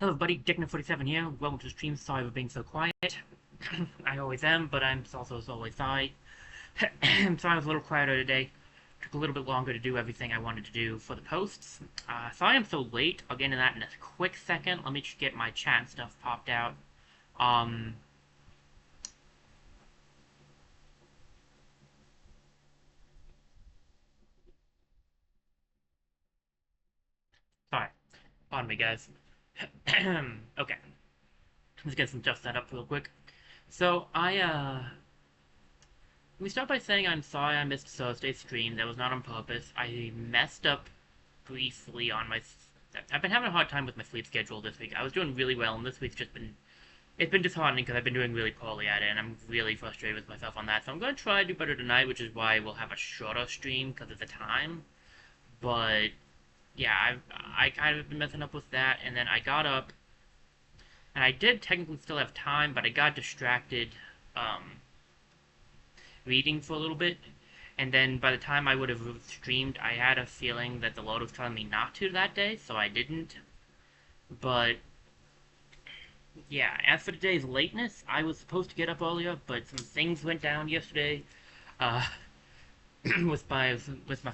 Hello everybody, Dickner47 here. Welcome to the stream. Sorry for being so quiet. I always am, but I'm also as always sorry. I'm sorry I was a little quieter today. Took a little bit longer to do everything I wanted to do for the posts. Sorry I'm so late. I'll get into that in a quick second. Let me just get my chat stuff popped out. Um, Sorry. Pardon me, guys. Okay. Let's get some stuff set up real quick. So, let me start by saying I'm sorry I missed Thursday's stream. That was not on purpose. I messed up briefly on my. I've been having a hard time with my sleep schedule this week. I was doing really well, and this week's just been. It's been disheartening because I've been doing really poorly at it, and I'm really frustrated with myself on that. So I'm going to try to do better tonight, which is why we'll have a shorter stream because of the time. But yeah, I kind of been messing up with that, and then I got up, and I did technically still have time, but I got distracted reading for a little bit. And then by the time I would have streamed, I had a feeling that the Lord was telling me not to that day, so I didn't. But yeah, as for today's lateness, I was supposed to get up earlier, but some things went down yesterday uh, with my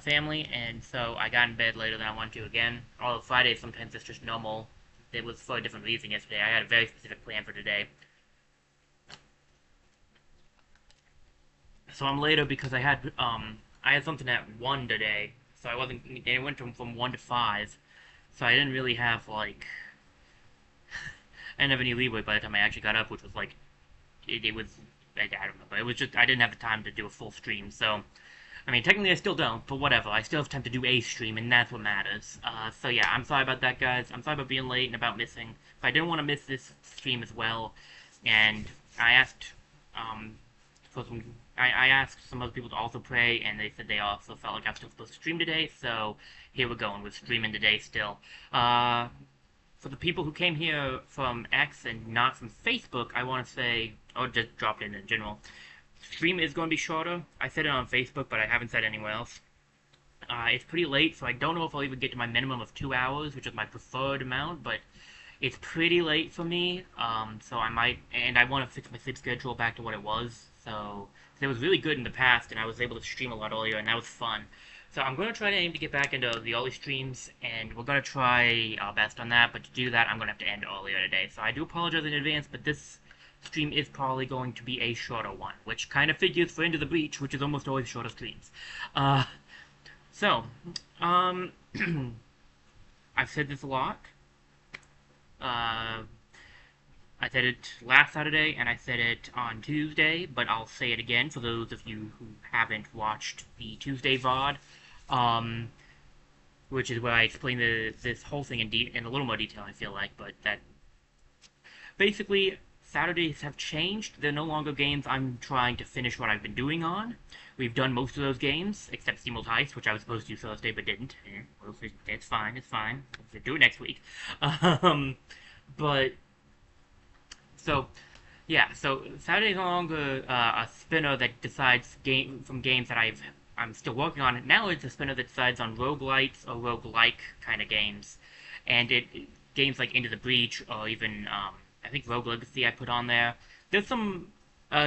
family, and so I got in bed later than I wanted to again. Although Friday sometimes it's just normal. It was for a different reason yesterday. I had a very specific plan for today. So I'm later because I had something at 1 today, so I wasn't. It went from 1 to 5, so I didn't really have like I didn't have any leeway by the time I actually got up, which was like it was I don't know, but it was just I didn't have the time to do a full stream. So I mean, technically I still don't, but whatever. I still have time to do a stream, and that's what matters. So yeah, I'm sorry about that, guys. I'm sorry about being late and about missing. But I didn't want to miss this stream as well, and I asked for some. I asked some other people to also pray, and they said they also felt like I was still supposed to stream today. So here we're going with streaming today still. For the people who came here from X and not from Facebook, I want to say, or just dropped in general, stream is going to be shorter. I said it on Facebook, but I haven't said anywhere else. It's pretty late, so I don't know if I'll even get to my minimum of 2 hours, which is my preferred amount, but it's pretty late for me. So I might, and I want to fix my sleep schedule back to what it was. So it was really good in the past, and I was able to stream a lot earlier, and that was fun. So I'm going to try to aim to get back into the early streams, and we're going to try our best on that, but to do that, I'm going to have to end earlier today. So I do apologize in advance, but this stream is probably going to be a shorter one, which kind of figures for Into the Breach, which is almost always shorter streams. Uh, so, um, I've said this a lot. Uh, I said it last Saturday, and I said it on Tuesday, but I'll say it again for those of you who haven't watched the Tuesday VOD, which is where I explain this whole thing in a little more detail, I feel like, but that basically Saturdays have changed. They're no longer games I'm trying to finish what I've been doing on. We've done most of those games, except Steamworld Heist, which I was supposed to do Thursday but didn't. Well, it's fine, it's fine. We'll do it next week. But so yeah, so Saturday's no longer a spinner that decides from games that I'm still working on. Now it's a spinner that decides on roguelites or roguelike kind of games, and games like Into the Breach or even I think Rogue Legacy I put on there. There's some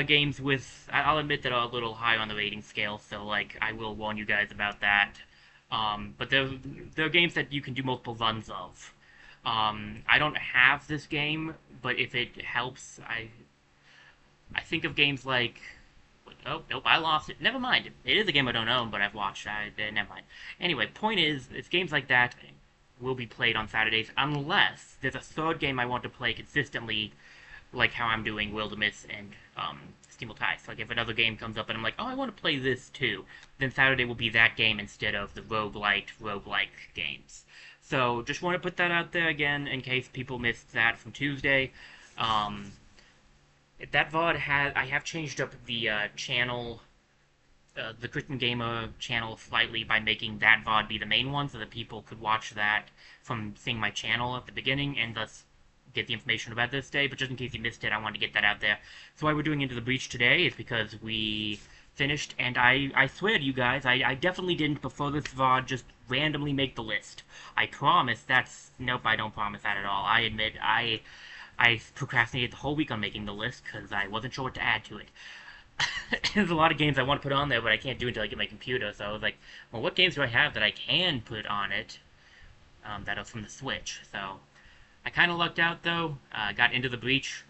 games with I'll admit that are a little higher on the rating scale, so like I will warn you guys about that. But there are games that you can do multiple runs of. I don't have this game, but if it helps, I think of games like. Oh, nope, I lost it. Never mind. It is a game I don't own, but I've watched. Never mind. Anyway, point is, it's games like that will be played on Saturdays, unless there's a third game I want to play consistently, like how I'm doing Wilderness and Steamworld Heist. Like if another game comes up and I'm like, oh, I want to play this too, then Saturday will be that game instead of the roguelike games. So just want to put that out there again in case people missed that from Tuesday. Um, that VOD I have changed up the channel, the Christian Gamer channel slightly by making that VOD be the main one so that people could watch that from seeing my channel at the beginning and thus get the information about this day. But just in case you missed it, I wanted to get that out there. So why we're doing Into the Breach today is because we finished, and I swear to you guys, I definitely didn't before this VOD just randomly make the list. I promise that's... Nope, I don't promise that at all. I admit, I procrastinated the whole week on making the list, because I wasn't sure what to add to it. There's a lot of games I want to put on there, but I can't do until I get my computer, so I was like, well, what games do I have that I can put on it, that are from the Switch? So, I kind of lucked out, though. Got into the Breach,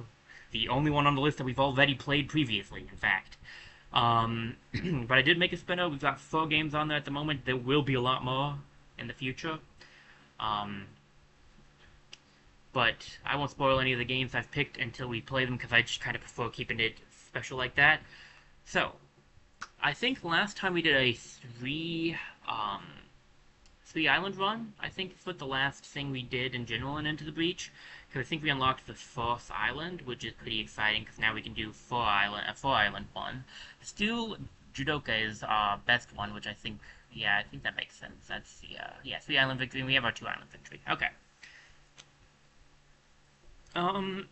the only one on the list that we've already played previously, in fact. But I did make a spinner. We've got 4 games on there at the moment. There will be a lot more in the future. But I won't spoil any of the games I've picked until we play them, because I just kind of prefer keeping it special like that. So, I think last time we did a 3 island run, I think is what the last thing we did in general in Into the Breach. Because I think we unlocked the 4th island, which is pretty exciting, because now we can do a 4-island one. Still, Judoka is our best one, which I think, yeah, I think that makes sense. That's the, yeah, 3-island victory, and we have our 2-island victory. Okay. I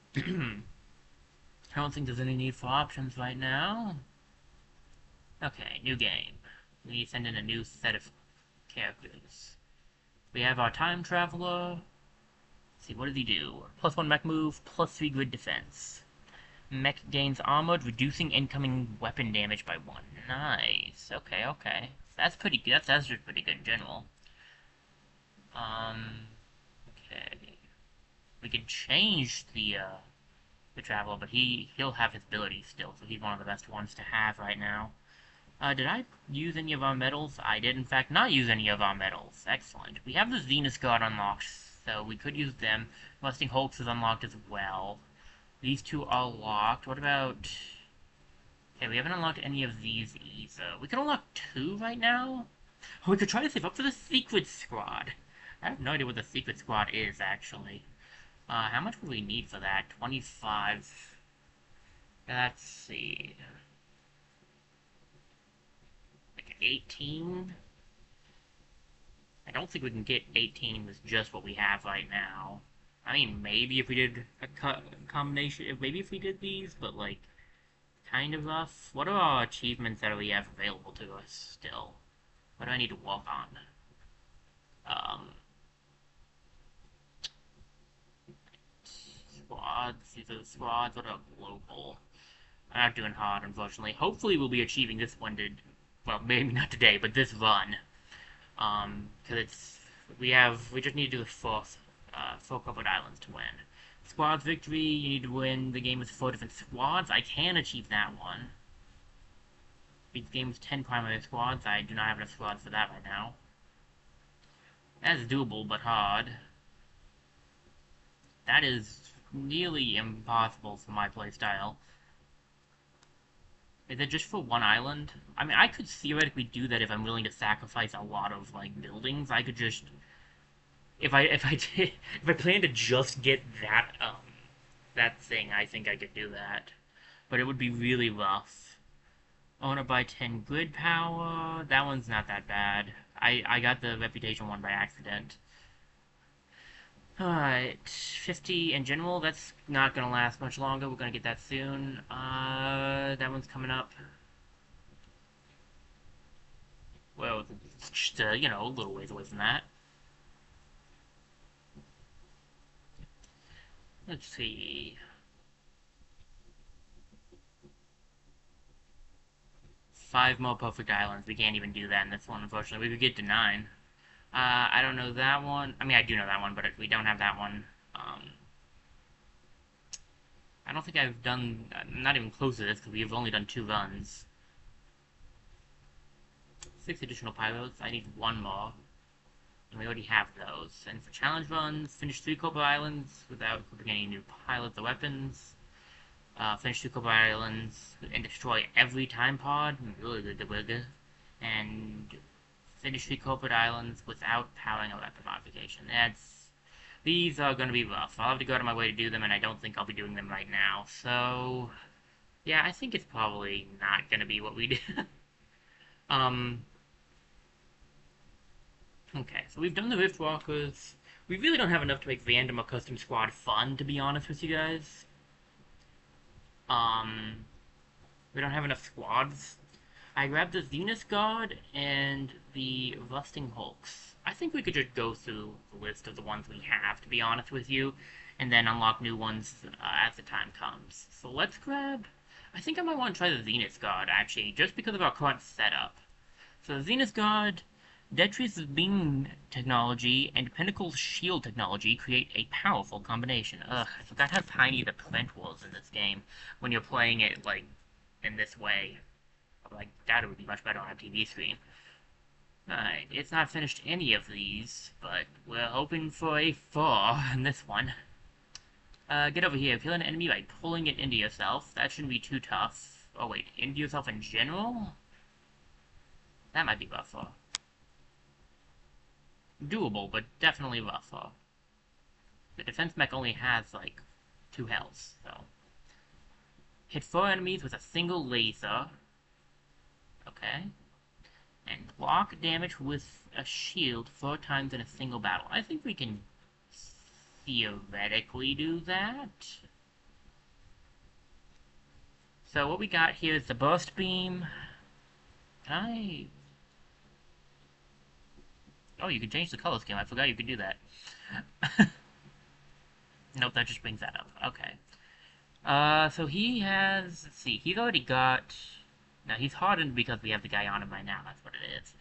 don't think there's any need for options right now. Okay, new game. We need to send in a new set of characters. We have our time traveler. Let's see, what does he do? +1 mech move, +3 grid defense. Mech gains armored, reducing incoming weapon damage by 1. Nice. Okay, okay. That's pretty good. That's actually pretty good in general. Okay. We could change the traveler, but he'll have his abilities still, so he's one of the best ones to have right now. Did I use any of our medals? I did, in fact, not use any of our medals. Excellent. We have the Zenith Guard unlocked, so we could use them. Rusting Hulks is unlocked as well. These 2 are locked. What about... Okay, we haven't unlocked any of these either. We can unlock 2 right now? Oh, we could try to save up for the Secret Squad. I have no idea what the Secret Squad is, actually. How much would we need for that? 25... Let's see... 18? I don't think we can get 18 with just what we have right now. I mean, maybe if we did a combination, maybe if we did these, but like, kind of rough. What are our achievements that we have available to us still? What do I need to work on? Squads, these are the squads. What about global? I'm not doing hard, unfortunately. Hopefully we'll be achieving this one to... Well, maybe not today, but this run. Because it's... We just need to do the 4 covered islands to win. Squads victory, you need to win the game with 4 different squads. I can achieve that one. Beat the game with 10 primary squads. I do not have enough squads for that right now. That is doable, but hard. That is nearly impossible for my playstyle. Is it just for 1 island? I mean, I could theoretically do that if I'm willing to sacrifice a lot of, like, buildings. I could just... If I plan to just get that thing, I think I could do that. But it would be really rough. Owner by 10 grid power. That one's not that bad. I got the reputation one by accident. Alright, 50 in general, that's not gonna last much longer, we're gonna get that soon. That one's coming up. Well, it's just, you know, a little ways away from that. Let's see. 5 more perfect islands, we can't even do that in this one, unfortunately. We could get to 9. I don't know that one. I mean, I do know that one, but we don't have that one. I don't think I've done... not even close to this, because we've only done 2 runs. 6 additional pilots. I need 1 more. And we already have those. And for challenge runs, finish 3 Cobra Islands without equipping any new pilots or weapons. Finish 2 Cobra Islands and destroy every time pod. And... finish 3 corporate islands without powering a weapon modification. These are going to be rough. I'll have to go out of my way to do them, and I don't think I'll be doing them right now. So, yeah, I think it's probably not going to be what we do. Okay, so we've done the Riftwalkers. We really don't have enough to make random or custom squad fun, to be honest with you guys. We don't have enough squads. I grabbed the Venus God and the Rusting Hulks. I think we could just go through the list of the ones we have, to be honest with you, and then unlock new ones as the time comes. So let's grab... I think I might want to try the Venus God, actually, just because of our current setup. So the Venus God, Detri's beam technology, and Pinnacle's shield technology create a powerful combination. Ugh, I forgot how tiny the print was in this game when you're playing it, like, in this way. Like, that would be much better on a TV screen. Alright, it's not finished any of these, but we're hoping for a 4 in this one. Get over here. Kill an enemy by pulling it into yourself. That shouldn't be too tough. Oh wait, into yourself in general? That might be rougher. Doable, but definitely rougher. The defense mech only has, like, 2 health, so... Hit 4 enemies with a single laser. Okay. And block damage with a shield 4 times in a single battle. I think we can theoretically do that. So what we got here is the burst beam. Can I... Oh, you can change the color scheme. I forgot you could do that. Nope, that just brings that up. Okay. So he has... Let's see. He's already got... Now, he's hardened because we have the guy on him right now. That's what it is.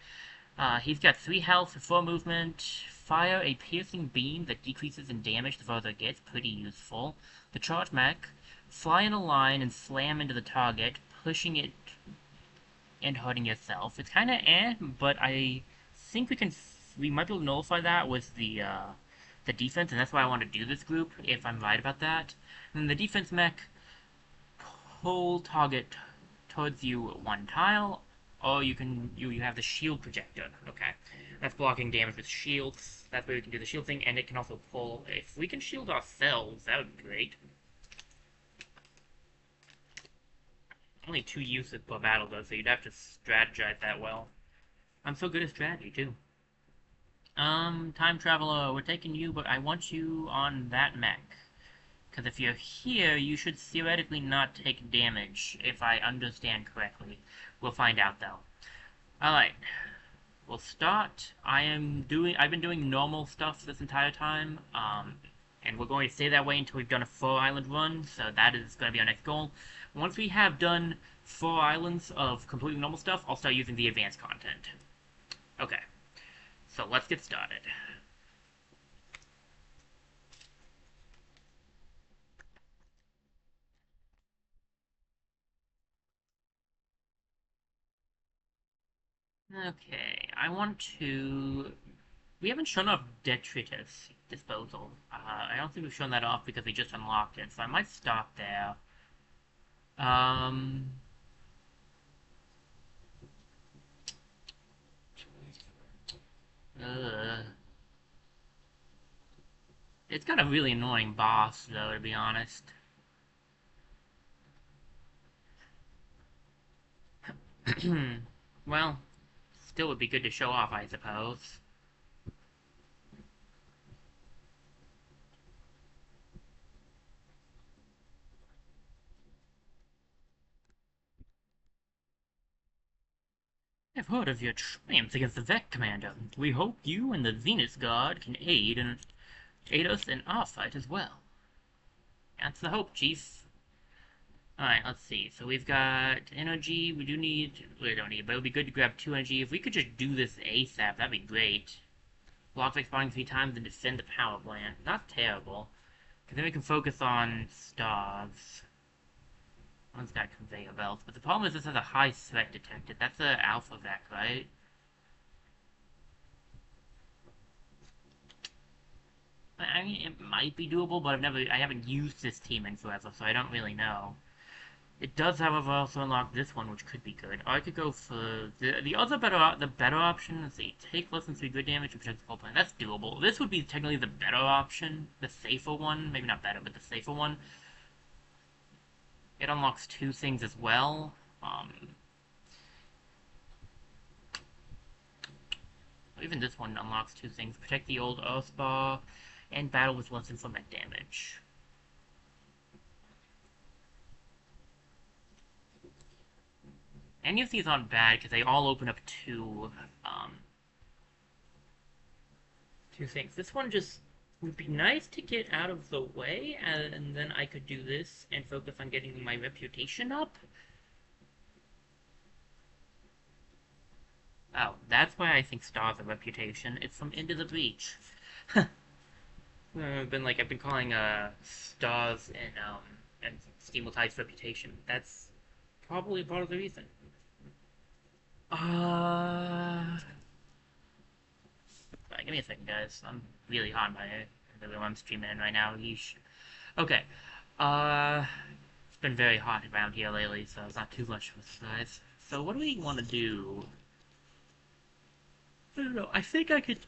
He's got 3 health, 4 movement. Fire a piercing beam that decreases in damage the further it gets. Pretty useful. The charge mech. Fly in a line and slam into the target, pushing it and hurting yourself. It's kind of but I think we might be able to nullify that with the defense, and that's why I want to do this group, if I'm right about that. And then the defense mech, pull target towards you 1 tile, or you have the shield projector. Okay, that's blocking damage with shields. That's where we can do the shield thing, and it can also pull. If we can shield ourselves, that would be great. Only 2 uses per battle though, so you'd have to strategize that well. I'm so good at strategy too. Time traveler, we're taking you, but I want you on that mech. Because if you're here, you should theoretically not take damage, if I understand correctly. We'll find out, though. Alright. We'll start. I've been doing normal stuff this entire time, and we're going to stay that way until we've done a 4-island run, so that is going to be our next goal. Once we have done 4 islands of completely normal stuff, I'll start using the advanced content. Okay. So let's get started. Okay, I want to... We haven't shown off Detritus Disposal. I don't think we've shown that off because we just unlocked it, so I might stop there. It's got a really annoying boss, though, to be honest. Well, still would be good to show off, I suppose. I've heard of your triumphs against the Vec Commander. We hope you and the Venus God can aid us in our fight as well. That's the hope, Chief. Alright, let's see. So we've got energy. We don't need, but it would be good to grab 2 energy. If we could just do this ASAP, that'd be great. Block spawning 3 times and defend the power plant. Not terrible. Because then we can focus on stars. One's got conveyor belts. But the problem is this has a high threat detected. That's a alpha Vec, right? I mean, it might be doable, but I haven't used this team in forever, so I don't really know. It does, however, also unlock this one, which could be good. Or I could go for the better option. Let's see, take less than 3 good damage and protect the whole plan. That's doable. This would be technically the better option, the safer one. Maybe not better, but the safer one. It unlocks 2 things as well. Even this one unlocks 2 things. Protect the old Earth Bar, and battle with less than 4 mech damage. Any of these aren't bad because they all open up two things. This one just would be nice to get out of the way, and then I could do this and focus on getting my reputation up. Oh, that's why I think stars are reputation. It's from Into the Breach. I've been calling stars and Steamletide's reputation. That's probably part of the reason. Uh, give me a second, guys. I'm really hot by the room I'm streaming in right now. Yeesh. Okay. It's been very hot around here lately, so it's not too much of a surprise. So what do we want to do? I don't know. I think I could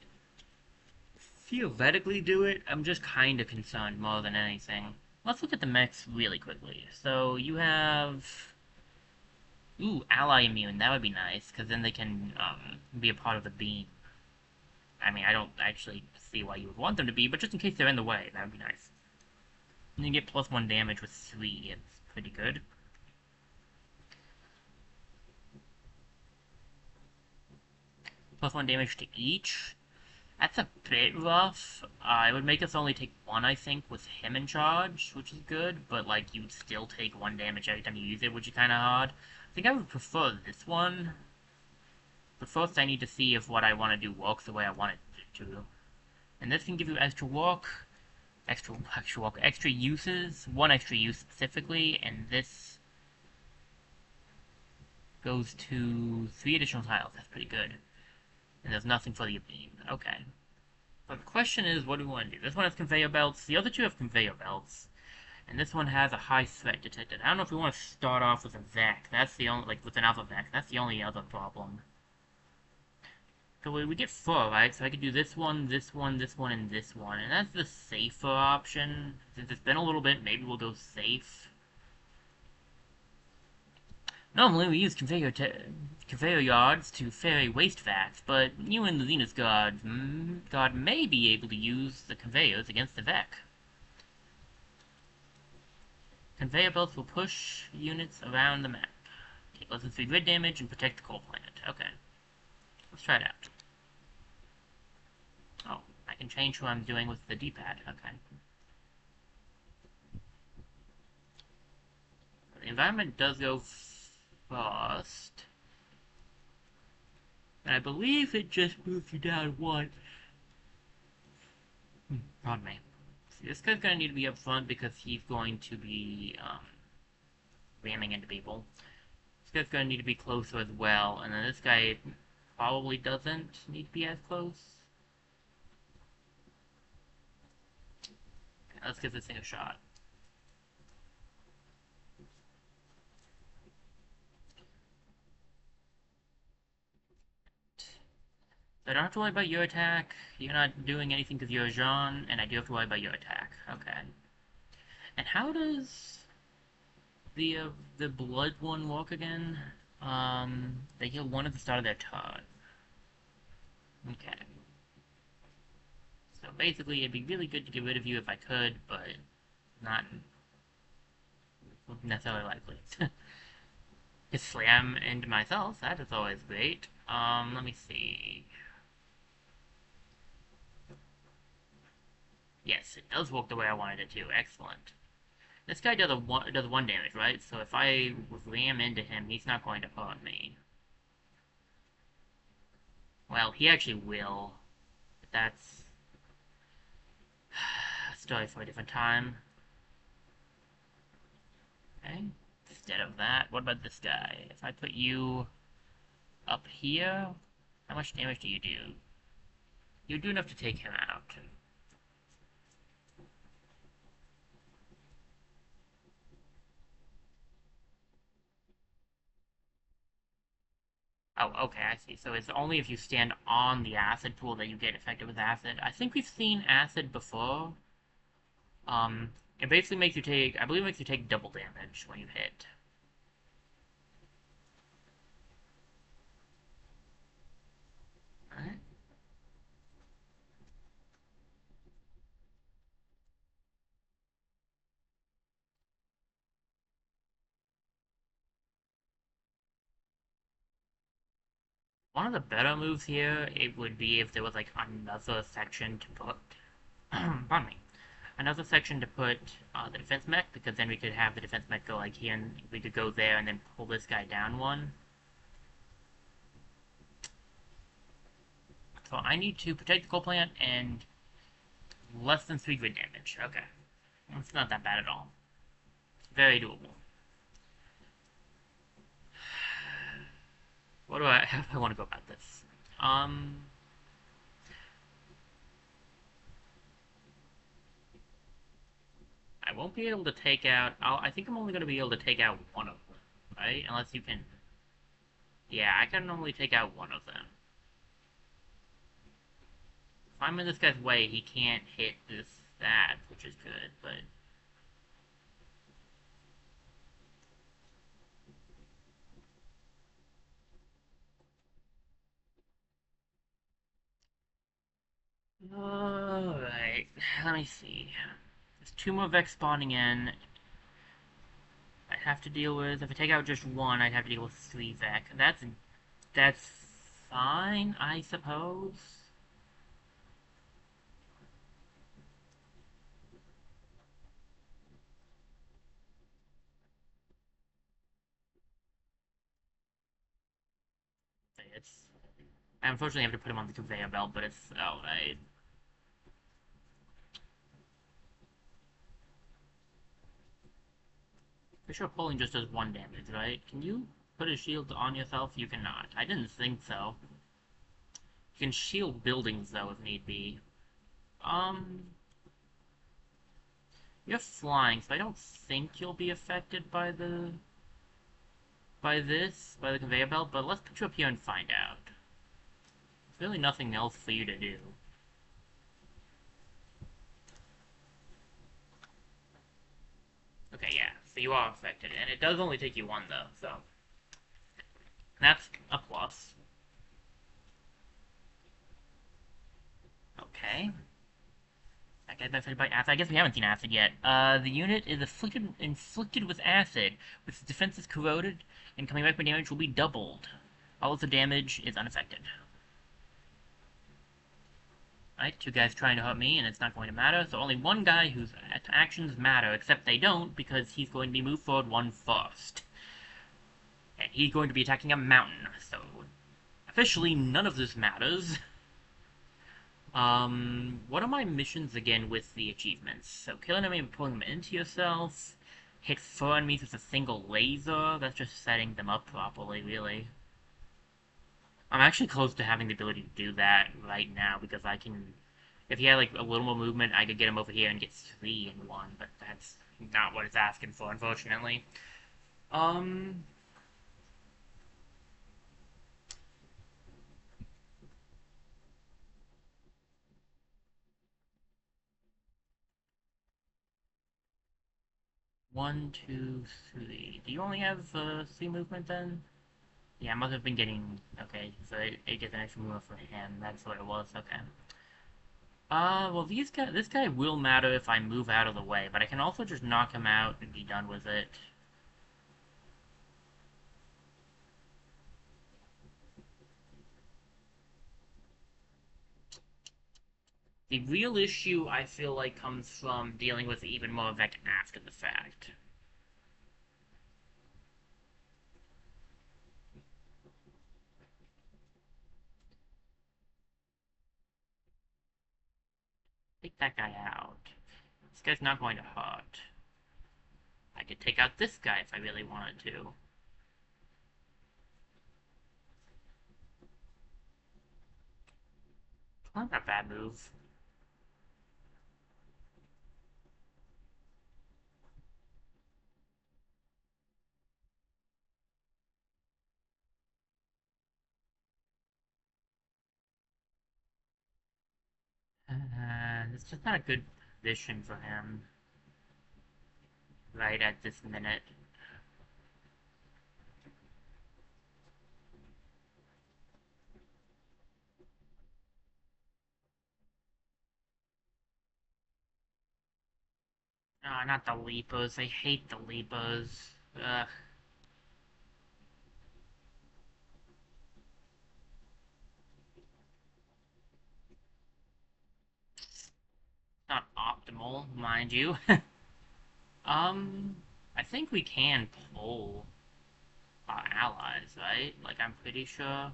theoretically do it. I'm just kind of concerned more than anything. Let's look at the mechs really quickly. So you have... Ooh, ally immune. That would be nice, because then they can be a part of the beam. I mean, I don't actually see why you would want them to be, but just in case they're in the way, that would be nice. And you get +1 damage with 3. It's pretty good. +1 damage to each. That's a bit rough. It would make us only take 1, I think, with him in charge, which is good, but, like, you would still take 1 damage every time you use it, which is kind of hard. I think I would prefer this one. But first I need to see if what I want to do works the way I want it to. And this can give you extra walk, extra uses, 1 extra use specifically, and this goes to 3 additional tiles. That's pretty good. And there's nothing for the beam. Okay. But the question is, what do we want to do? This one has conveyor belts, the other two have conveyor belts. And this one has a high threat detected. I don't know if we want to start off with a Vec. That's the only, like, with an alpha Vec. That's the only other problem. So we get 4, right? So I could do this one, this one, this one, and this one. And that's the safer option. Since it's been a little bit, maybe we'll go safe. Normally we use conveyor yards to ferry waste vacs, but you and the Zenith God may be able to use the conveyors against the Vec. Conveyor belts will push units around the map. Take less than 3 grid damage and protect the coal planet. Okay. Let's try it out. Oh, I can change who I'm doing with the D-pad. Okay. The environment does go fast. And I believe it just moves you down 1. Pardon me. See, this guy's gonna need to be up front because he's going to be, ramming into people. This guy's gonna need to be closer as well, and then this guy probably doesn't need to be as close. Okay, let's give this thing a shot. So I don't have to worry about your attack. You're not doing anything because you're a Jean, and I do have to worry about your attack. Okay. And how does the blood one work again? They heal 1 at the start of their turn. Okay. So basically, it'd be really good to get rid of you if I could, but not necessarily likely. Just slam into myself, that is always great. Let me see. Yes, it does work the way I wanted it to. Excellent. This guy does 1 damage, right? So if I ram into him, he's not going to hurt me. Well, he actually will. But that's a story for a different time. Okay. Instead of that, what about this guy? If I put you up here, how much damage do you do? You do enough to take him out. Oh, okay, I see. So it's only if you stand on the acid pool that you get affected with acid. I think we've seen acid before. It basically makes you take, I believe it makes you take double damage when you hit. Alright. One of the better moves here, it would be if there was like another section to put, pardon me, another section to put the defense mech, because then we could have the defense mech go like here, and we could go there and then pull this guy down one. So I need to protect the coal plant and less than 3 grid damage. Okay. It's not that bad at all. Very doable. How do I want to go about this? Um, I won't be able to take out, I think I'm only going to be able to take out one of them, right? Unless you can, yeah, I can only take out one of them. If I'm in this guy's way, he can't hit that, which is good, but alright, let me see. There's 2 more Vex spawning in. I'd have to deal with, if I take out just one, I'd have to deal with 3 Vex. That's fine, I suppose. It's, I unfortunately have to put him on the conveyor belt, but it's alright. For sure pulling just does 1 damage, right? Can you put a shield on yourself? You cannot. I didn't think so. You can shield buildings, though, if need be. Um, you're flying, so I don't think you'll be affected by by the conveyor belt, but let's put you up here and find out. There's really nothing else for you to do. Okay, yeah, so you are affected, and it does only take you 1, though, so that's a plus. Okay. That guy's affected by acid. I guess we haven't seen acid yet. The unit is inflicted with acid, with its defenses corroded, and coming back by damage will be doubled. All of the damage is unaffected. Right, 2 guys trying to hurt me, and it's not going to matter, so only 1 guy whose actions matter, except they don't, because he's going to be moved forward 1 first. And he's going to be attacking a mountain, so officially none of this matters. What are my missions again with the achievements? So, kill an enemy and pulling them into yourself. Hit 4 enemies with a single laser. That's just setting them up properly, really. I'm actually close to having the ability to do that right now, because I can... If he had, like, a little more movement, I could get him over here and get 3 in 1, but that's not what it's asking for, unfortunately. 1, 2, 3. Do you only have 3 movement then? Yeah, I must have been getting... Okay, so it gets an extra movement for him. That's what it was, okay. Well, this guy will matter if I move out of the way, but I can also just knock him out and be done with it. The real issue, I feel like, comes from dealing with even more Vec after the fact. Take that guy out. This guy's not going to hurt. I could take out this guy if I really wanted to. Not a bad move. It's just not a good position for him. Right at this minute. Ah, not the Lepos. I hate the Lepos. Ugh. all, mind you. I think we can pull our allies, right? Like, I'm pretty sure.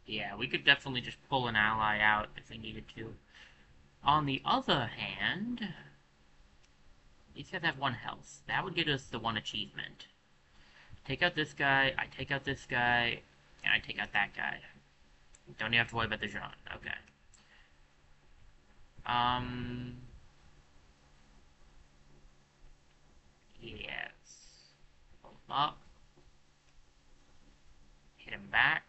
Yeah, we could definitely just pull an ally out if we needed to. On the other hand, these guys have 1 health. That would get us the 1 achievement. Take out this guy, I take out this guy, and I take out that guy. Don't even have to worry about the Jean. Okay. Yes. Pull him up. Hit him back.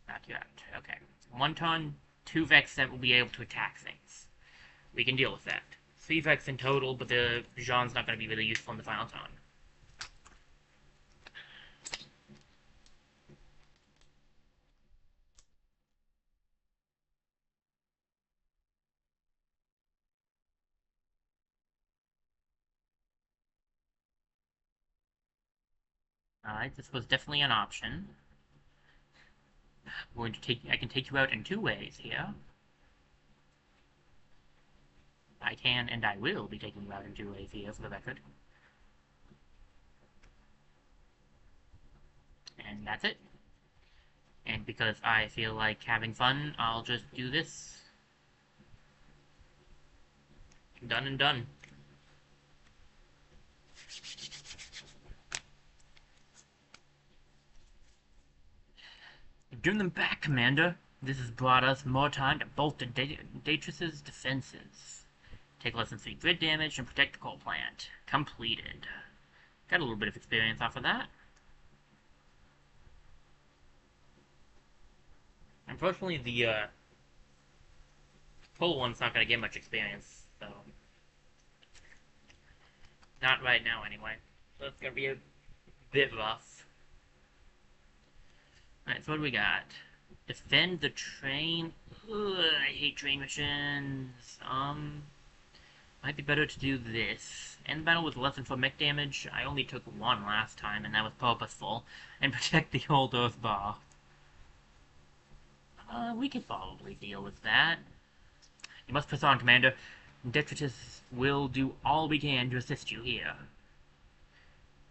Knock you out. Okay. 1 ton, 2 Vex that will be able to attack things. We can deal with that. 3 Vex in total, but the Jean's not going to be really useful in the final ton. Alright, this was definitely an option. I can take you out in 2 ways here. I can and I will be taking you out in 2 ways here, for the record. And that's it. And because I feel like having fun, I'll just do this. Done and done. Bring them back, Commander. This has brought us more time to bolster Datrus's defenses. Take less than 3 grid damage and protect the coal plant. Completed. Got a little bit of experience off of that. Unfortunately, the coal one's not going to get much experience, so... Not right now, anyway. So it's going to be a bit rough. Alright, so what do we got? Defend the train. Ugh, I hate train missions. Might be better to do this. End battle with less than 4 mech damage. I only took 1 last time, and that was purposeful. And protect the old Earth bar. We could probably deal with that. You must press on, Commander. Detritus will do all we can to assist you here.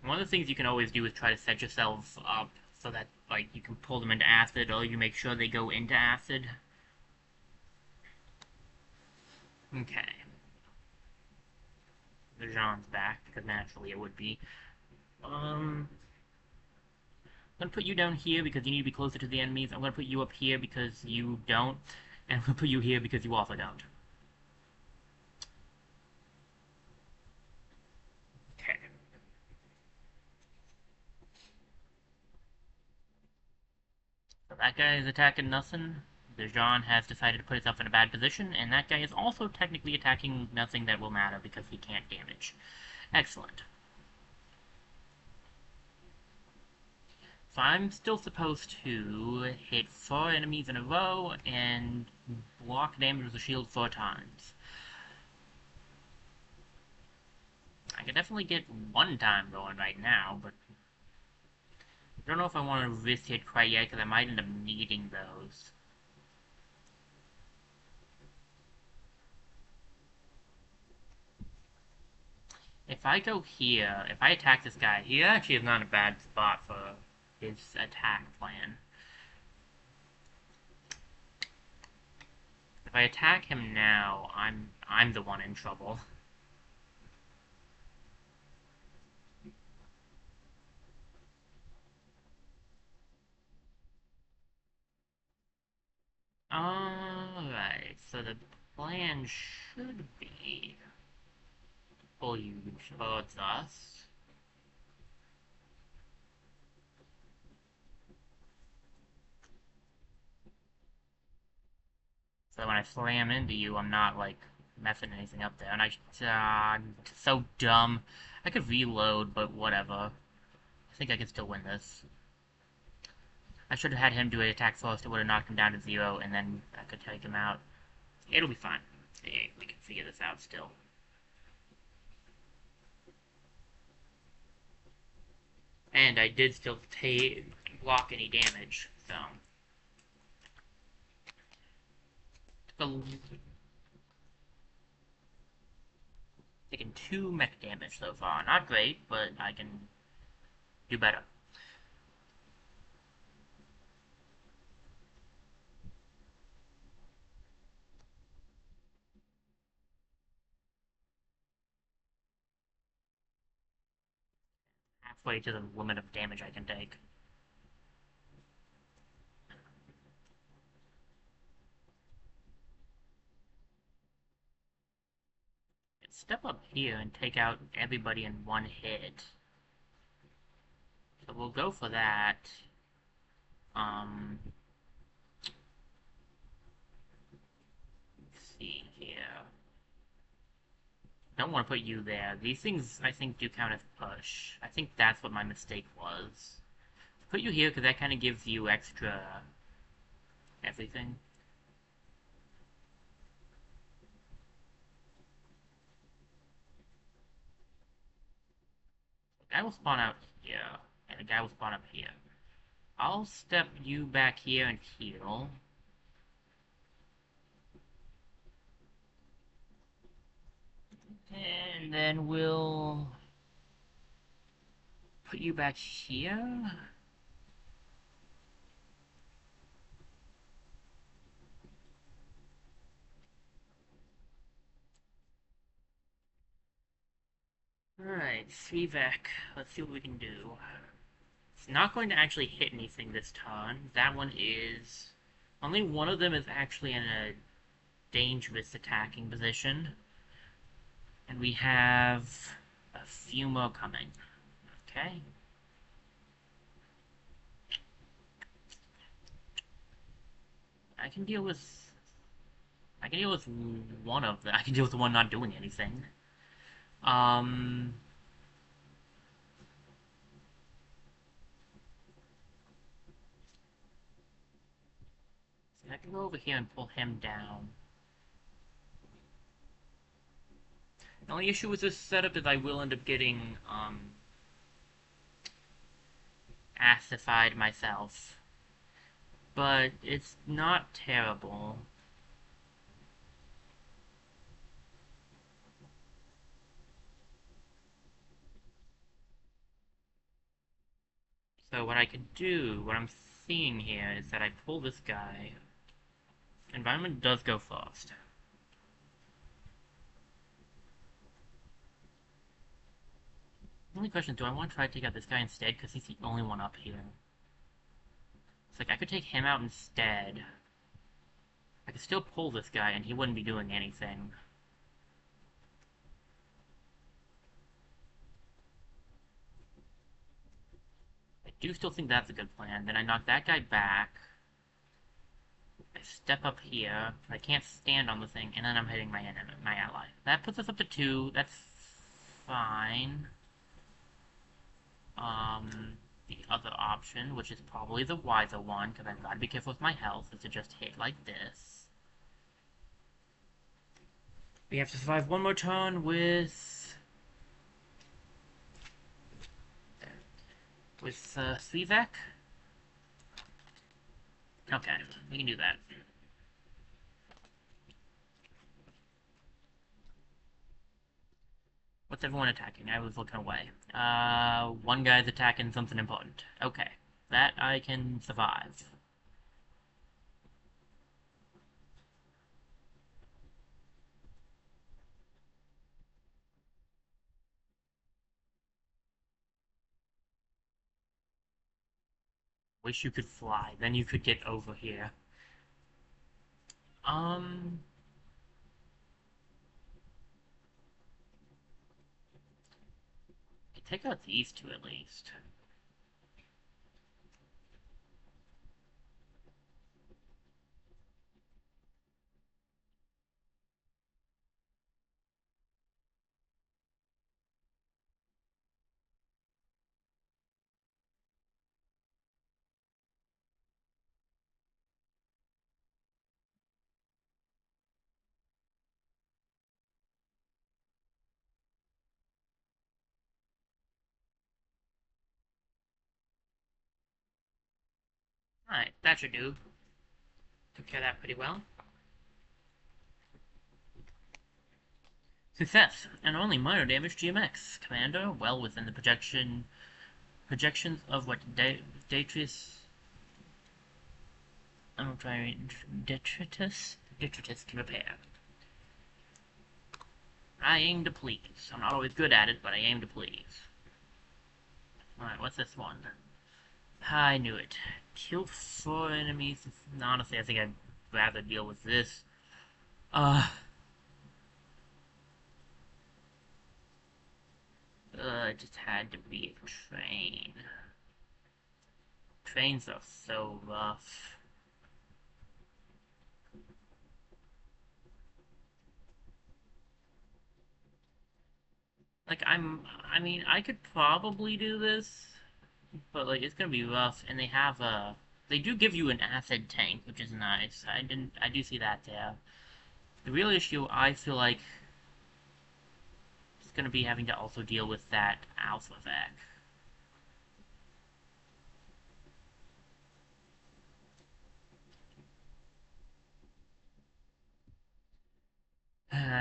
One of the things you can always do is try to set yourself up so that, like, you can pull them into acid, or you make sure they go into acid. Okay. The Jean's back, because naturally it would be. I'm gonna put you down here because you need to be closer to the enemies. I'm gonna put you up here because you don't. And I'm gonna put you here because you also don't. Okay. So that guy is attacking nothing. The Jean has decided to put itself in a bad position, and that guy is also technically attacking nothing that will matter because he can't damage. Excellent. So I'm still supposed to hit 4 enemies in a row and block damage with the shield 4 times. I can definitely get 1 time going right now, but I don't know if I want to risk it quite yet because I might end up needing those. If I go here, if I attack this guy, he actually is not a bad spot for his attack plan. If I attack him now, I'm the one in trouble. Alright, so the plan should be pull you towards us. So when I slam into you, I'm not, like, messing anything up there. And I'm so dumb. I could reload, but whatever. I think I can still win this. I should have had him do an attack first. It would have knocked him down to 0, and then I could take him out. It'll be fine. We can figure this out still. And I did still block any damage, so... taking 2 mech damage so far. Not great, but I can do better. Halfway to the limit of damage I can take. Step up here and take out everybody in one hit. So we'll go for that. Let's see here. Don't want to put you there. These things, I think, do count as push. I think that's what my mistake was. Put you here because that kind of gives you extra everything. The guy will spawn out here, and the guy will spawn up here. I'll step you back here and heal. And then we'll put you back here. Alright, Svivek. Let's see what we can do. It's not going to actually hit anything this turn. That one is... Only one of them is actually in a dangerous attacking position. And we have a few more coming. Okay. I can deal with one of them. I can deal with the one not doing anything. So I can go over here and pull him down. The only issue with this setup is I will end up getting, acidified myself. But it's not terrible. So what I could do, what I'm seeing here, is that I pull this guy. Environment does go fast. The only question is, do I want to try to take out this guy instead? Because he's the only one up here. It's like, I could take him out instead. I could still pull this guy, and he wouldn't be doing anything. I do still think that's a good plan. Then I knock that guy back. I step up here. I can't stand on the thing, and then I'm hitting my enemy, my ally. That puts us up to 2. That's fine. The other option, which is probably the wiser one, because I've got to be careful with my health, is to just hit like this. We have to survive one more turn with Svivek. Okay, we can do that. What's everyone attacking? I was looking away. One guy's attacking something important. Okay, that I can survive. Wish you could fly, then you could get over here. Take out these 2 at least. Alright, that should do. Took care of that pretty well. Success, and only minor damage to GMX. Commander, well within the projections of what Detritus. I'm trying Detritus can repair. I aim to please. I'm not always good at it, but I aim to please. Alright, what's this one? I knew it. Kill 4 enemies. Honestly, I think I'd rather deal with this. It just had to be a train. Trains are so rough. Like, I mean, I could probably do this, but, like, it's gonna be rough, and they do give you an acid tank, which is nice. I do see that there. The real issue, I feel like, is gonna be having to also deal with that alpha vac.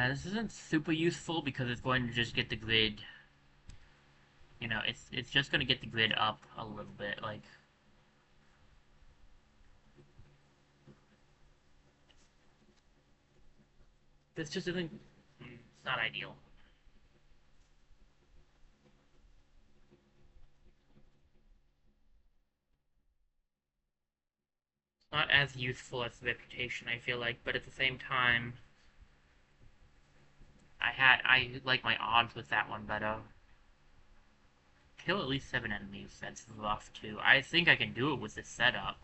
This isn't super useful because it's going to just get the grid, you know, it's just going to get the grid up a little bit, like, this just isn't, it's not ideal. It's not as useful as Reputation, I feel like, but at the same time, I like my odds with that one better. Kill at least 7 enemies, that's rough too. I think I can do it with this setup.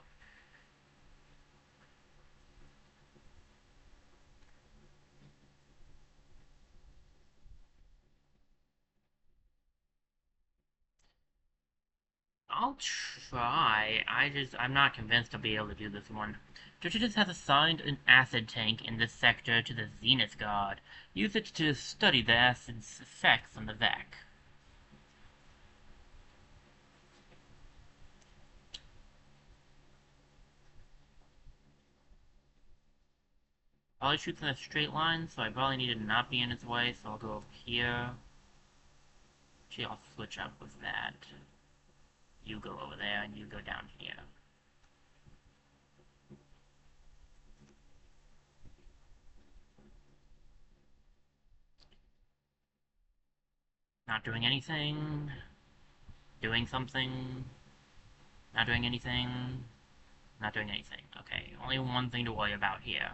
I'll try. I'm not convinced I'll be able to do this one. Tertius has assigned an acid tank in this sector to the Zenith Guard. Use it to study the acid's effects on the vac. Probably shoots in a straight line, so I probably need to not be in its way, so I'll go over here. Actually, I'll switch up with that. You go over there, and you go down here. Not doing anything. Doing something. Not doing anything. Not doing anything. Okay, only one thing to worry about here.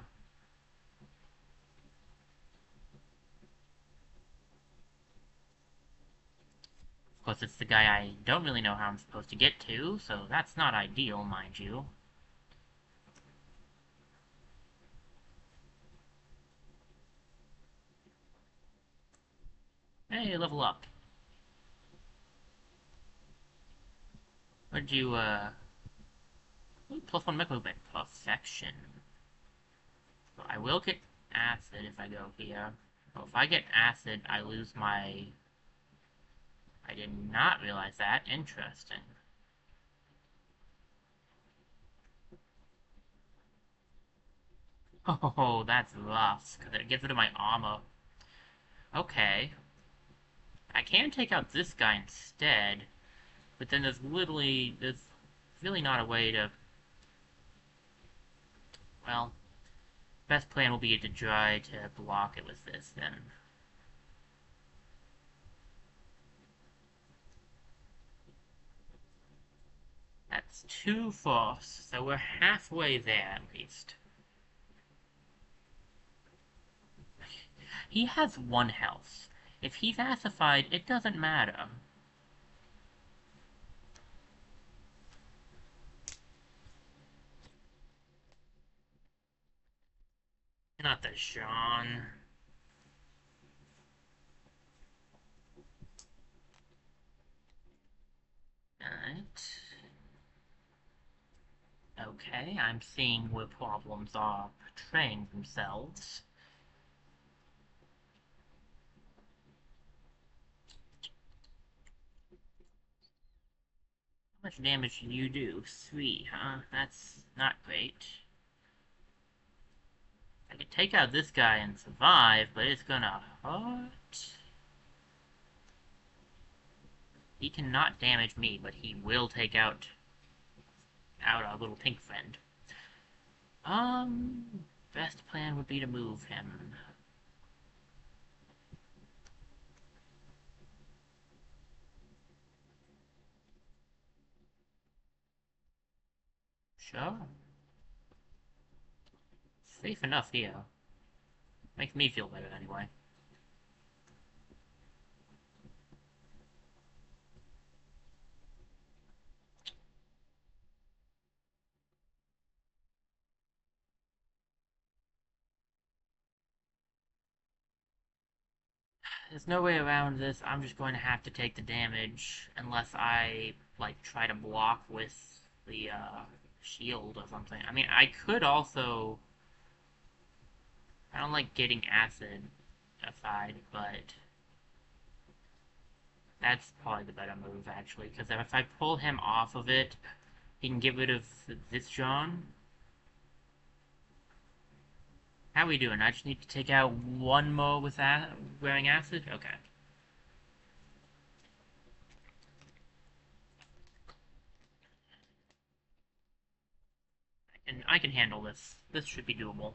Of course, it's the guy I don't really know how I'm supposed to get to, so that's not ideal, mind you. Hey, level up. What'd you, ooh, +1 mech movement. Perfection. So I will get acid if I go here. Well, if I get acid, I lose my... I did not realize that. Interesting. Oh, that's rough, because it gets rid of my armor. Okay. I can take out this guy instead, but then there's really not a way to... Well, best plan will be to try to block it with this, then. That's 2 force, so we're halfway there, at least. He has 1 health. If he's acidified, it doesn't matter. Not the Sean. Alright. Okay, I'm seeing where problems are portraying themselves. How much damage can you do? 3, huh? That's not great. I get take out this guy and survive, but it's gonna hurt. He cannot damage me, but he will take out our little pink friend. Best plan would be to move him. Sure. Safe enough here. Makes me feel better anyway. There's no way around this. I'm just going to have to take the damage unless I, like, try to block with the, shield or something. I mean, I could also... I don't like getting acid aside, but that's probably the better move, actually, because if I pull him off of it, he can get rid of this John. How are we doing? I just need to take out one more with that wearing acid? Okay. And I can handle this. This should be doable.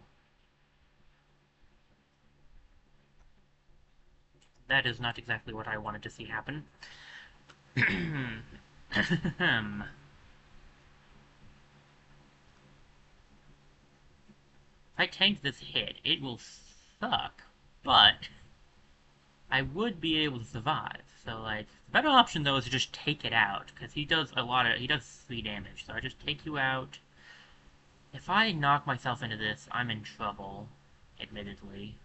That is not exactly what I wanted to see happen. If I tank this hit, it will suck, but I would be able to survive. So, like, the better option, though, is to just take it out, because he does 3 damage, so I just take you out. If I knock myself into this, I'm in trouble, admittedly.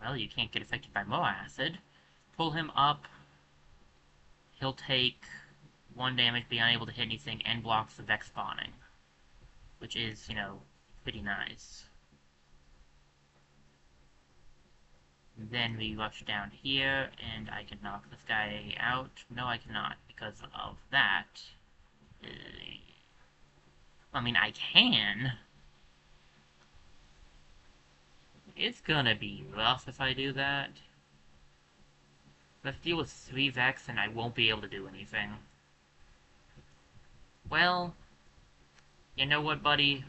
Well, you can't get affected by more acid. Pull him up. He'll take 1 damage, be unable to hit anything, and blocks the Vex spawning. Which is, you know, pretty nice. Then we rush down here, and I can knock this guy out. No, I cannot, because of that. I mean, I can. It's gonna be rough if I do that. Let's deal with 3 Vex, and I won't be able to do anything. Well, you know what, buddy?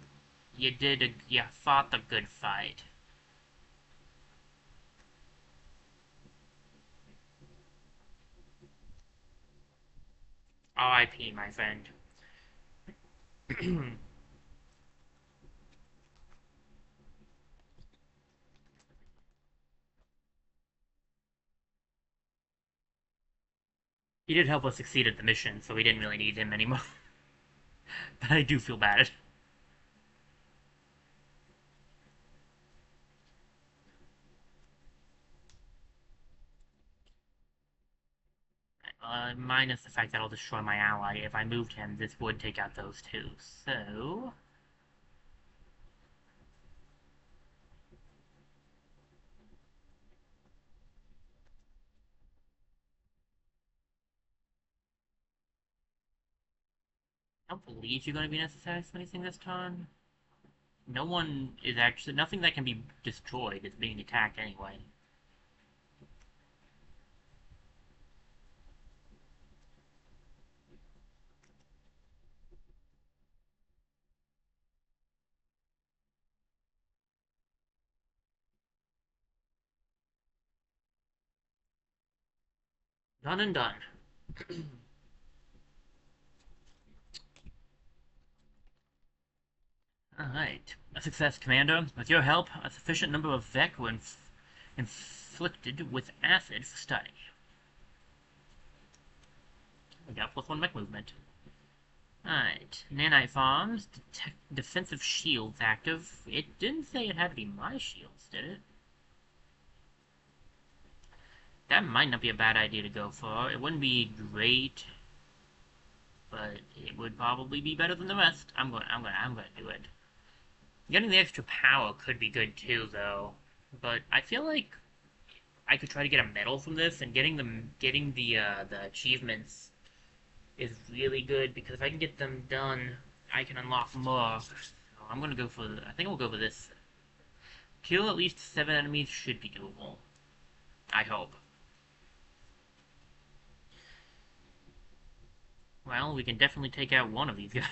You fought the good fight. R.I.P., my friend. He did help us succeed at the mission, so we didn't really need him anymore. But I do feel bad. Minus the fact that I'll destroy my ally. If I moved him, this would take out those two. So... I don't believe you're going to be necessary for anything this turn. No one is actually... Nothing that can be destroyed is being attacked anyway. Done and done. Alright. A success, Commander. With your help, a sufficient number of Vec were inflicted with acid for study. We got +1 mech movement. Alright. Nanite Farms. Defensive shields active. It didn't say it had to be my shields, did it? That might not be a bad idea to go for. It wouldn't be great, but it would probably be better than the rest. I'm gonna do it. Getting the extra power could be good too, though. But I feel like I could try to get a medal from this, and getting the achievements is really good, because if I can get them done I can unlock more. So I'm gonna go for I think we'll go for this. Kill at least 7 enemies should be doable. I hope. Well, we can definitely take out one of these guys.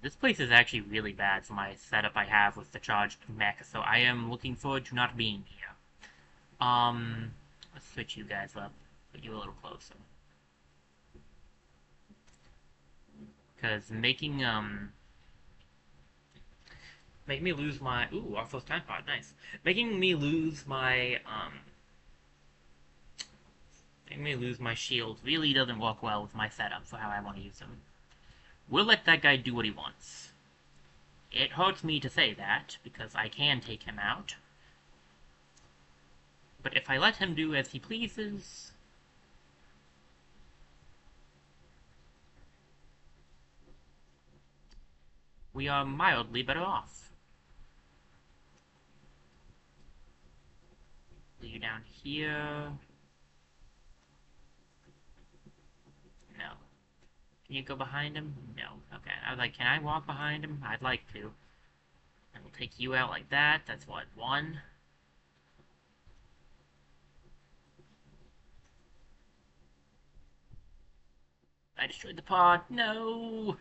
This place is actually really bad for my setup I have with the charged mech, so I am looking forward to not being here. Let's switch you guys up. Put you a little closer. Because make me lose my... Ooh, our first time pod, nice. Making me lose my, making me lose my shield really doesn't work well with my setup for how I want to use them. We'll let that guy do what he wants. It hurts me to say that, because I can take him out. But if I let him do as he pleases... we are mildly better off. Are you down here? No. Can you go behind him? No. Okay. I was like, can I walk behind him? I'd like to. And we'll take you out like that. That's what, 1? I destroyed the pod. No!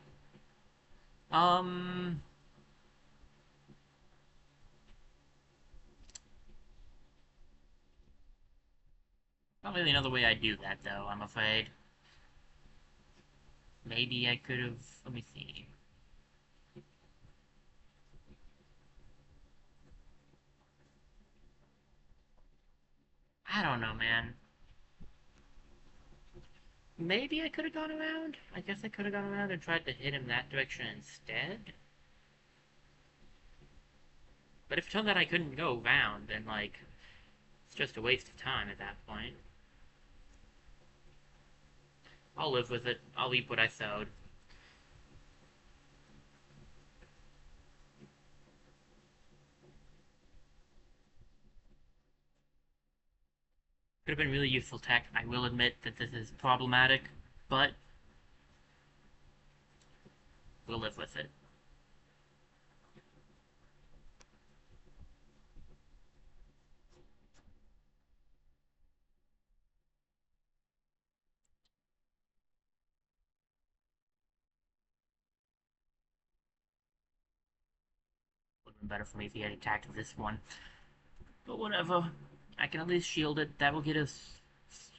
Not really another way I'd do that, though, I'm afraid. Maybe I could have... let me see. I don't know, man. Maybe I could have gone around? I guess I could have gone around and tried to hit him that direction instead? But if it turns out I couldn't go around, then, like, it's just a waste of time at that point. I'll live with it. I'll eat what I sowed. Could have been really useful tech. I will admit that this is problematic, but we'll live with it. Would have been better for me if he had attacked this one. But whatever. I can at least shield it. That will get us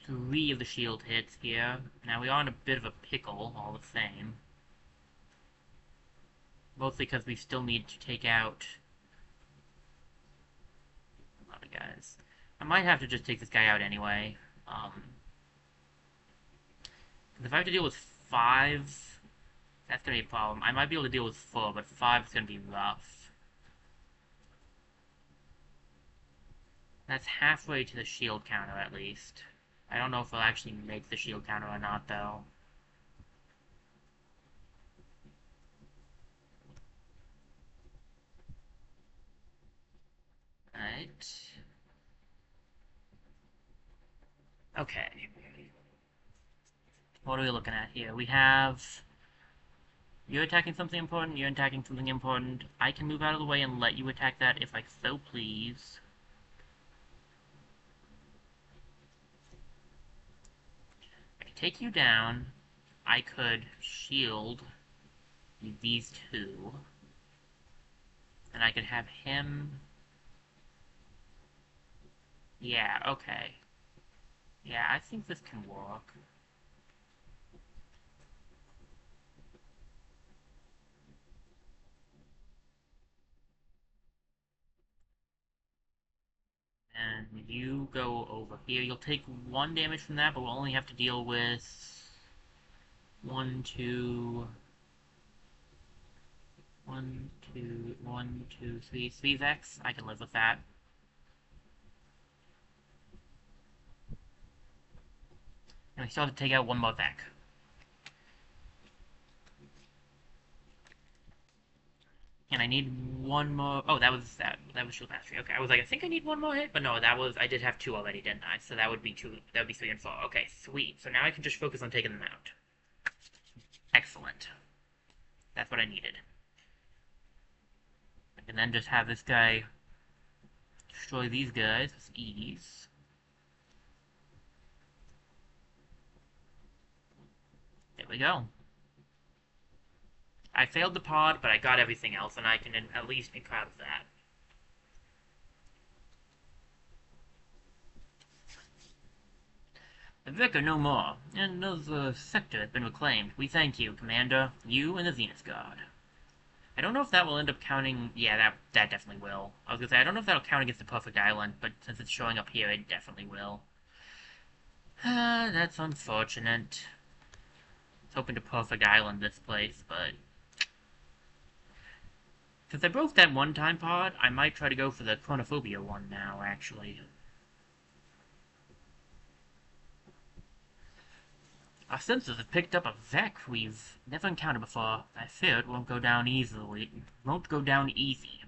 3 of the shield hits here. Now we are in a bit of a pickle, all the same. Mostly because we still need to take out a lot of guys. I might have to just take this guy out anyway. If I have to deal with 5, that's going to be a problem. I might be able to deal with 4, but 5 is going to be rough. That's halfway to the shield counter, at least. I don't know if we'll actually make the shield counter or not, though. Alright. Okay. What are we looking at here? We have... you're attacking something important, you're attacking something important. I can move out of the way and let you attack that if I so please. I could take you down. I could shield these 2. And I could have him... yeah, okay. Yeah, I think this can work. And you go over here. You'll take 1 damage from that, but we'll only have to deal with 1, 2... 1, 2, 1, 2, 3, 3 Vex. I can live with that. And we still have to take out 1 more Vex. And I need 1 more... oh, that was Shield Mastery. Okay, I was like, I think I need 1 more hit, but no, I did have 2 already, didn't I? So that would be 2, that would be 3 and 4. Okay, sweet. So now I can just focus on taking them out. Excellent. That's what I needed. I can then just have this guy destroy these guys with ease. There we go. I failed the pod, but I got everything else, and I can at least be proud of that. The Vicar no more, and another sector has been reclaimed. We thank you, Commander, you and the Zenith Guard. I don't know if that will end up counting... Yeah, that definitely will. I was gonna say, I don't know if that'll count against the Perfect Island, but since it's showing up here, it definitely will. That's unfortunate. I was hoping to Perfect Island this place, but... Since I broke that one-time pod, I might try to go for the Chronophobia one now, actually. Our sensors have picked up a Vec we've never encountered before. I fear it won't go down easily. Won't go down easy.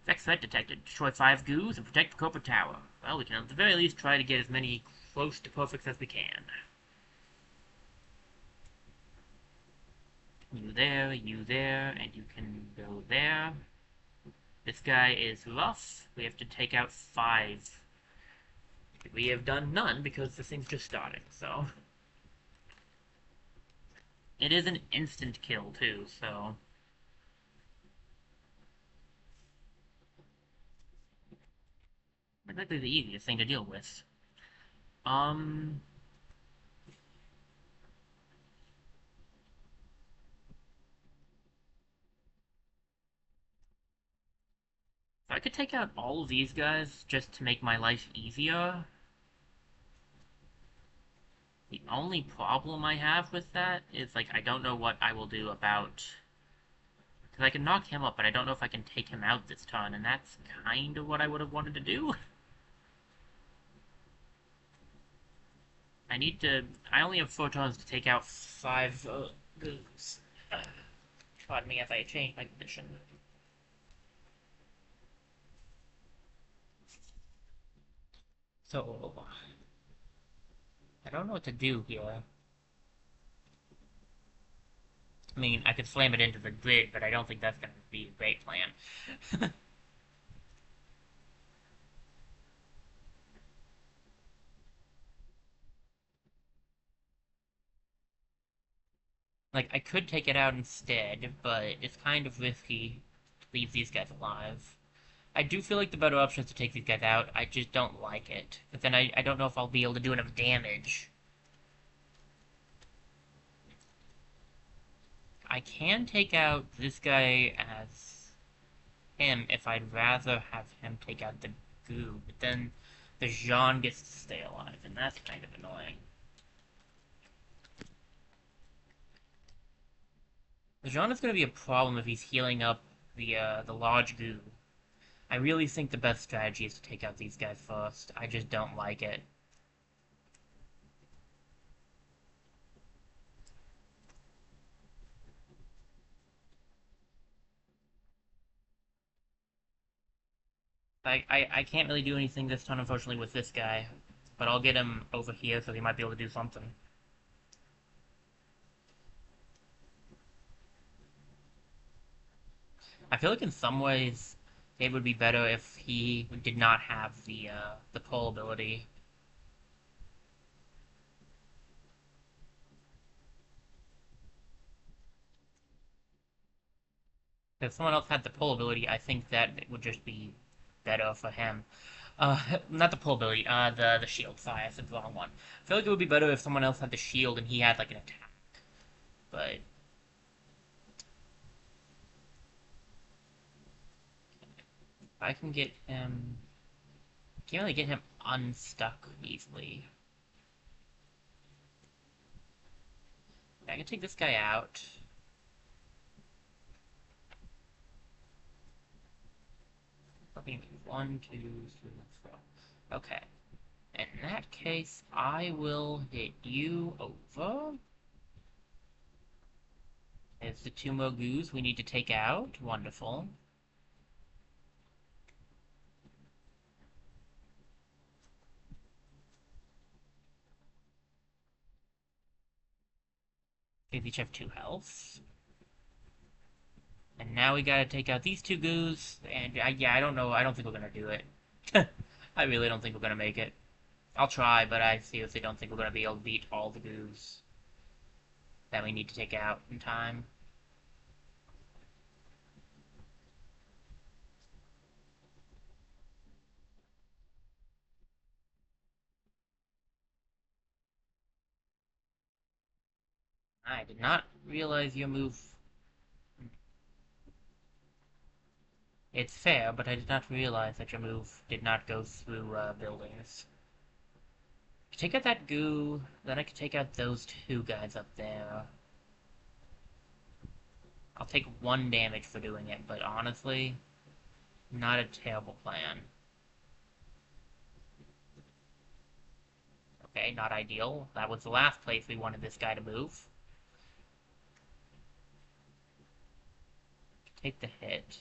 Vec threat detected. Destroy 5 goos and protect the corporate tower. Well, we can at the very least try to get as many close to perfects as we can. You there, and you can go there. This guy is rough. We have to take out 5. We have done none because this thing's just starting, so... It is an instant kill, too, so... Exactly the easiest thing to deal with. If I could take out all of these guys just to make my life easier... The only problem I have with that is, like, I don't know what I will do about... Because I can knock him up, but I don't know if I can take him out this turn, and that's kind of what I would have wanted to do. I need to... I only have 4 turns to take out 5 goos. Pardon me as I change my condition. So... I don't know what to do here. I mean, I could slam it into the grid, but I don't think that's going to be a great plan. Like, I could take it out instead, but it's kind of risky to leave these guys alive. I do feel like the better option is to take these guys out, I just don't like it. But then I don't know if I'll be able to do enough damage. I can take out this guy as him if I'd rather have him take out the goo, but then the Jean gets to stay alive, and that's kind of annoying. The Jean is going to be a problem if he's healing up the large goo. I really think the best strategy is to take out these guys first. I just don't like it. I can't really do anything this turn, unfortunately, with this guy. But I'll get him over here so he might be able to do something. I feel like in some ways it would be better if he did not have the pull ability. If someone else had the pull ability, I think that it would just be better for him. Not the pull ability, the shield. Sorry, I said the wrong one. I feel like it would be better if someone else had the shield and he had, like, an attack. But... I can get him... Can't really get him unstuck easily. I can take this guy out. One, two, three, 4. Okay. In that case, I will hit you over. There's the 2 more goos we need to take out. Wonderful. They each have 2 health. And now we gotta take out these two goos, and yeah, I don't know, I don't think we're gonna do it. I really don't think we're gonna make it. I'll try, but I seriously don't think we're gonna be able to beat all the goos that we need to take out in time. I did not realize your move. It's fair, but I did not realize that your move did not go through buildings. Take out that goo, then I can take out those two guys up there. I'll take 1 damage for doing it, but honestly, not a terrible plan. Okay, not ideal. That was the last place we wanted this guy to move. Take the hit.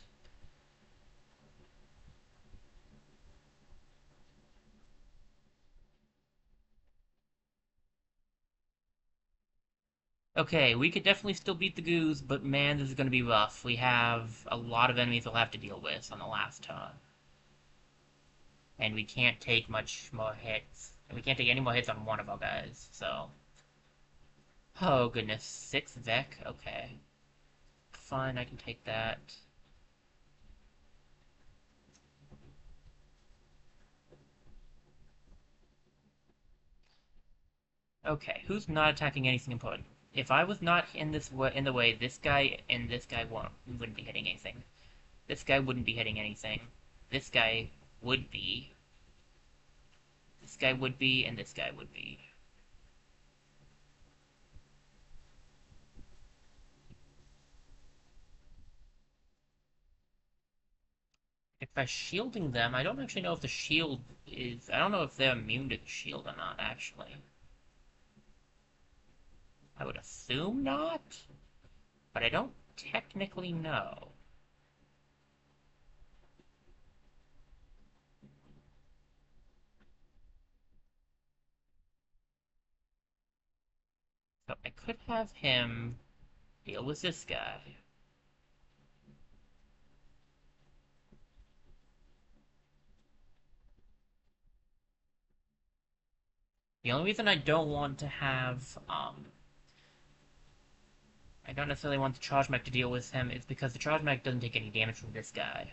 Okay, we could definitely still beat the goos, but man, this is going to be rough. We have a lot of enemies we'll have to deal with on the last turn. And we can't take much more hits. And we can't take any more hits on one of our guys, so... Oh, goodness. 6 Vec? Okay. Fine, I can take that. Okay, who's not attacking anything important? If I was not in the way, this guy and this guy wouldn't be hitting anything. This guy wouldn't be hitting anything. This guy would be. This guy would be, and this guy would be. If by shielding them, I don't actually know if the shield is... I don't know if they're immune to the shield or not, actually. I would assume not, but I don't technically know. So I could have him deal with this guy. The only reason I don't want to have, I don't necessarily want the charge mech to deal with him is because the charge mech doesn't take any damage from this guy.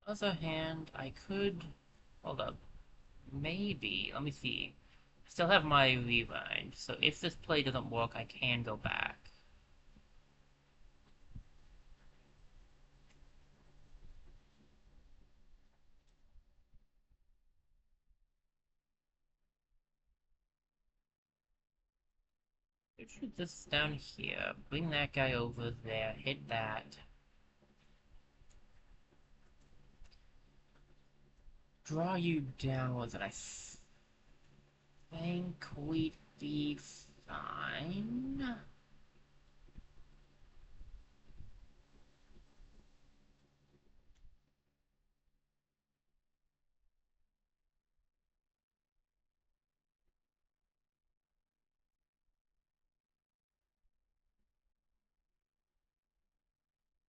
On the other hand, I could... Hold up. Maybe. Let me see. I still have my rewind, so if this play doesn't work, I can go back. Shoot this down here. Bring that guy over there. Hit that. Draw you down with it. I think we'd be fine.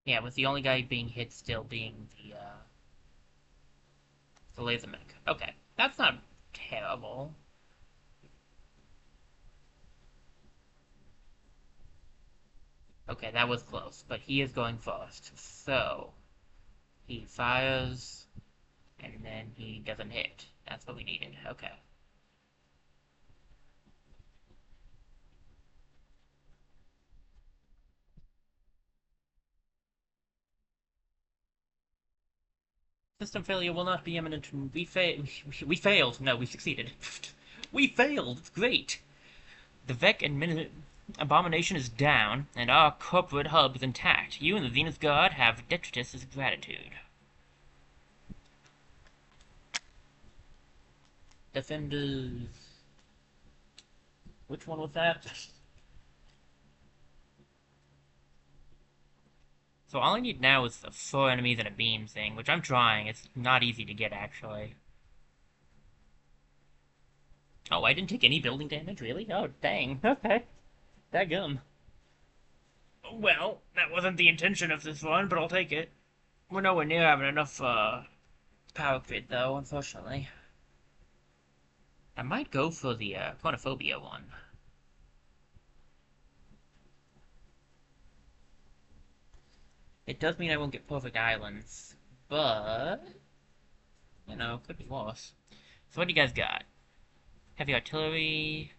Yeah, with the only guy being hit still being the laser mech. Okay, that's not terrible. Okay, that was close, but he is going first. So, he fires, and then he doesn't hit. That's what we needed. Okay. System failure will not be imminent. We failed. No, we succeeded. We failed. It's great. The Vec abomination is down, and our corporate hub is intact. You and the Venus Guard have Detritus's gratitude. Defenders. Which one was that? So all I need now is 4 enemies and a beam thing, which I'm trying. It's not easy to get, actually. Oh, I didn't take any building damage, really? Oh, dang. Okay. Dadgum. Well, that wasn't the intention of this one, but I'll take it. We're nowhere near having enough, power grid, though, unfortunately. I might go for the, Chronophobia one. It does mean I won't get perfect islands, but, you know, could be worse. So what do you guys got? Heavy artillery,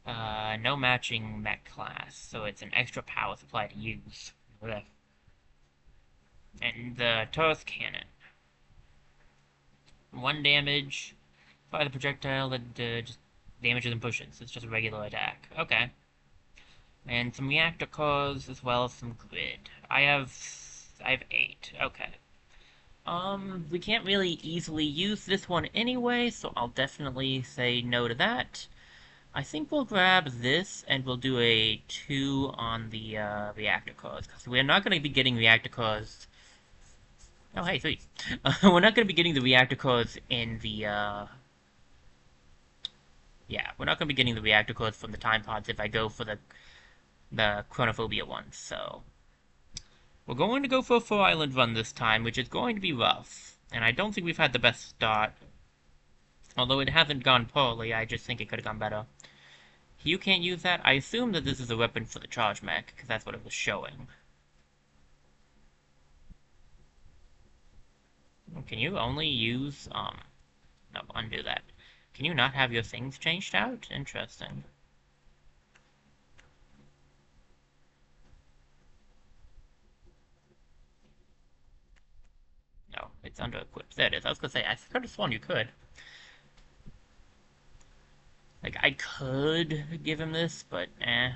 no matching mech class, so it's an extra power supply to use. Ugh. And the Taurus cannon. 1 damage, fire the projectile that just damages and pushes. It's just a regular attack. Okay. And some reactor cores as well as some grid. I have 8. Okay. We can't really easily use this one anyway, so I'll definitely say no to that. I think we'll grab this, and we'll do a 2 on the, reactor cores, because we're not going to be getting reactor cores. Oh, hey, sweet. We're not going to be getting the reactor cores in the, yeah, we're not going to be getting the reactor cores from the time pods if I go for the Chronophobia ones, so... We're going to go for a 4-island run this time, which is going to be rough. And I don't think we've had the best start. Although it hasn't gone poorly, I just think it could have gone better. You can't use that. I assume that this is a weapon for the charge mech, because that's what it was showing. Can you only use, no, undo that. Can you not have your things changed out? Interesting. No, it's under equipped. There it is. I was gonna say, I could have sworn you could. Like, I could give him this, but eh.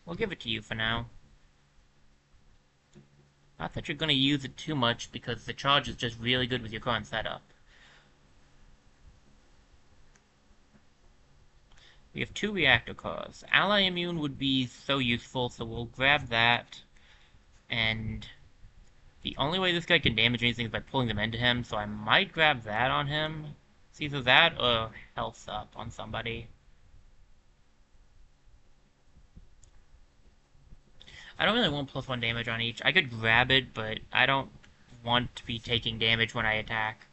We'll give it to you for now. Not that you're gonna use it too much, because the charge is just really good with your current setup. We have 2 reactor cores. Ally immune would be so useful, so we'll grab that. And the only way this guy can damage anything is by pulling them into him, so I might grab that on him. It's either that or health up on somebody. I don't really want +1 damage on each. I could grab it, but I don't want to be taking damage when I attack.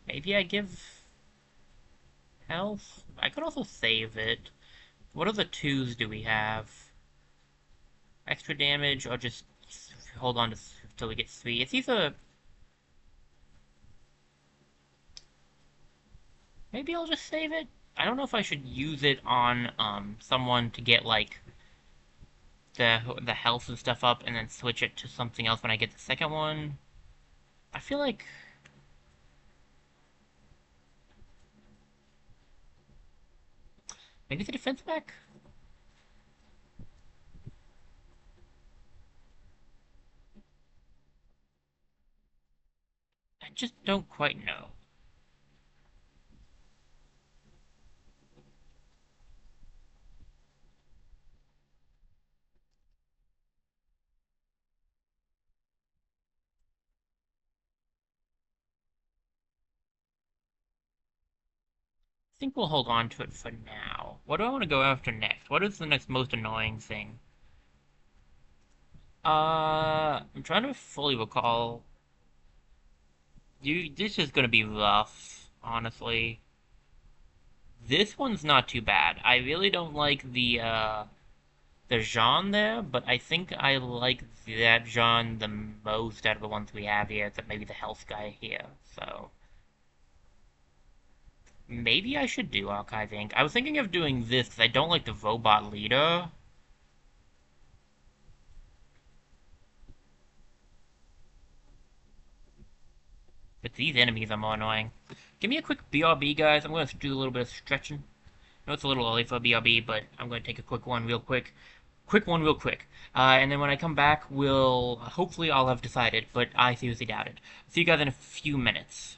Maybe I give health? I could also save it. What other 2s do we have? Extra damage, or just hold on till we get 3. It's either... Maybe I'll just save it? I don't know if I should use it on, someone to get, like, the health and stuff up, and then switch it to something else when I get the second one. I feel like... Maybe the defense back? I just don't quite know. I think we'll hold on to it for now. What do I want to go after next? What is the next most annoying thing? I'm trying to fully recall. This is gonna be rough, honestly. This one's not too bad. I really don't like the Jean there, but I think I like that Jean the most out of the ones we have here, except maybe the health guy here, so... Maybe I should do archiving. I was thinking of doing this, because I don't like the robot leader. But these enemies are more annoying. Give me a quick BRB, guys. I'm going to do a little bit of stretching. I know it's a little early for a BRB, but I'm going to take a quick one real quick. Quick one real quick. And then when I come back, hopefully I'll have decided, but I seriously doubt it. See you guys in a few minutes.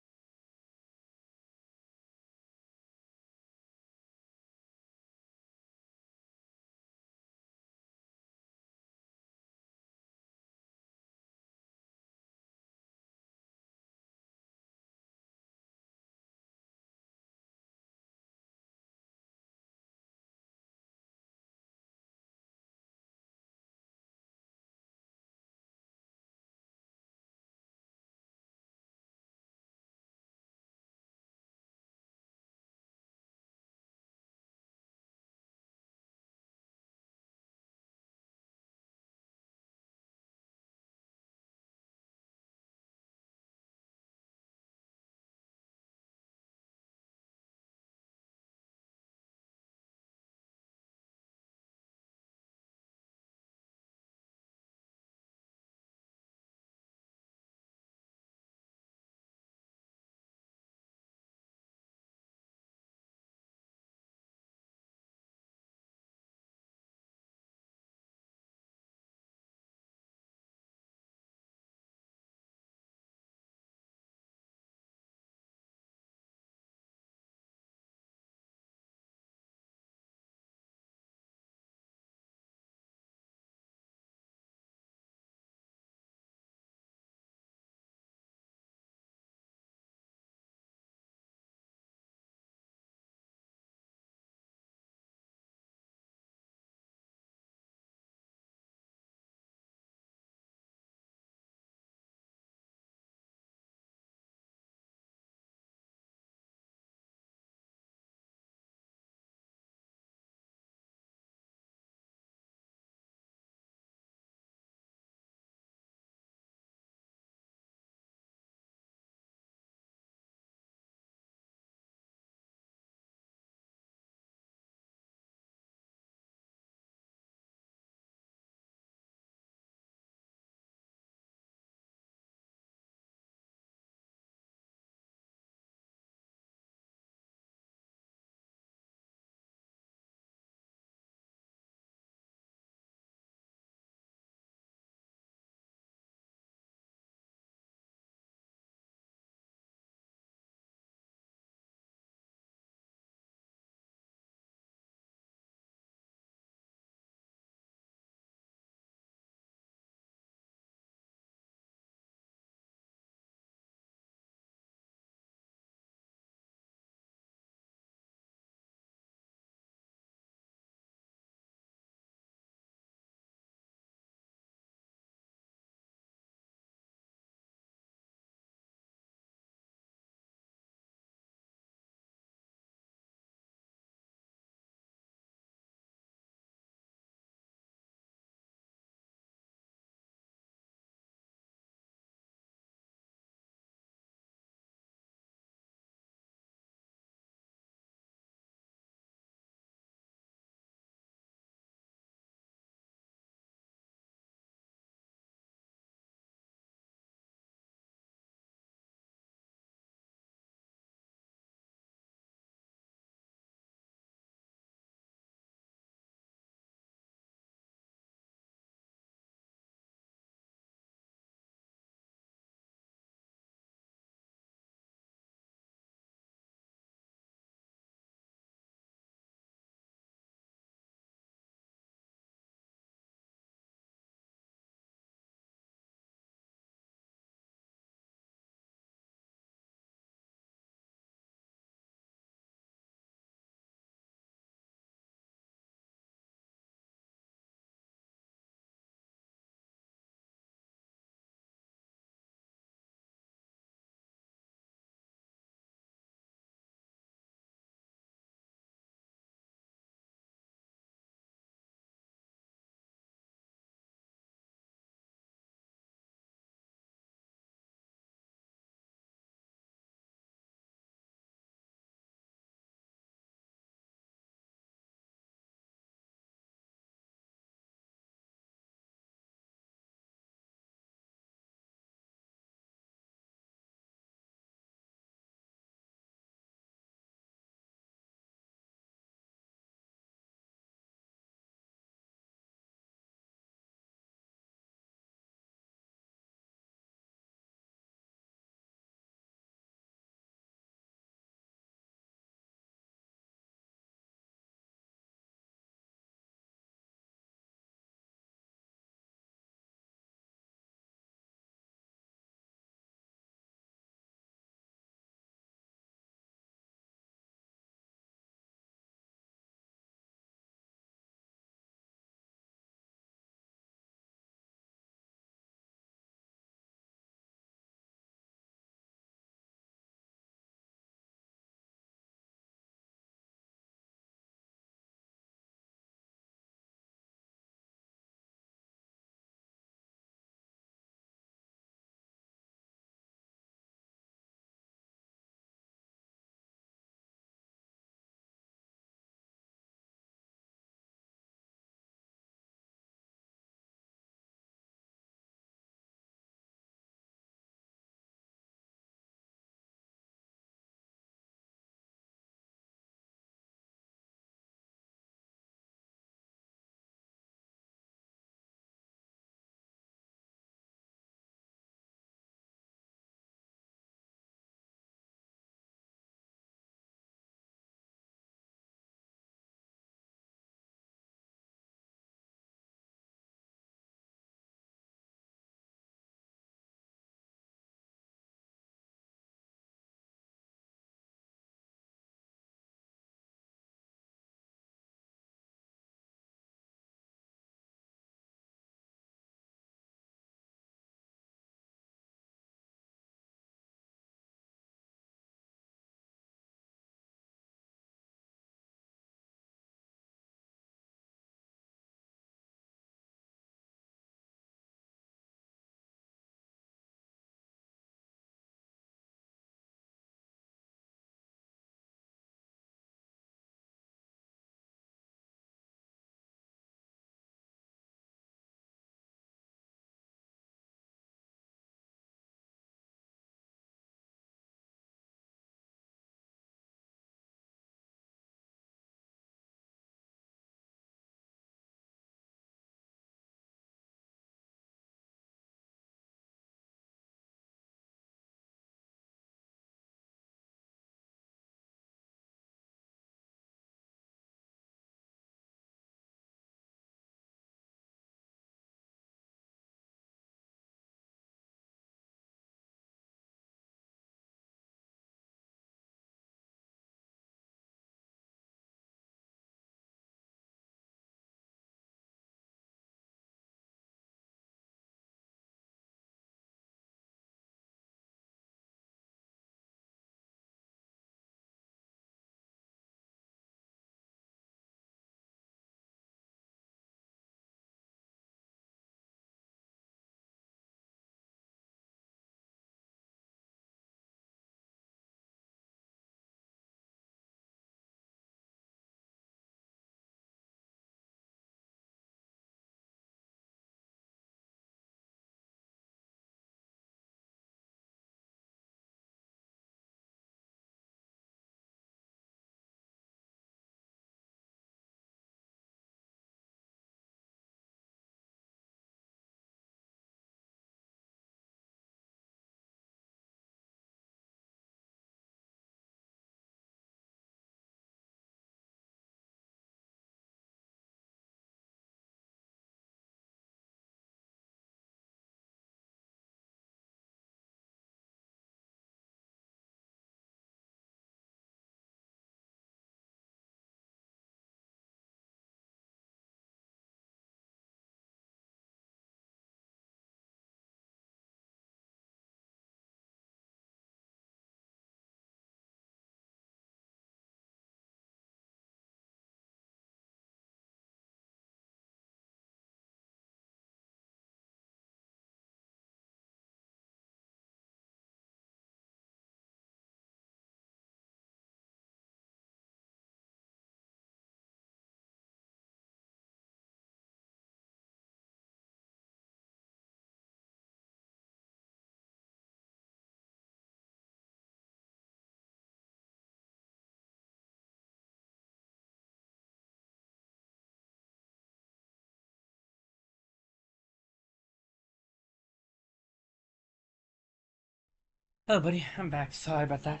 Hello, buddy. I'm back. Sorry about that.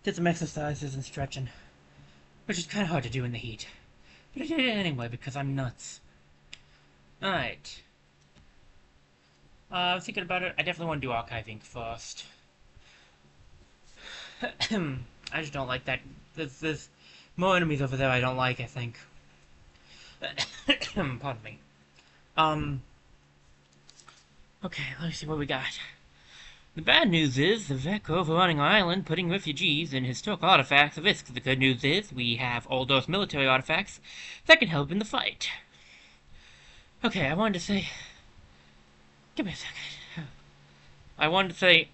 Did some exercises and stretching, which is kind of hard to do in the heat. But I did it anyway because I'm nuts. Alright. I was thinking about it. I definitely want to do archiving first. I just don't like that. There's more enemies over there I don't like, I think. Pardon me. Um, okay, let me see what we got. The bad news is the Vec are overrunning our island, putting refugees and historical artifacts at risk. The good news is we have all those military artifacts that can help in the fight. Okay, I wanted to say... Give me a second. I wanted to say...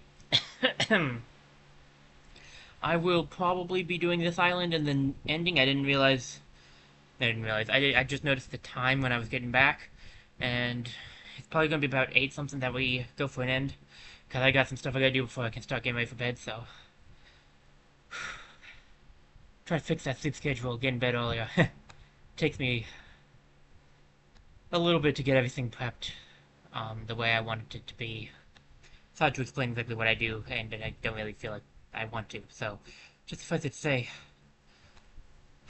I will probably be doing this island and then ending. I didn't realize... I just noticed the time when I was getting back. And it's probably going to be about 8 something that we go for an end. Because I got some stuff I gotta do before I can start getting ready for bed, so... Try to fix that sleep schedule, get in bed earlier. Takes me a little bit to get everything prepped the way I wanted it to be. It's hard to explain exactly what I do, and I don't really feel like I want to, so just suffice it to say...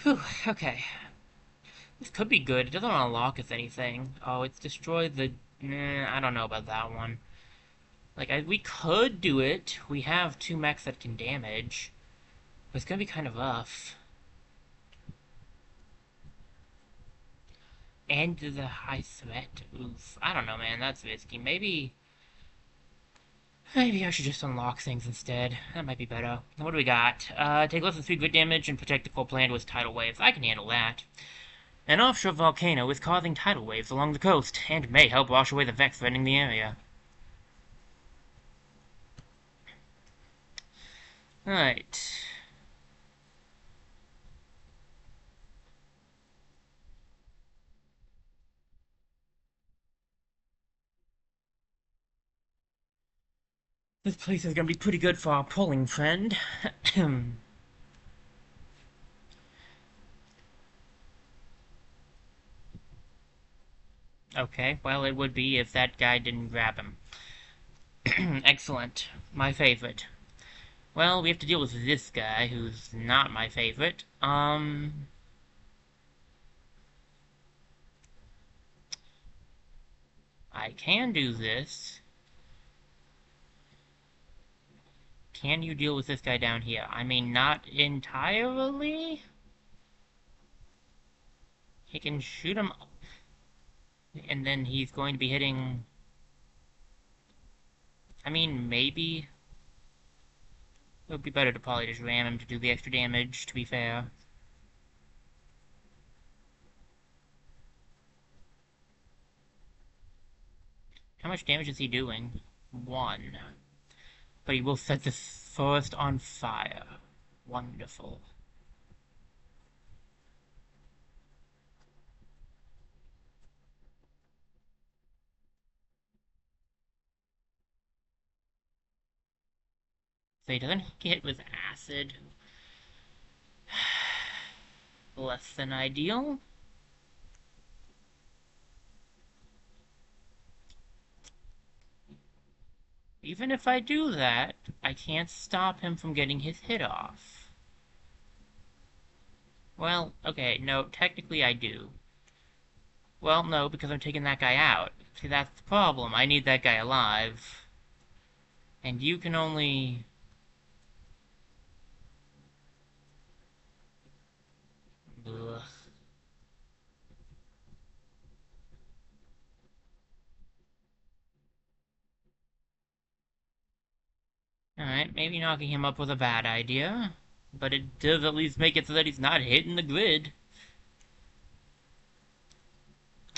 Whew, okay. This could be good. It doesn't unlock us anything. Oh, it's destroyed the... I don't know about that one. Like, we could do it. We have 2 mechs that can damage. But it's gonna be kind of rough. And the high threat. Oof. I don't know, man. That's risky. Maybe I should just unlock things instead. That might be better. What do we got? Take less than 3 grid damage and protect the core plant with tidal waves. I can handle that. An offshore volcano is causing tidal waves along the coast, and may help wash away the vex threatening the area. Alright. This place is gonna be pretty good for our pulling friend. Okay, well, it would be if that guy didn't grab him. Excellent. My favorite. Well, we have to deal with this guy, who's not my favorite. I can do this. Can you deal with this guy down here? I mean, not entirely? He can shoot him, and then he's going to be hitting... I mean, maybe... It would be better to probably just ram him to do the extra damage, to be fair. How much damage is he doing? 1. But he will set the forest on fire. Wonderful. So he doesn't get hit with acid. Less than ideal. Even if I do that, I can't stop him from getting his hit off. Well, okay, no, technically I do. Well, no, because I'm taking that guy out. See, that's the problem. I need that guy alive. And you can only... Ugh. Alright, maybe knocking him up was a bad idea. But it does at least make it so that he's not hitting the grid.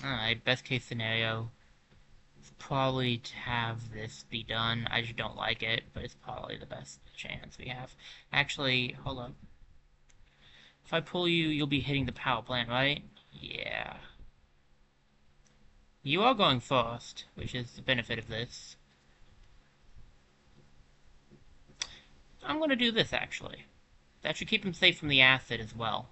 Alright, best case scenario is probably to have this be done. I just don't like it, but it's probably the best chance we have. Actually, hold up. If I pull you, you'll be hitting the power plant, right? Yeah. You are going fast, which is the benefit of this. I'm gonna do this, actually. That should keep him safe from the acid as well.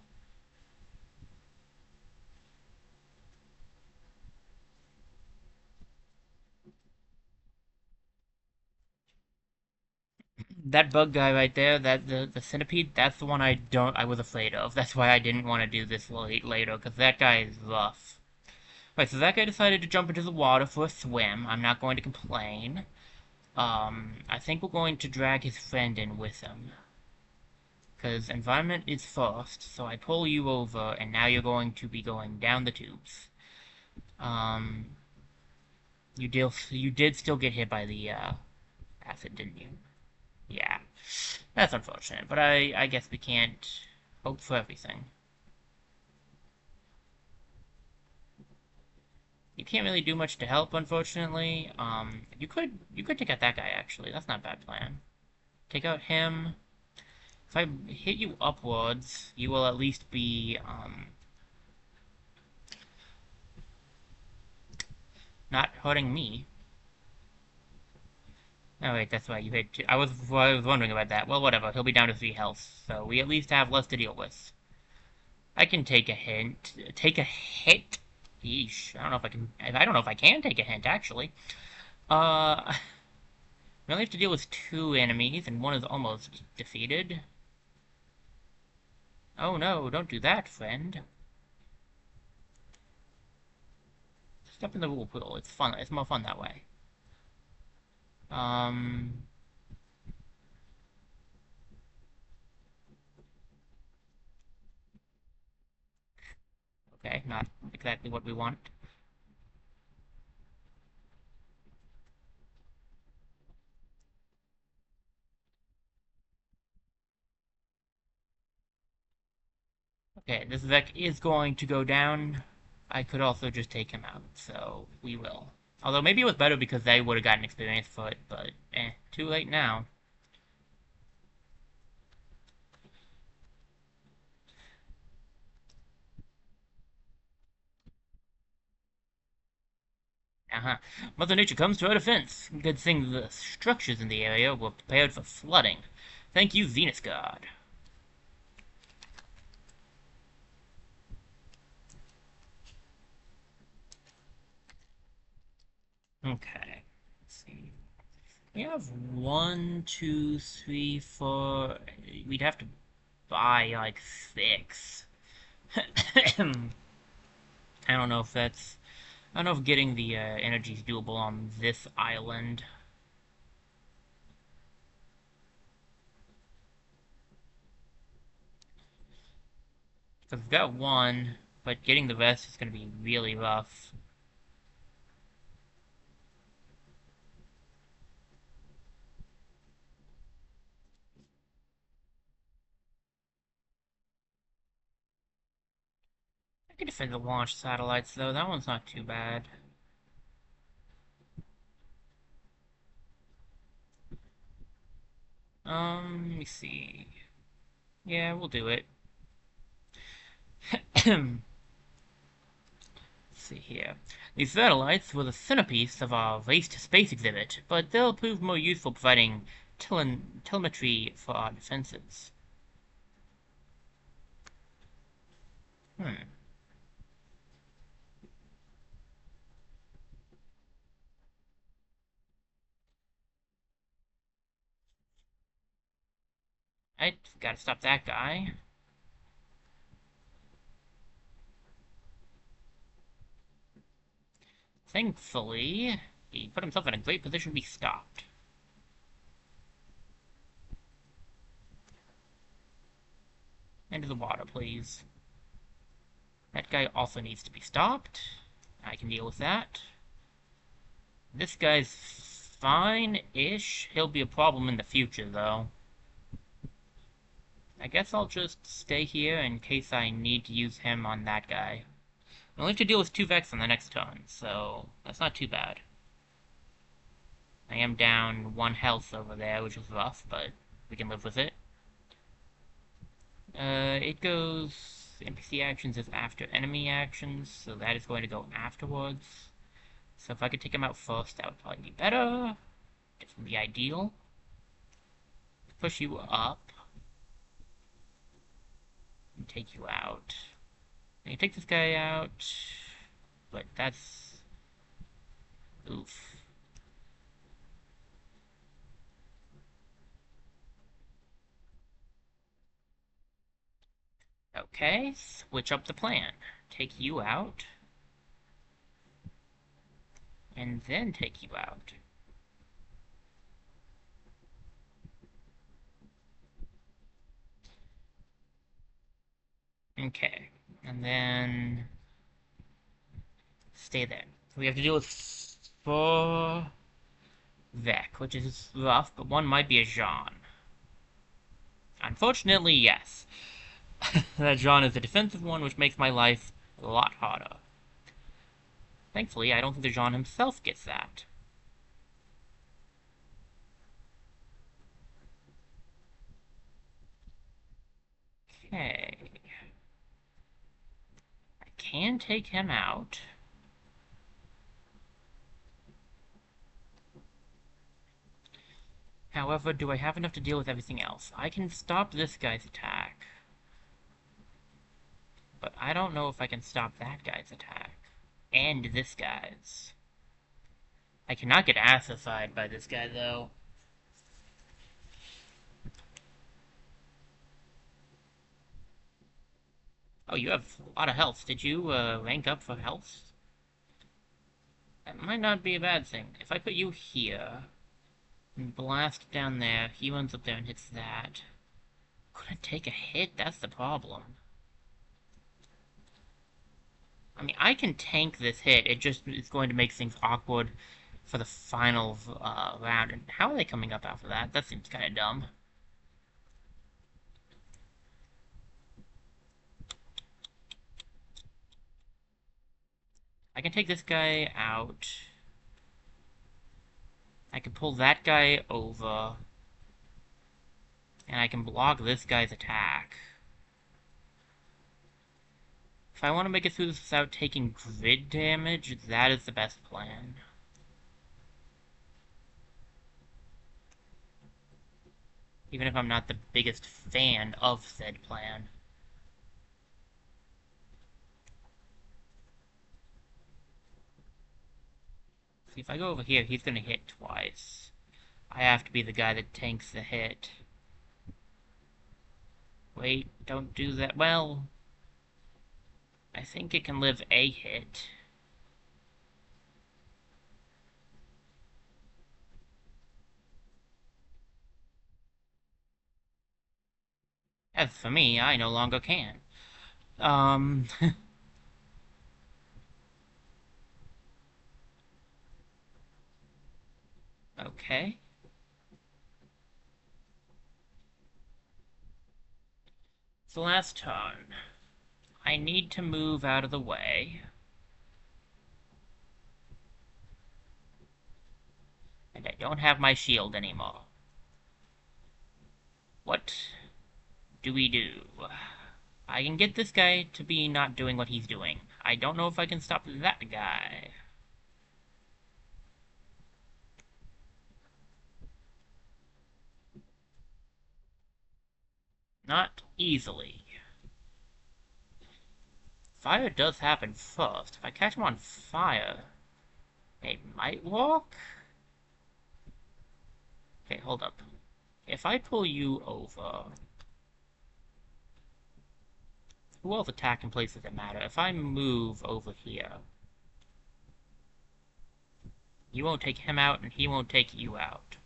That bug guy right there, that the centipede, that's the one I was afraid of. That's why I didn't want to do this later, because that guy is rough. Right, so that guy decided to jump into the water for a swim. I'm not going to complain. I think we're going to drag his friend in with him. Because environment is first, so I pull you over, and now you're going to be going down the tubes. Um, you did still get hit by the, acid, didn't you? Yeah. That's unfortunate, but I guess we can't hope for everything. You can't really do much to help, unfortunately. You could take out that guy, actually. That's not a bad plan. Take out him. If I hit you upwards, you will at least be, not hurting me. Oh wait, that's right, you hit two. I was wondering about that. Well, whatever, he'll be down to 3 health, so we at least have less to deal with. I can take a hint. Take a hit? Yeesh, I don't know if I can take a hint, actually. We only have to deal with 2 enemies, and one is almost defeated. Oh no, don't do that, friend. Step in the whirlpool. It's fun. It's more fun that way. Um... Okay, not exactly what we want. Okay, this Vec is going to go down. I could also just take him out, so we will. Although maybe it was better because they would have gotten experience for it, but too late now. Uh-huh. Mother Nature comes to our defense. Good thing the structures in the area were prepared for flooding. Thank you, Venus God. Okay. Let's see. We have 1, 2, 3, 4. We'd have to buy like 6. I don't know if that's. I don't know if getting the energy is doable on this island. Because we've got 1, but getting the rest is going to be really rough. I can defend the launch satellites, though. That one's not too bad. Let me see. Yeah, we'll do it. Let's see here. These satellites were the centerpiece of our Race to Space exhibit, but they'll prove more useful providing telemetry for our defenses. Hmm. I gotta stop that guy. Thankfully, he put himself in a great position to be stopped. Into the water, please. That guy also needs to be stopped. I can deal with that. This guy's fine-ish. He'll be a problem in the future, though. I guess I'll just stay here in case I need to use him on that guy. I only have to deal with 2 Vex on the next turn, so that's not too bad. I am down 1 health over there, which is rough, but we can live with it. It goes... NPC actions is after enemy actions, so that is going to go afterwards. So if I could take him out first, that would probably be better. Definitely ideal. Push you up. And take you out. I can take this guy out, but that's... Oof. Okay, switch up the plan. Take you out, and then take you out. Okay, and then stay there. We have to deal with four Vec, which is rough, but one might be a Jean. Unfortunately, yes. That Jean is the defensive one, which makes my life a lot harder. Thankfully, I don't think the Jean himself gets that. Okay. I can take him out. However, do I have enough to deal with everything else? I can stop this guy's attack. But I don't know if I can stop that guy's attack. And this guy's. I cannot get assified by this guy, though. Oh, you have a lot of health. Did you, rank up for health? That might not be a bad thing. If I put you here, and blast down there, he runs up there and hits that. Couldn't take a hit? That's the problem. I mean, I can tank this hit. It just is going to make things awkward for the final round. And how are they coming up after that? That seems kind of dumb. I can take this guy out. I can pull that guy over. And I can block this guy's attack. If I want to make it through this without taking grid damage, that is the best plan. Even if I'm not the biggest fan of said plan. See, if I go over here, he's gonna hit twice. I have to be the guy that tanks the hit. Wait, don't do that. Well, I think it can live a hit. As for me, I no longer can. Um... okay. It's the last turn. I need to move out of the way. And I don't have my shield anymore. What do we do? I can get this guy to be not doing what he's doing. I don't know if I can stop that guy. Not easily. Fire does happen first. If I catch him on fire, it might work? Okay, hold up. If I pull you over... Who else attack in places that matter? If I move over here... You won't take him out, and he won't take you out.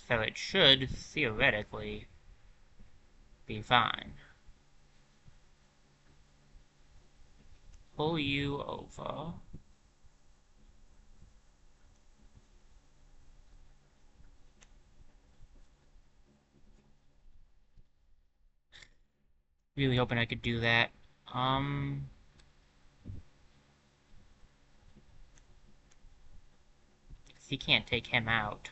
So it should, theoretically, be fine. Pull you over. Really hoping I could do that. He can't take him out.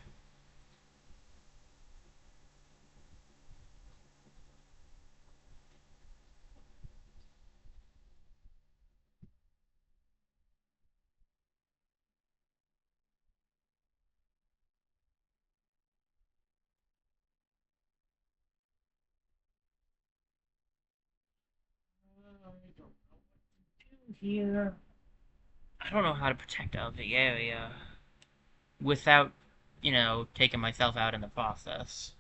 Here. I don't know how to protect out the area without you know, taking myself out in the process.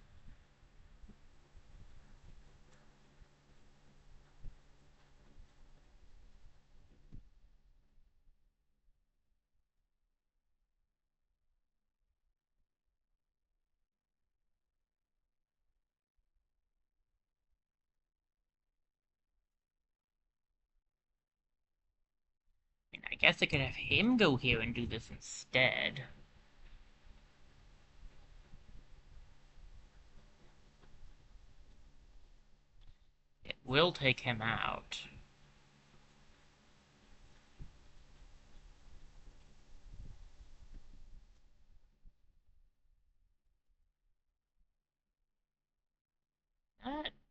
I mean, I guess I could have him go here and do this instead. It will take him out.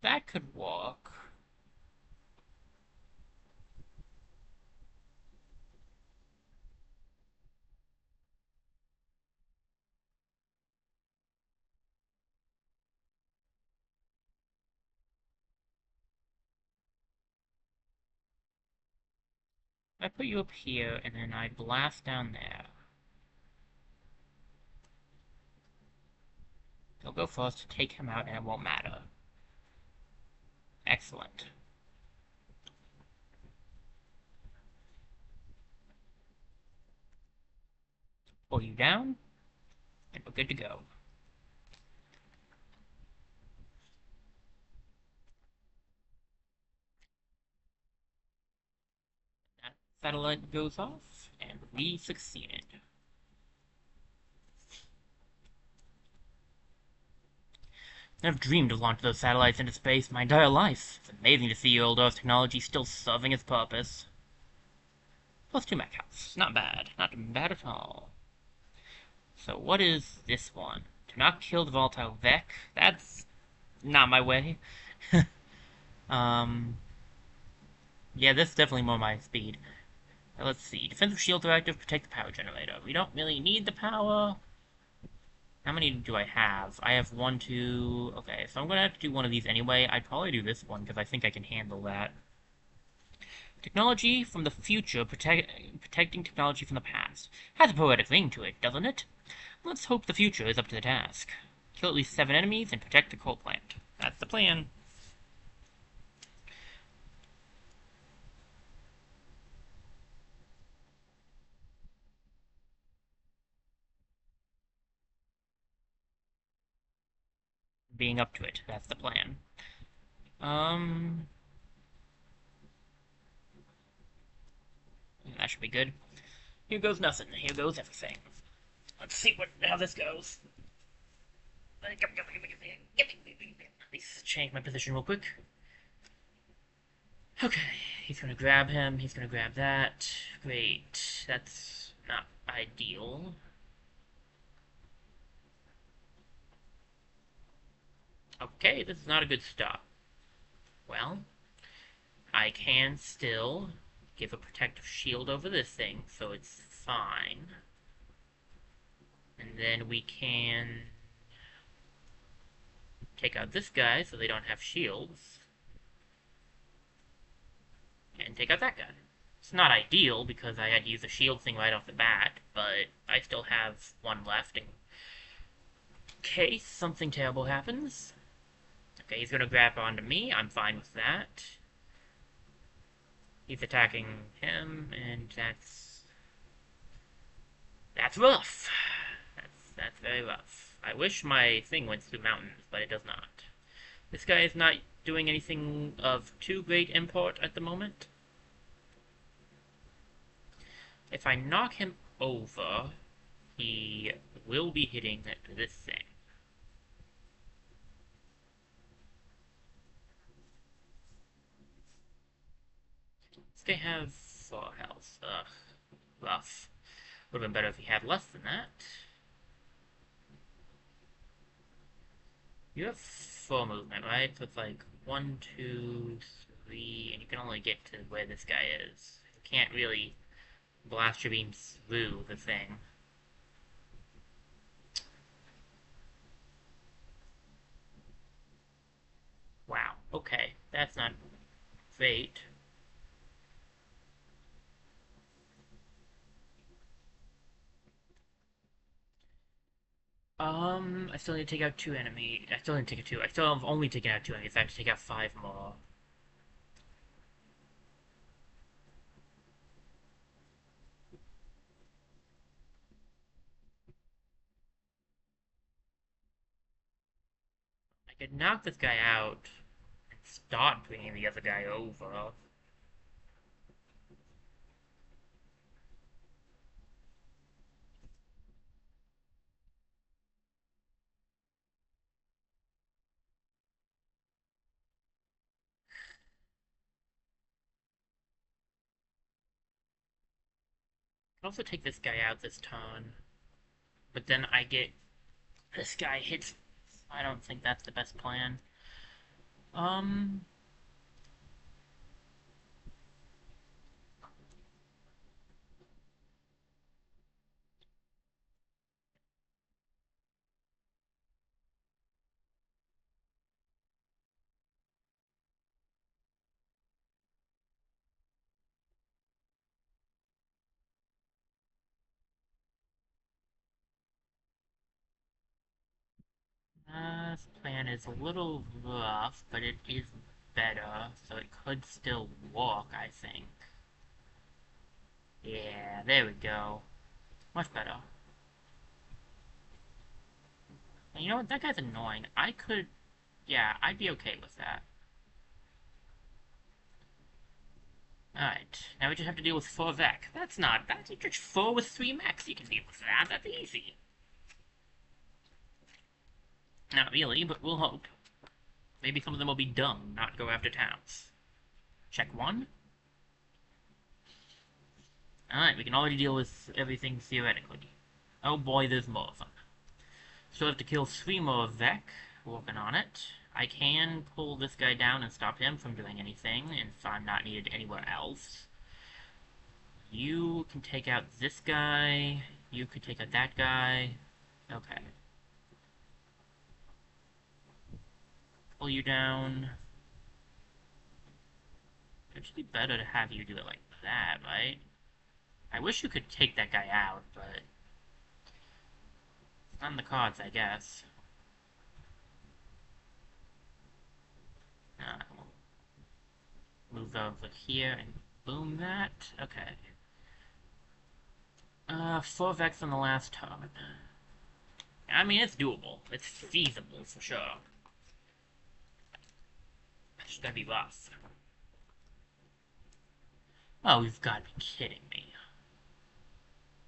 That could work. I put you up here, and then I blast down there. He'll go first to take him out, and it won't matter. Excellent. Pull you down, and we're good to go. That satellite goes off, and we succeeded. I've dreamed of launching those satellites into space my entire life. It's amazing to see old Earth technology still serving its purpose. Plus 2 mech house. Not bad. Not bad at all. So what is this one? Do not kill the volatile Vec. That's not my way. um, yeah, this is definitely more my speed. Let's see. Defensive shields are active. Protect the power generator. We don't really need the power. How many do I have? I have 1, 2... Okay, so I'm gonna have to do one of these anyway. I'd probably do this one, because I think I can handle that. Technology from the future protecting technology from the past. Has a poetic ring to it, doesn't it? Let's hope the future is up to the task. Kill at least 7 enemies and protect the coal plant. That's the plan. Being up to it. That's the plan. Um... That should be good. Here goes nothing. Here goes everything. Let's see how this goes. Let's change my position real quick. Okay, he's gonna grab him. He's gonna grab that. Great. That's not ideal. Okay, this is not a good start. Well, I can still give a protective shield over this thing, so it's fine. And then we can take out this guy so they don't have shields. And take out that guy. It's not ideal because I had to use a shield thing right off the bat, but I still have one left in case something terrible happens. Okay, he's gonna grab onto me. I'm fine with that. He's attacking him, and that's rough. That's very rough. I wish my thing went through mountains, but it does not. This guy is not doing anything of too great import at the moment. If I knock him over, he will be hitting this thing. They have 4 health. Ugh. Rough. Would have been better if he had less than that. You have 4 movement, right? So it's like 1, 2, 3, and you can only get to where this guy is. You can't really blast your beams through the thing. Wow. Okay. That's not great. I still need to take out 2 enemies. I still need to take out 2. I still have only taken out 2 enemies. I have to take out 5 more. I could knock this guy out and start bringing the other guy over. I can also take this guy out this turn. But then I get... This guy hits... I don't think that's the best plan. Um... This plan is a little rough, but it is better, so it could still work, I think. Yeah, there we go. Much better. And you know what? That guy's annoying. I could... Yeah, I'd be okay with that. Alright, now we just have to deal with 4 Vec. That's not... That's just 4 with 3 mechs. You can deal with that. That's easy. Not really, but we'll hope. Maybe some of them will be dumb, not go after towns. Check 1. Alright, we can already deal with everything theoretically. Oh boy, there's more of them. So I have to kill 3 more Vec. Working on it. I can pull this guy down and stop him from doing anything, and so I'm not needed anywhere else. You can take out this guy. You could take out that guy. Okay. Pull you down. It'd be better to have you do it like that, right? I wish you could take that guy out, but... It's not in the cards, I guess. Move over here and boom that. Okay. 4 Vex on the last turn. I mean, it's doable. It's feasible, for sure. It's just gonna be rough. Oh, you've got to be kidding me.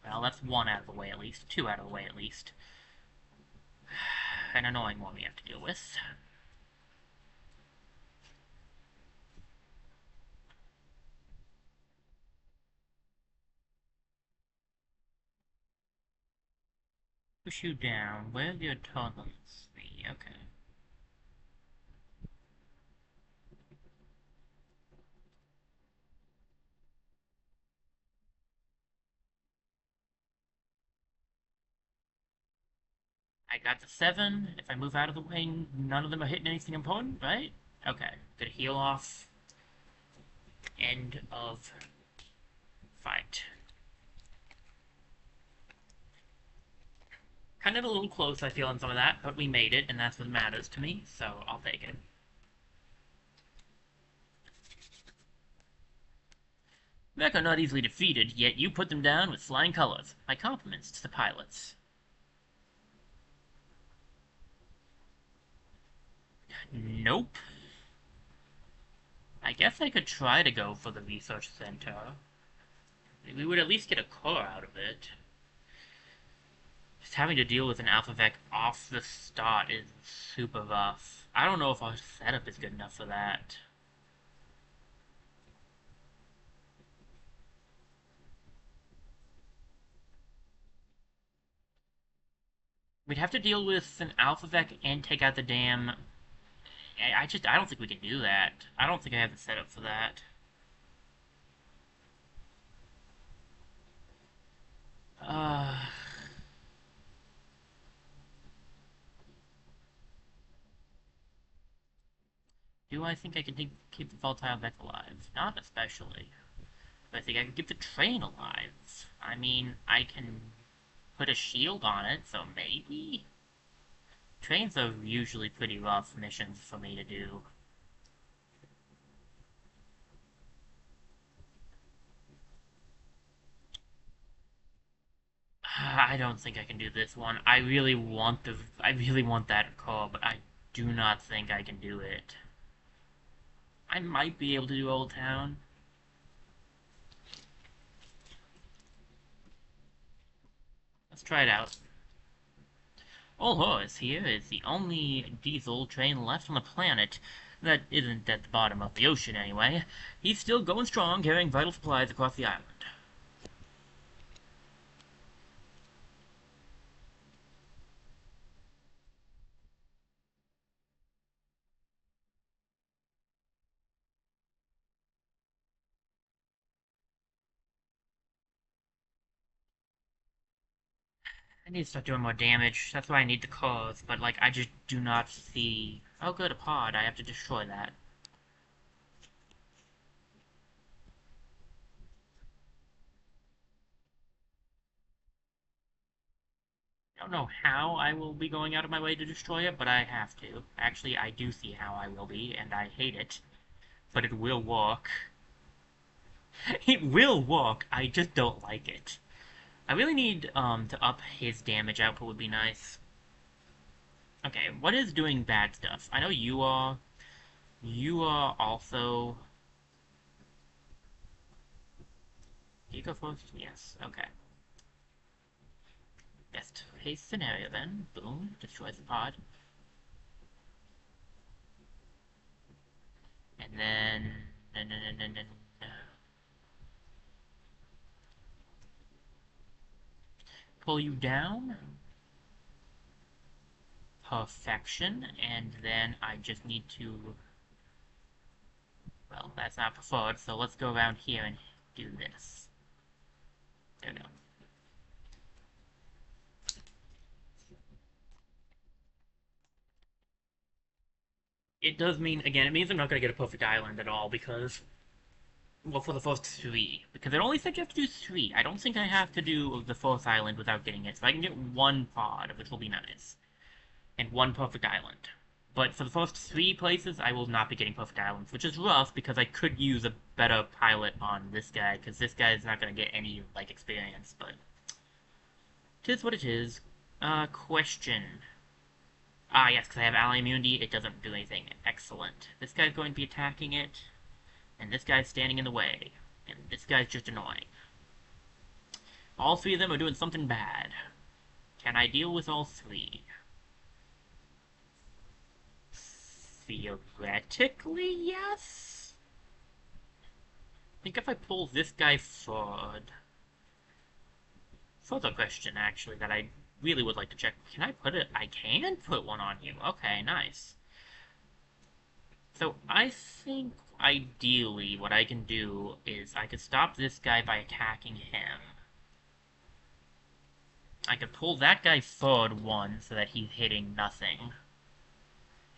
Well, that's 1 out of the way at least. 2 out of the way at least. An annoying one we have to deal with. Push you down. Where's your tunnels? Okay. I got the 7. If I move out of the way, none of them are hitting anything important, right? Okay. Gonna heal off. End of fight. Kind of a little close, I feel, on some of that, but we made it, and that's what matters to me, so I'll take it. Mech are not easily defeated, yet you put them down with flying colors. My compliments to the pilots. Nope. I guess I could try to go for the research center. We would at least get a core out of it. Just having to deal with an Alpha Vec off the start is super rough. I don't know if our setup is good enough for that. We'd have to deal with an Alpha Vec and take out the damn... I don't think we can do that. I don't think I have the setup for that. Do I think I can keep the volatile Vec alive? Not especially. But I think I can keep the train alive. I mean, I can put a shield on it, so maybe? Trains are usually pretty rough missions for me to do. I don't think I can do this one. I really want that car, but I do not think I can do it. I might be able to do Old Town. Let's try it out. Old Horse here is the only diesel train left on the planet that isn't at the bottom of the ocean anyway. He's still going strong, carrying vital supplies across the island. I need to start doing more damage. That's why I need the cars, but like I just do not see. Oh, good, a pod. I have to destroy that. I don't know how I will be going out of my way to destroy it, but I have to. Actually, I do see how I will be, and I hate it. But it will work. It will work, I just don't like it. I really need, to up his damage output would be nice. Okay, what is doing bad stuff? I know you are. You are also... Do you go first? Yes, okay. Best case scenario then. Boom, destroys the pod. And then... Pull you down. Perfection. And then I just need to... Well, that's not preferred, so let's go around here and do this. There we go. It does mean, again, it means I'm not going to get a perfect island at all, because... Well, for the first three. Because it only said you have to do three. I don't think I have to do the fourth island without getting it. So I can get one pod, which will be nice. And one perfect island. But for the first three places, I will not be getting perfect islands, which is rough because I could use a better pilot on this guy, because this guy is not going to get any, like, experience, but... Tis what it is. Question. Ah, yes, because I have ally immunity, it doesn't do anything. Excellent. This guy's going to be attacking it. And this guy's standing in the way. And this guy's just annoying. All three of them are doing something bad. Can I deal with all three? Theoretically, yes? I think if I pull this guy forward... Further question, actually, that I really would like to check. Can I put it? I can put one on you. Okay, nice. So I think ideally what I can do is I could stop this guy by attacking him. I could pull that guy forward one so that he's hitting nothing.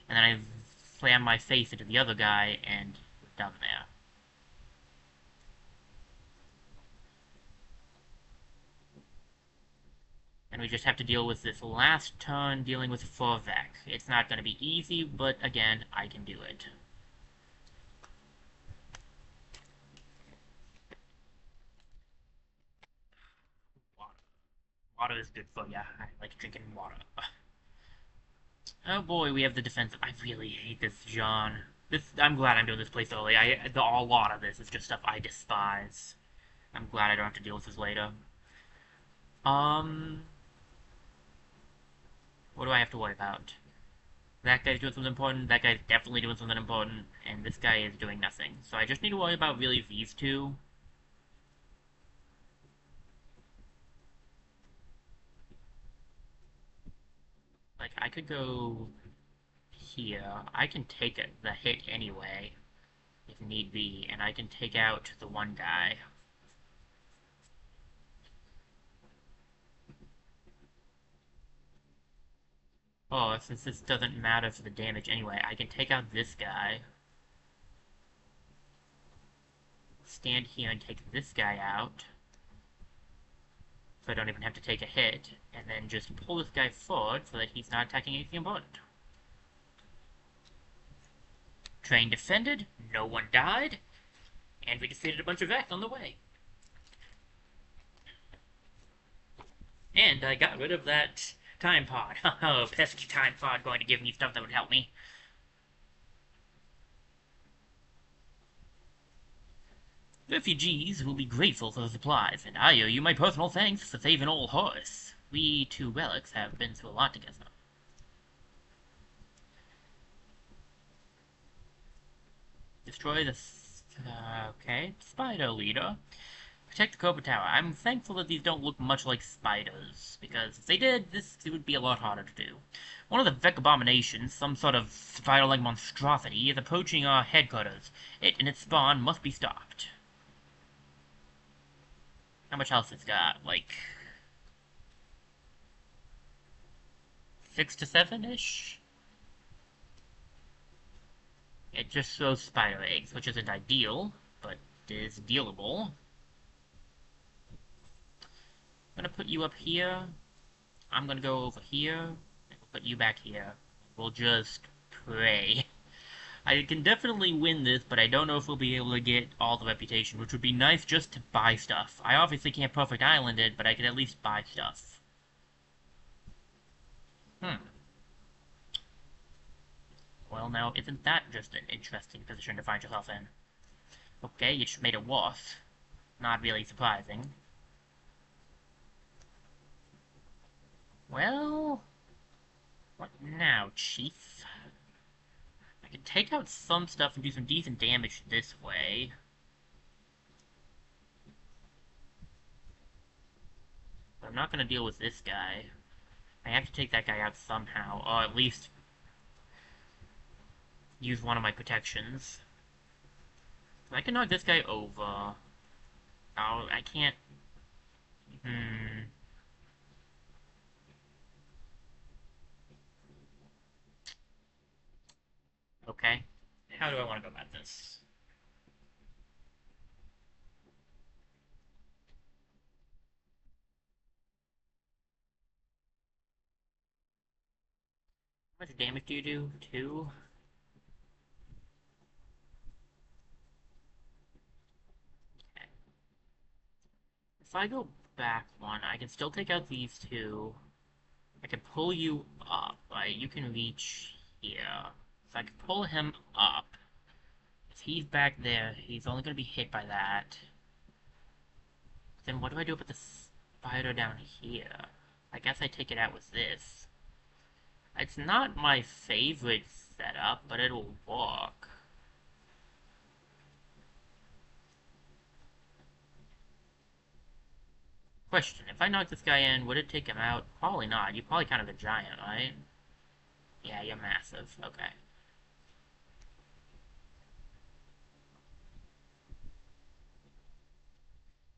And then I slam my face into the other guy and we're done there. And we just have to deal with this last turn dealing with Forvek. It's not going to be easy, but again, I can do it. Water. Water is good for ya. I like drinking water. Oh boy, we have the defensive. I really hate this, John. I'm glad I'm doing this place early. A lot of this is just stuff I despise. I'm glad I don't have to deal with this later. Um, what do I have to worry about? That guy's doing something important, that guy's definitely doing something important, and this guy is doing nothing. So I just need to worry about really these two. Like, I could go here. I can take the hit anyway, if need be, and I can take out the one guy. Oh, since this doesn't matter for the damage anyway, I can take out this guy. Stand here and take this guy out. so I don't even have to take a hit, and then just pull this guy forward so that he's not attacking anything important. Train defended, no one died, and we defeated a bunch of Vect on the way. And I got rid of that time pod. Oh, pesky time pod going to give me stuff that would help me. Refugees will be grateful for the supplies, and I owe you my personal thanks for saving old Horace. We two relics have been through a lot together. Destroy the... okay. Spider leader. Protect the Cobra Tower. I'm thankful that these don't look much like spiders, because if they did, this would be a lot harder to do. One of the Vec abominations, some sort of spider-like monstrosity, is approaching our headquarters. It and its spawn must be stopped. How much health it's got? Like... 6 to 7-ish? It just throws spider eggs, which isn't ideal, but is dealable. I'm gonna put you up here. I'm gonna go over here, and we'll put you back here. We'll just pray. I can definitely win this, but I don't know if we'll be able to get all the reputation, which would be nice just to buy stuff. I obviously can't Perfect Island it, but I can at least buy stuff. Well, now, isn't that just an interesting position to find yourself in? Okay, you just made it worse. Not really surprising. Well... what now, Chief? I can take out some stuff and do some decent damage this way. But I'm not gonna deal with this guy. I have to take that guy out somehow, or at least use one of my protections. I can knock this guy over. Oh, I can't... Okay. How do I want to go about this? How much damage do you do? 2? Okay. If I go back 1, I can still take out these 2. I can pull you up, right? You can reach here. So I can pull him up. If he's back there, he's only going to be hit by that. Then what do I do with the spider down here? I guess I take it out with this. It's not my favorite setup, but it'll work. Question, if I knock this guy in, would it take him out? Probably not. You're probably kind of a giant, right? Yeah, you're massive. Okay.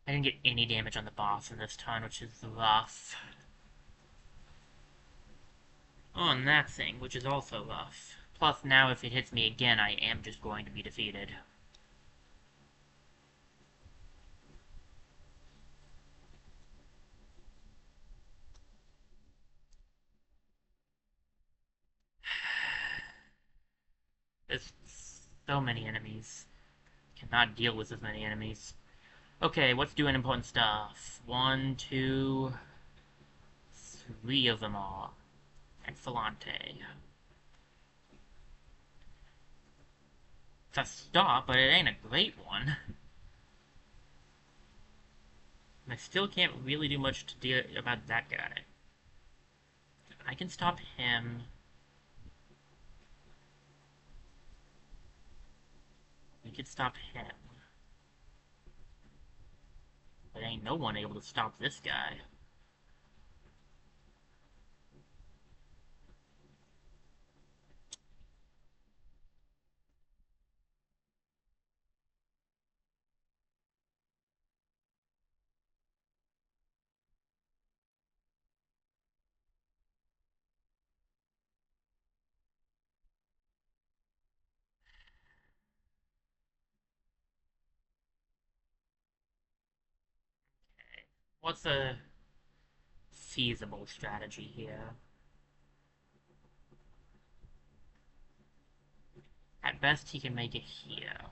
I didn't get any damage on the boss in this turn, which is rough. On that thing, which is also rough. Plus, now if it hits me again, I am just going to be defeated. There's so many enemies. Cannot deal with as many enemies. Okay, what's doing important stuff? 1, 2, 3 of them are. Excellente. It's a stop, but it ain't a great one. I still can't really do much to deal about that guy. I can stop him. We could stop him. But ain't no one able to stop this guy. What's the... feasible strategy here. At best, he can make it here.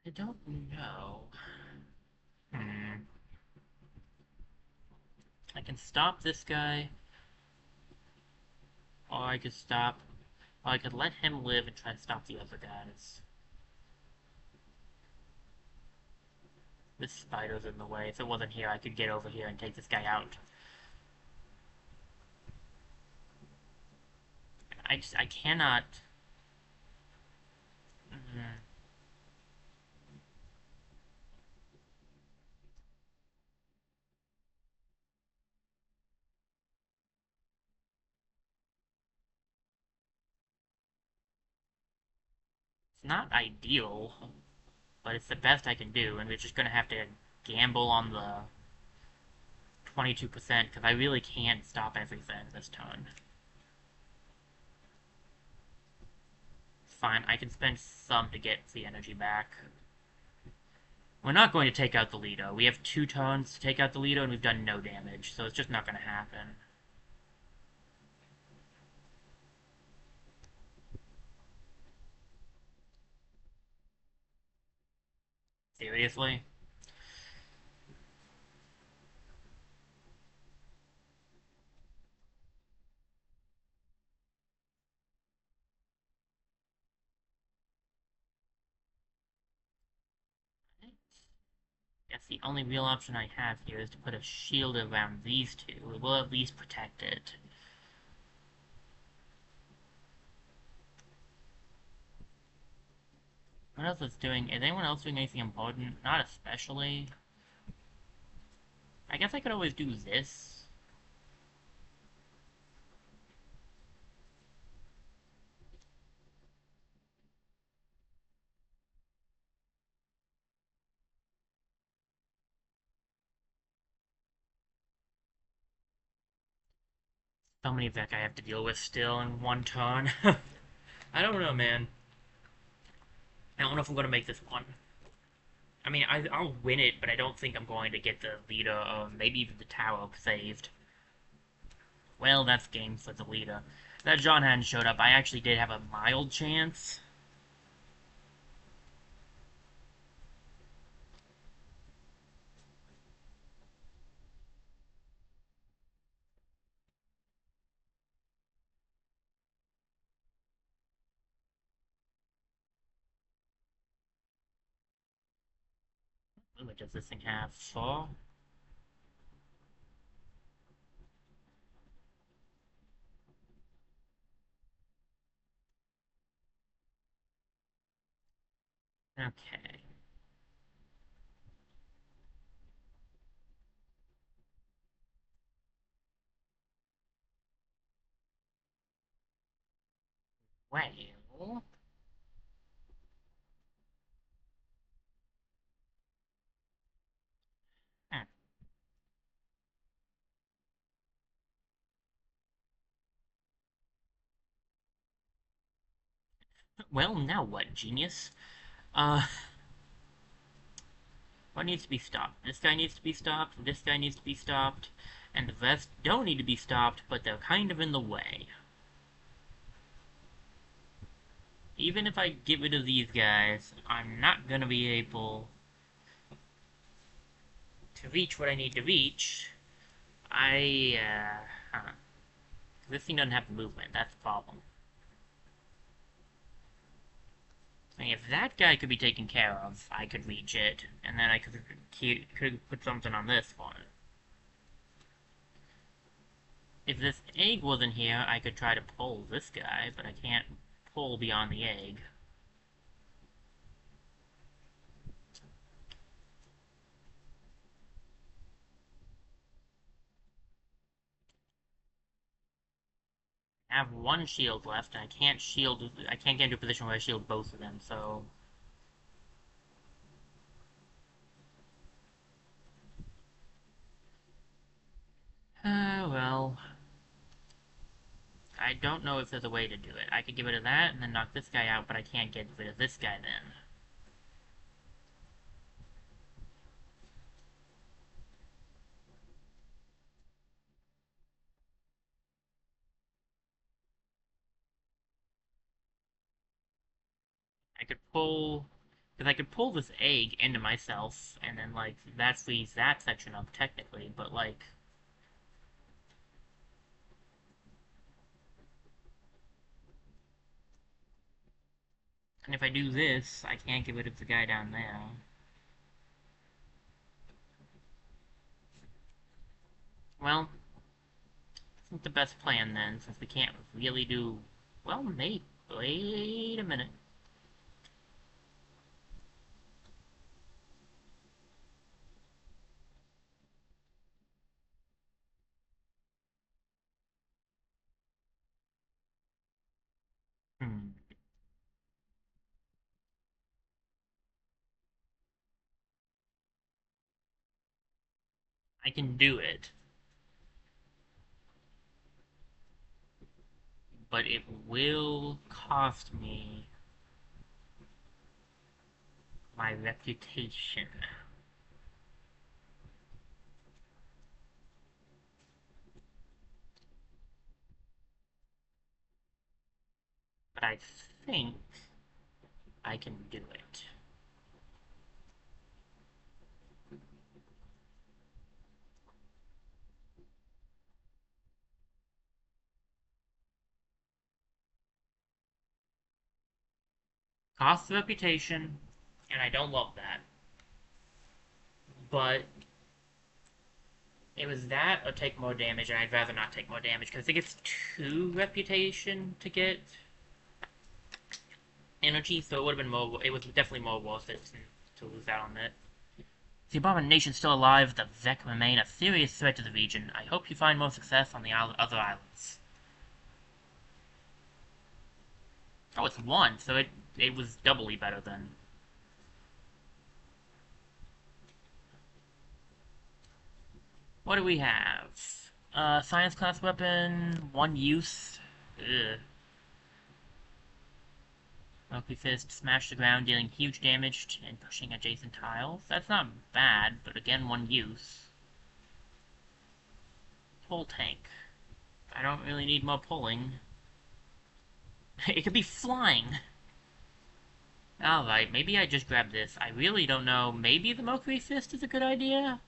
I don't know. Hmm. I can stop this guy, or I could stop, or I could let him live and try to stop the other guys. This spider's in the way. If it wasn't here, I could get over here and take this guy out. I cannot... Mm, it's not ideal, but it's the best I can do, and we're just gonna have to gamble on the 22%, because I really can't stop everything this turn. Fine, I can spend some to get the energy back. We're not going to take out the Lido. We have 2 turns to take out the Lido, and we've done no damage, so it's just not going to happen. Seriously? Guess the only real option I have here is to put a shield around these 2. It will at least protect it. What else is doing? Is anyone else doing anything important? Not especially. I guess I could always do this. So many Vec I have to deal with still in one turn. I don't know, man. I don't know if I'm going to make this one. I mean, I'll win it, but I don't think I'm going to get the leader, or maybe even the tower saved. Well, that's game for the leader. That John hadn't showed up. I actually did have a mild chance. What does this thing have? 4? Okay. Well... Hmm. Well, now what, genius? What needs to be stopped? This guy needs to be stopped, this guy needs to be stopped, and the rest don't need to be stopped, but they're kind of in the way. Even if I get rid of these guys, I'm not gonna be able to reach what I need to reach. This thing doesn't have movement, that's the problem. I mean, if that guy could be taken care of, I could reach it, and then I could put something on this one. If this egg wasn't here, I could try to pull this guy, but I can't pull beyond the egg. have one shield left, and I can't shield. I can't get into a position where I shield both of them. So well, I don't know if there's a way to do it. I could get rid of that and then knock this guy out, but I can't get rid of this guy then. I could pull, because I could pull this egg into myself, and then, like, that frees that section up, technically, but, like, and if I do this, I can't get rid of the guy down there. Well, it's not the best plan, then, since we can't really do, well, maybe, wait a minute. Hmm. I can do it, but it will cost me my reputation. But I think I can do it. Cost the reputation, and I don't love that. But it was that or take more damage, and I'd rather not take more damage, because I think it's 2 reputation to get energy, so it would have been more, it was definitely more worth it to lose out on that. The Abomination's still alive, the Vec remain a serious threat to the region. I hope you find more success on the other islands. Oh, it's 1, so it was doubly better then. What do we have? Science class weapon, 1 use. Ugh. Milky Fist, smash the ground, dealing huge damage and pushing adjacent tiles. That's not bad, but again, 1 use. Pull tank. I don't really need more pulling. It could be flying! Alright, maybe I just grab this. I really don't know. Maybe the Mercury Fist is a good idea?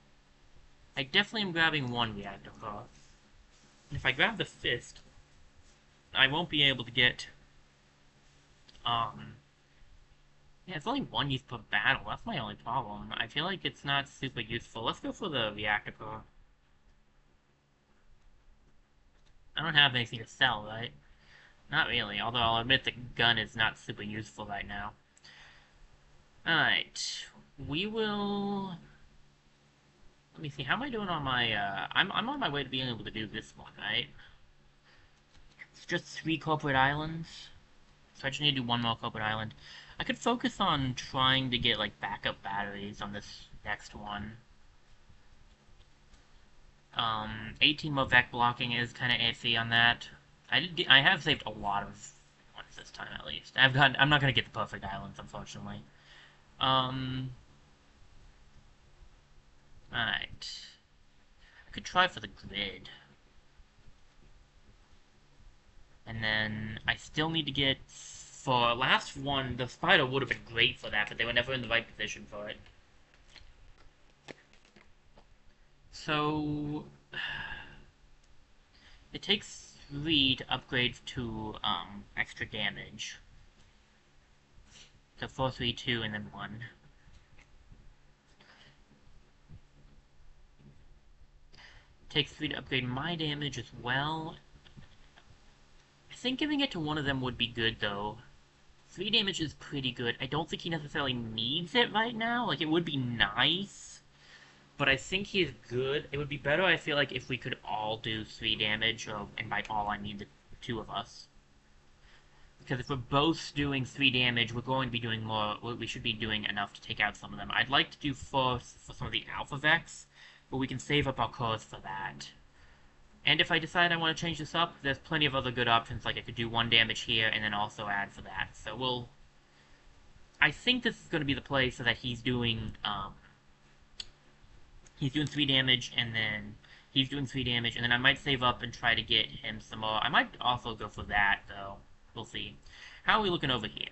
I definitely am grabbing 1 reactor core. If I grab the fist, I won't be able to get, yeah, it's only 1 use per battle. That's my only problem. I feel like it's not super useful. Let's go for the reactor core. I don't have anything to sell, right? Not really, although I'll admit the gun is not super useful right now. Alright. We will... Let me see, how am I doing on my, I'm on my way to being able to do this one, right? It's just 3 corporate islands. So I just need to do 1 more corporate island. I could focus on trying to get, like, backup batteries on this next one. 18 more Vec blocking is kind of iffy on that. I have saved a lot of ones this time, at least. I'm not gonna get the perfect islands, unfortunately. Alright. I could try for the grid. And then I still need to get, for last one, the spider would have been great for that, but they were never in the right position for it. So, it takes 3 to upgrade to, extra damage. So 4, 3, 2, and then 1. Takes 3 to upgrade my damage as well. I think giving it to one of them would be good, though. 3 damage is pretty good. I don't think he necessarily needs it right now. Like, it would be nice, but I think he's good. It would be better, I feel like, if we could all do 3 damage, and by all I mean two of us. Because if we're both doing 3 damage, we're going to be doing more. We should be doing enough to take out some of them. I'd like to do 4 for some of the Alpha Vex, but we can save up our cores for that. And if I decide I want to change this up, there's plenty of other good options, like I could do 1 damage here and then also add for that. So we'll... I think this is going to be the play so that he's doing 3 damage, and then he's doing 3 damage, and then I might save up and try to get him some more. I might also go for that, though. We'll see. How are we looking over here?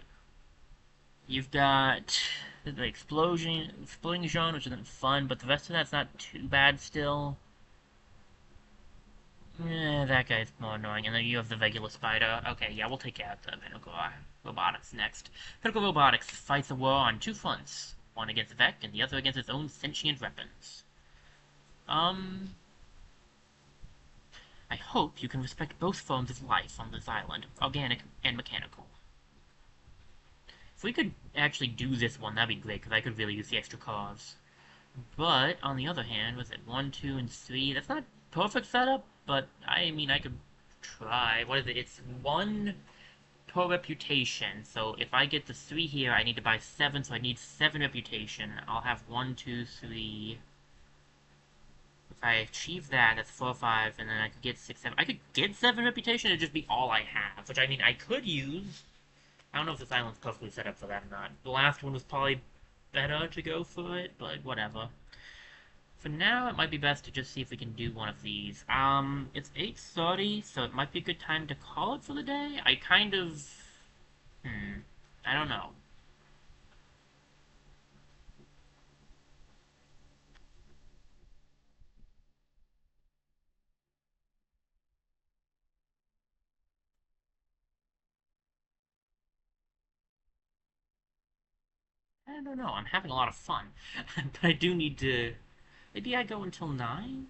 You've got the explosion, which isn't fun, but the rest of that's not too bad still. That guy's more annoying, and then you have the regular spider. Okay, yeah, we'll take out the Pinnacle Robotics next. Pinnacle Robotics fights a war on 2 fronts, one against Vec and the other against its own sentient weapons. I hope you can respect both forms of life on this island, organic and mechanical. If we could actually do this one, that'd be great, because I could really use the extra cars. But, on the other hand, was it 1, 2, and 3? That's not perfect setup, but, I mean, I could try. What is it? It's 1 per reputation, so if I get the 3 here, I need to buy 7, so I need 7 reputation. I'll have 1, 2, 3... If I achieve that, that's 4, 5, and then I could get 6, 7. I could get 7 reputation, it'd just be all I have, which I mean, I could use. I don't know if this island's perfectly set up for that or not. The last one was probably better to go for it, but whatever. For now, it might be best to just see if we can do one of these. It's 8:30, so it might be a good time to call it for the day. I kind of... I don't know. I don't know. I'm having a lot of fun. But I do need to... Maybe I go until 9?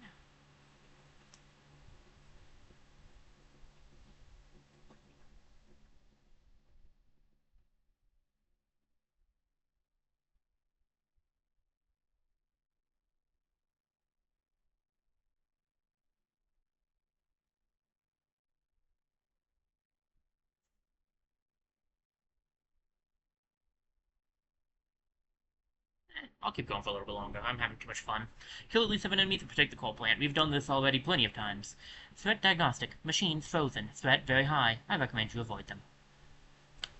I'll keep going for a little bit longer. I'm having too much fun. Kill at least 7 enemies to protect the coal plant. We've done this already plenty of times. Threat diagnostic. Machines frozen. Threat very high. I recommend you avoid them.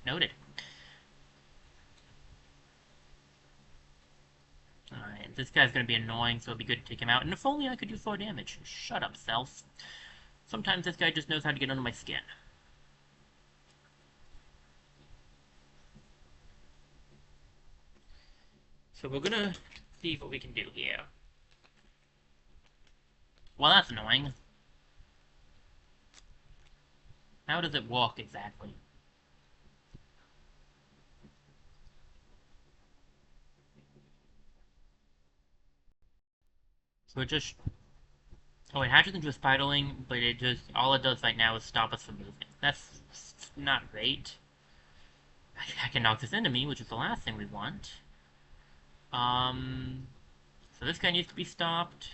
Noted. Alright, this guy's gonna be annoying, so it'd be good to take him out. And if only I could do 4 damage. Shut up, self. Sometimes this guy just knows how to get under my skin. So we're gonna see what we can do here. Well, that's annoying. How does it work exactly? So it just... Oh, it hatches into a spiderling, but it just... All it does right now is stop us from moving. That's not great. I can knock this into me, which is the last thing we want. So this guy needs to be stopped.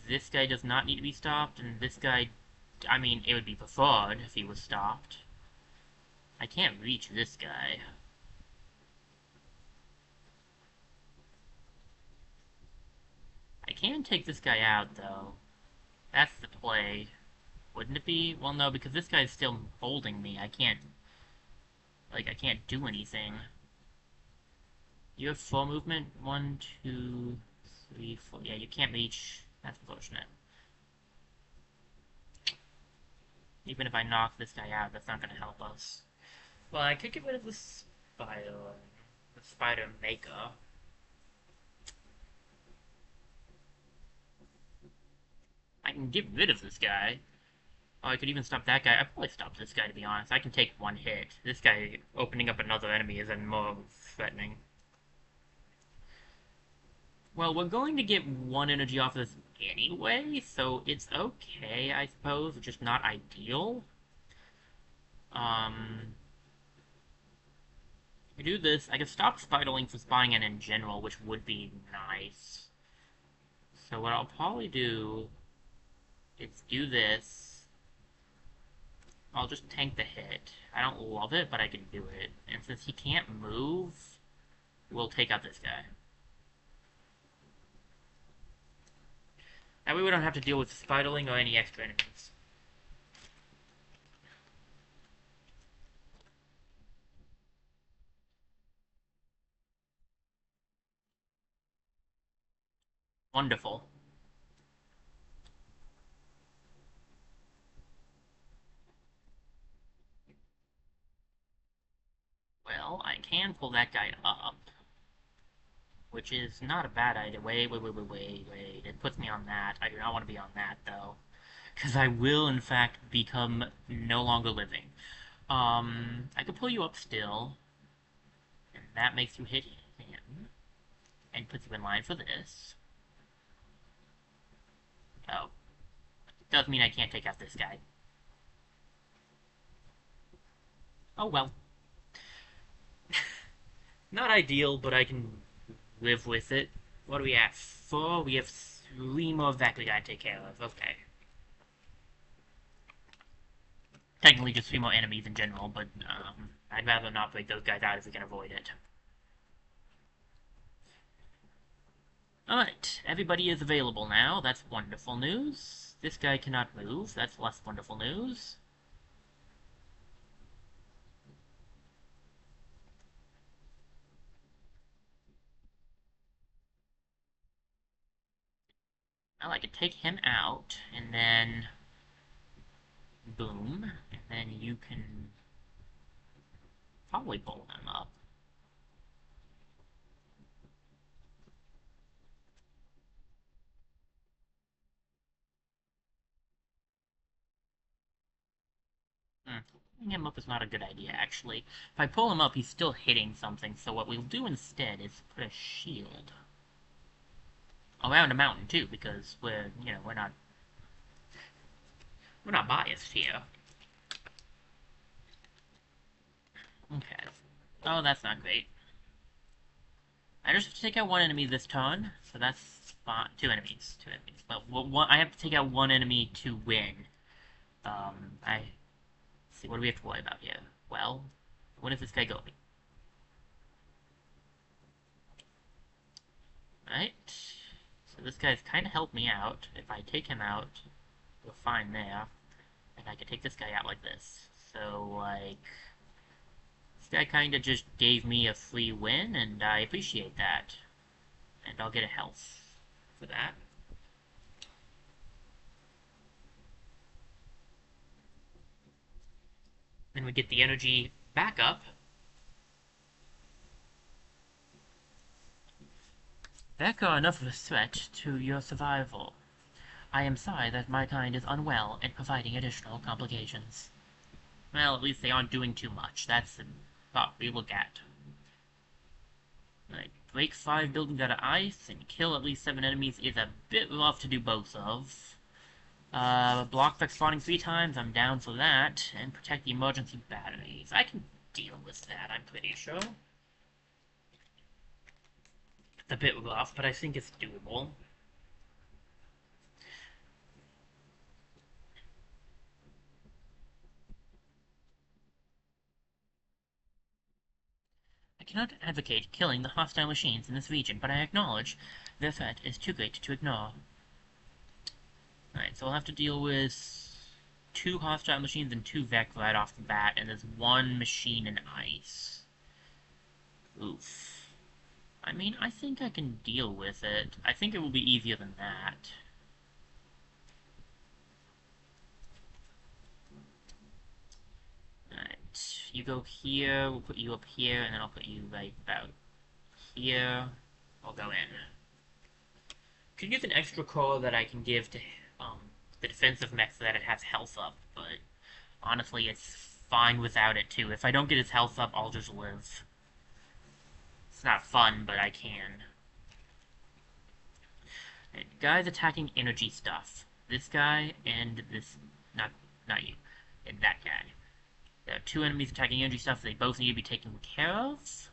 This guy does not need to be stopped, and this guy... I mean, it would be preferred if he was stopped. I can't reach this guy. I can take this guy out, though. That's the play. Wouldn't it be? Well, no, because this guy's still holding me. I can't... Like, I can't do anything. You have full movement? 1, 2, 3, 4... Yeah, you can't reach. That's unfortunate. Even if I knock this guy out, that's not gonna help us. Well, I could get rid of the spider... The spider maker. I can get rid of this guy. Oh, I could even stop that guy. I'd probably stop this guy, to be honest. I can take 1 hit. This guy opening up another enemy is even more threatening. Well, we're going to get 1 energy off this anyway, so it's okay, I suppose. It's just not ideal. If we do this, I can stop Spiderling from spawning in general, which would be nice. So what I'll probably do is do this. I'll just tank the hit. I don't love it, but I can do it. And since he can't move, we'll take out this guy. That way we don't have to deal with Spiderling or any extra enemies. Wonderful. Well, I can pull that guy up, which is not a bad idea. Wait. It puts me on that. I do not want to be on that, though. Because I will, in fact, become no longer living. I could pull you up still, and that makes you hit him, and puts you in line for this. Oh. Does mean I can't take out this guy. Oh well. Not ideal, but I can live with it. What do we have? 4? We have 3 more Vec we gotta take care of. Okay. Technically just 3 more enemies in general, but I'd rather not break those guys out if we can avoid it. Alright, everybody is available now. That's wonderful news. This guy cannot move. That's less wonderful news. Well, I could take him out, and then... boom. And then you can... probably pull him up. Pulling him up is not a good idea, actually. If I pull him up, he's still hitting something, so what we'll do instead is put a shield around a mountain, too, because we're not biased here. Okay. Oh, that's not great. I just have to take out one enemy this turn, so that's fine. Two enemies. But I have to take out one enemy to win. Let's see, what do we have to worry about here? Well, when is this guy going? Right. So this guy's kind of helped me out. If I take him out, we're fine there. And I can take this guy out like this. So, like... this guy kind of just gave me a free win, and I appreciate that. And I'll get a health for that. Then we get the energy back up. Vec are enough of a threat to your survival. I am sorry that my kind is unwell and providing additional complications. Well, at least they aren't doing too much. That's the thought we look at. Like, break 5 buildings out of ice and kill at least 7 enemies is a bit rough to do both of. Block Vec spawning 3 times, I'm down for that. And protect the emergency batteries. I can deal with that, I'm pretty sure. It's a bit rough, but I think it's doable. I cannot advocate killing the hostile machines in this region, but I acknowledge their threat is too great to ignore. Alright, so we'll have to deal with 2 hostile machines and 2 Vec right off the bat, and there's 1 machine in ice. Oof. I mean, I think I can deal with it. I think it will be easier than that. Alright, you go here, we'll put you up here, and then I'll put you right about here. I'll go in. Could use an extra core that I can give to the defensive mech so that it has health up, but honestly, it's fine without it too. If I don't get his health up, I'll just live. It's not fun, but I can. And guys attacking energy stuff. This guy and this... not you. And that guy. There are 2 enemies attacking energy stuff. They both need to be taken care of.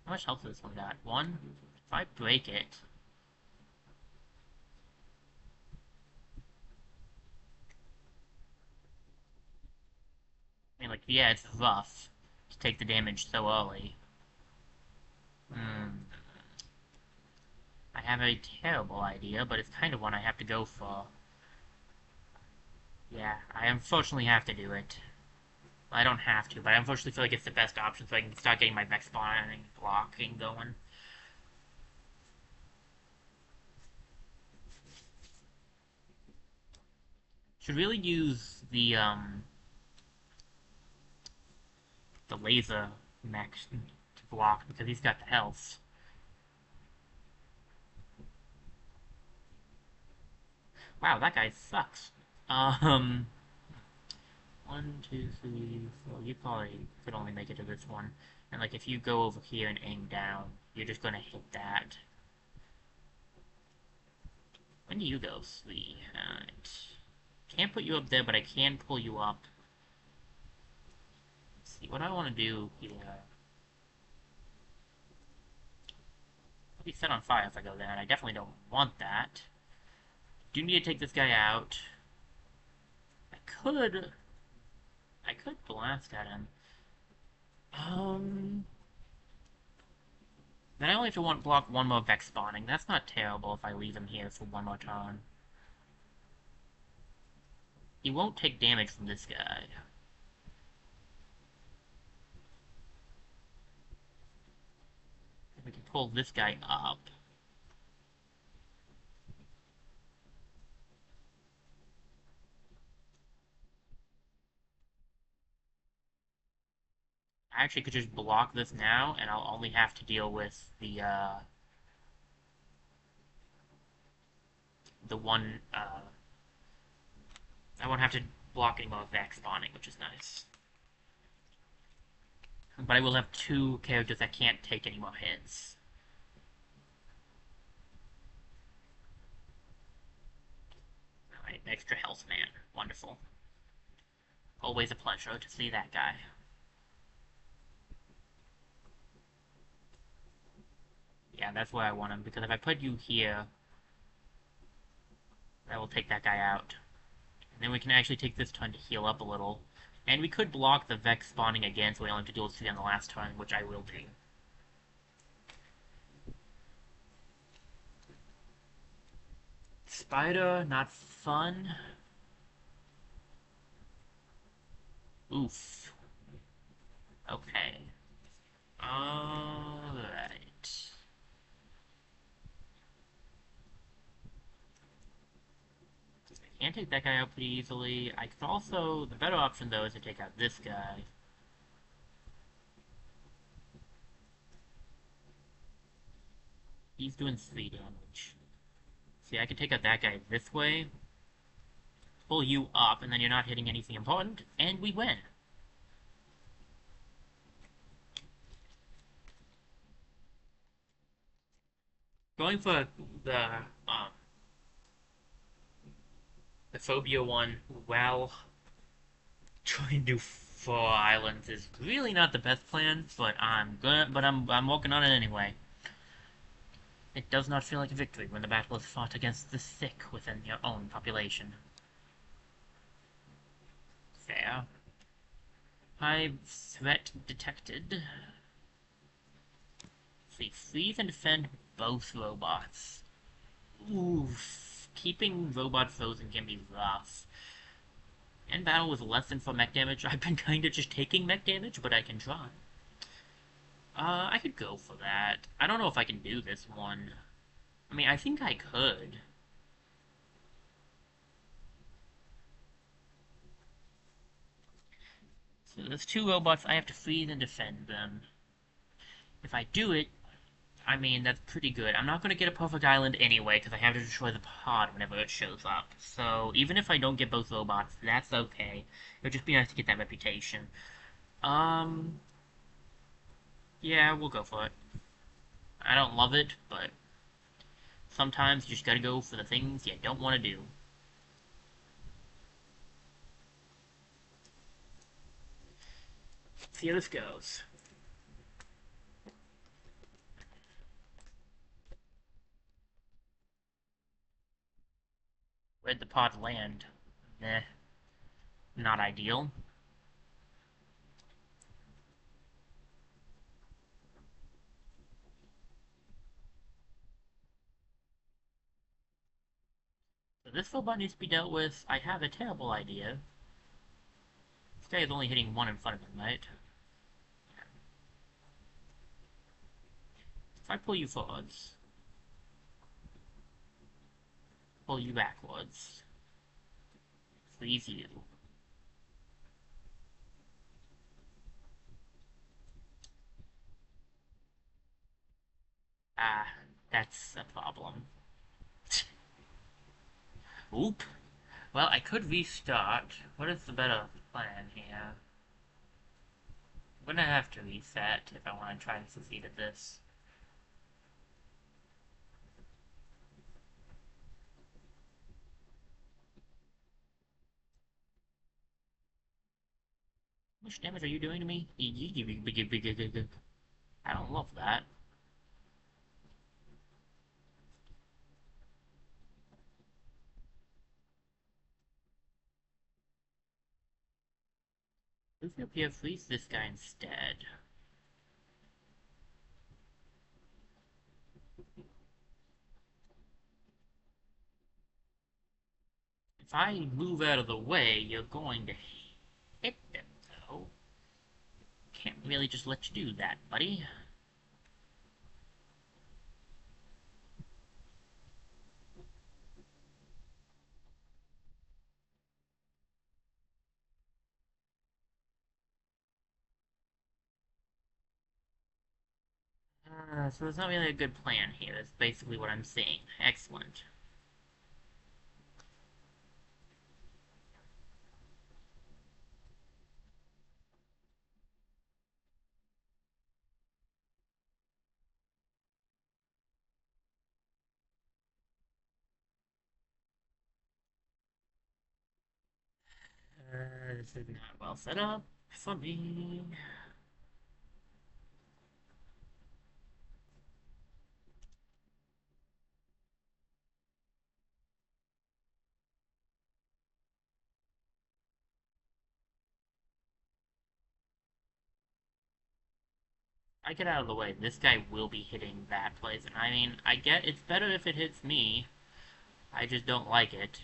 How much health does this one got? 1? If I break it... yeah, it's rough to take the damage so early. Hmm. I have a terrible idea, but it's kind of one I have to go for. Yeah, I unfortunately have to do it. I don't have to, but I unfortunately feel like it's the best option so I can start getting my mech spawning blocking going. Should really use the laser mech to block because he's got the health. Wow, that guy sucks. Um, one, two, three, four. You probably could only make it to this one. And like, if you go over here and aim down, you're just gonna hit that. When do you go? Three. Alright. Can't put you up there, but I can pull you up. Let's see, what I want to do here. I'll be set on fire if I go there, and I definitely don't want that. Do need to take this guy out. I could... I could blast at him. Um... Then I only have to block one more Vex spawning. That's not terrible if I leave him here for one more turn. He won't take damage from this guy. We can pull this guy up. I actually could just block this now, and I'll only have to deal with the one, I won't have to block any more Vex spawning, which is nice. But I will have two characters that can't take any more hits. Alright, extra health man. Wonderful. Always a pleasure to see that guy. Yeah, that's where I want him, because if I put you here, that will take that guy out. And then we can actually take this turn to heal up a little. And we could block the Vex spawning again, so we only have to deal with 3 on the last turn, which I will do. Spider, not fun. Oof. Okay. Alright. Can't take that guy out pretty easily. I could also... The better option, though, is to take out this guy. He's doing 3 damage. See, I could take out that guy this way, pull you up, and then you're not hitting anything important, and we win. Going for the, um, the Phobia one, while trying to do 4 islands is really not the best plan, but I'm working on it anyway. It does not feel like a victory when the battle is fought against the sick within your own population. Fair. Hive threat detected. See, freeze and defend both robots. Oof. Keeping robots frozen can be rough. In battle with less than 4 mech damage, I've been kinda just taking mech damage, but I can try. I could go for that. I don't know if I can do this one. I mean, I think I could. So there's 2 robots, I have to freeze and defend them. If I do it, I mean, that's pretty good. I'm not going to get a perfect island anyway, because I have to destroy the pod whenever it shows up. So, even if I don't get both robots, that's okay. It would just be nice to get that reputation. Yeah, we'll go for it. I don't love it, but sometimes you just gotta go for the things you don't want to do. See how this goes. Where'd the pod land? Nah, not ideal. So this robot needs to be dealt with. I have a terrible idea. This guy is only hitting one in front of him, right? If I pull you forwards, pull you backwards, freeze you. Ah, that's a problem. Oop. Well, I could restart. What is the better plan here? I'm gonna have to reset if I want to try and succeed at this. How much damage are you doing to me? I don't love that. Let's go up here, freeze this guy instead. If I move out of the way, you're going to hit them, though. Can't really just let you do that, buddy. So there's not really a good plan here. That's basically what I'm saying. Excellent. This is not well set up for me. I get out of the way. This guy will be hitting that place. And I mean, I get it's better if it hits me. I just don't like it.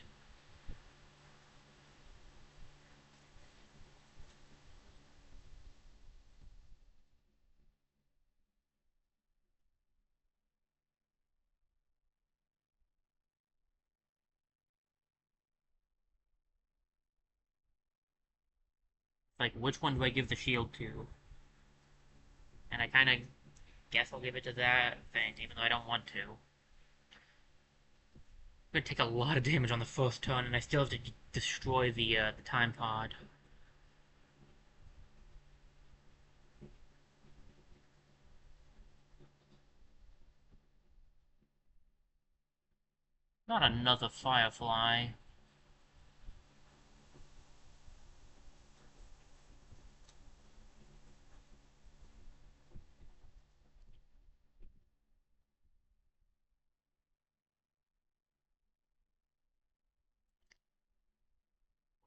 It's like, which one do I give the shield to? And I kind of guess I'll give it to that thing, even though I don't want to. I'm gonna take a lot of damage on the first turn, and I still have to destroy the time pod. Not another Firefly.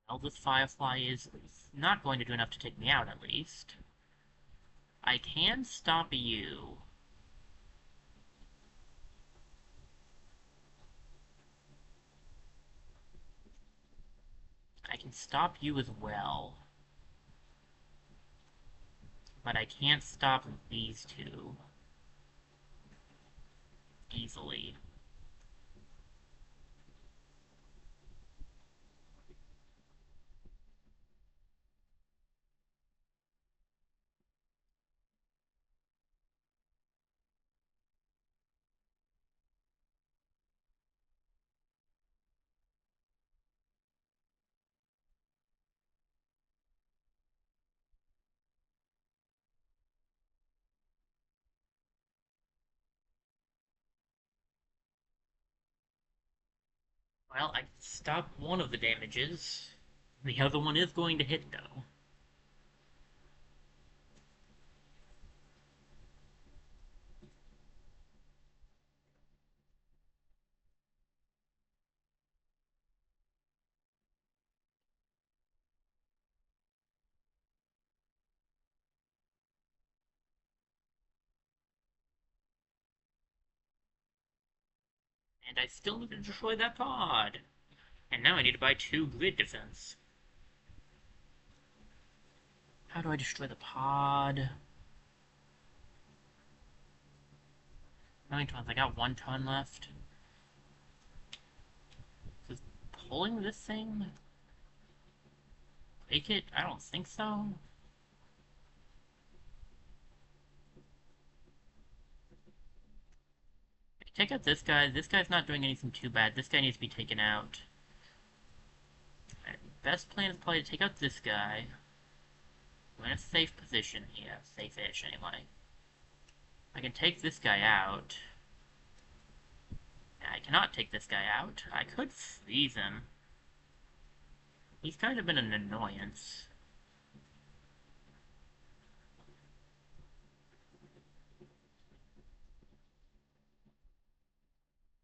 Well, this Firefly is not going to do enough to take me out, at least. I can stop you. I can stop you as well. But I can't stop these two easily. Well, I stopped one of the damages. The other one is going to hit, though. And I still need to destroy that pod. And now I need to buy 2 grid defense. How do I destroy the pod? How many tons? I got 1 ton left. Does pulling this thing make it? I don't think so. Take out this guy. This guy's not doing anything too bad. This guy needs to be taken out. Best plan is probably to take out this guy. We're in a safe position here. Safe-ish, anyway. I can take this guy out. I cannot take this guy out. I could freeze him. He's kind of been an annoyance.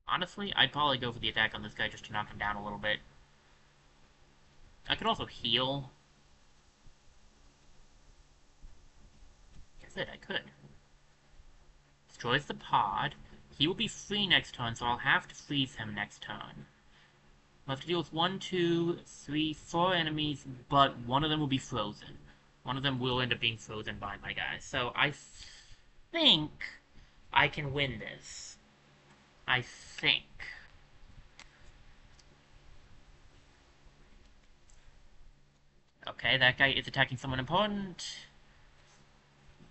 Honestly, I'd probably go for the attack on this guy just to knock him down a little bit. I could also heal. That's it, I could. Destroys the pod. He will be free next turn, so I'll have to freeze him next turn. I'll have to deal with 1, 2, 3, 4 enemies, but one of them will be frozen. One of them will end up being frozen by my guys. So I think I can win this. I think. Okay, that guy is attacking someone important.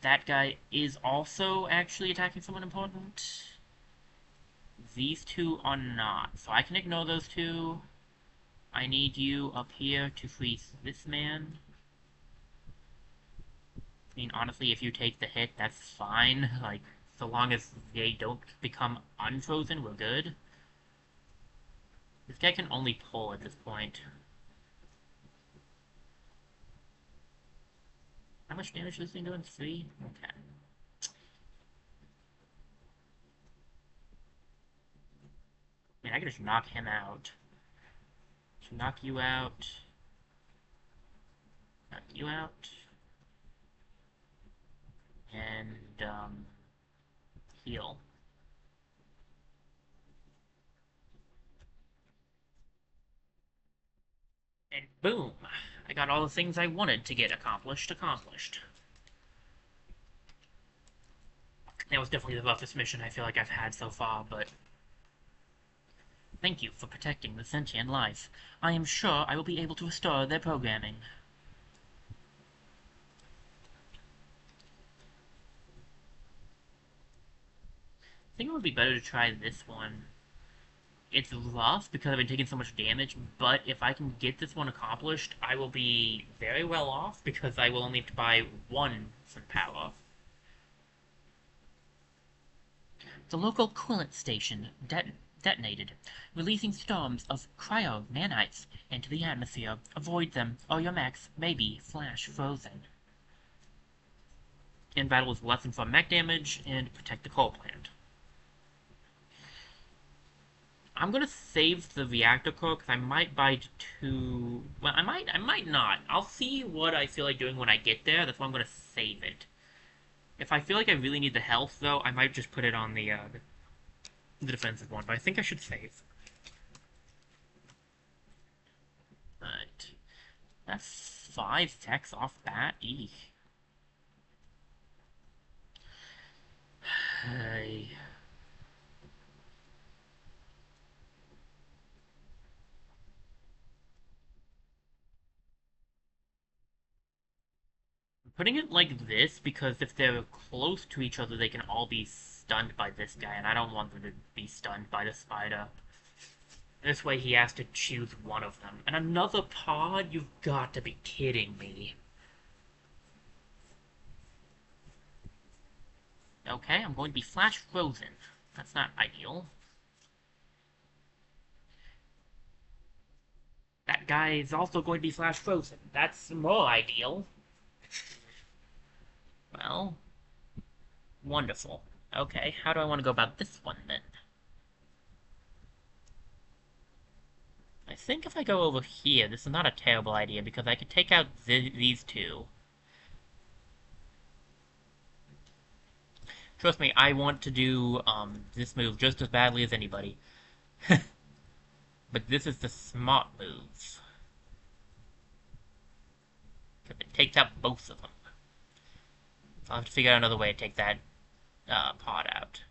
That guy is also actually attacking someone important. These two are not, so I can ignore those two. I need you up here to freeze this man. I mean, honestly, if you take the hit, that's fine. Like, so long as they don't become unfrozen, we're good. This guy can only pull at this point. How much damage is this thing doing? 3? Okay. I mean, I can just knock him out. Just knock you out. Knock you out. And, heal. And boom! I got all the things I wanted to get accomplished. That was definitely the toughest mission I feel like I've had so far, but thank you for protecting the sentient life. I am sure I will be able to restore their programming. I think it would be better to try this one. It's rough because I've been taking so much damage, but if I can get this one accomplished, I will be very well off because I will only have to buy 1 for power. The local coolant station detonated, releasing storms of cryo-nanites into the atmosphere. Avoid them, or your mechs may be flash frozen. In battle with lesson from mech damage and protect the coal plant. I'm gonna save the reactor core because I might buy 2. Well, I might not. I'll see what I feel like doing when I get there. That's why I'm gonna save it. If I feel like I really need the health, though, I might just put it on the defensive one. But I think I should save. Alright. That's 5 techs off bat. Eek. Hey. Putting it like this because if they're close to each other, they can all be stunned by this guy, and I don't want them to be stunned by the spider. This way he has to choose one of them. And another pod? You've got to be kidding me. Okay, I'm going to be flash frozen. That's not ideal. That guy is also going to be flash frozen. That's more ideal. Well, wonderful. Okay, how do I want to go about this one, then? I think if I go over here, this is not a terrible idea, because I could take out these two. Trust me, I want to do, this move just as badly as anybody. But this is the smart move. Because it takes out both of them. So I'll have to figure out another way to take that pod out.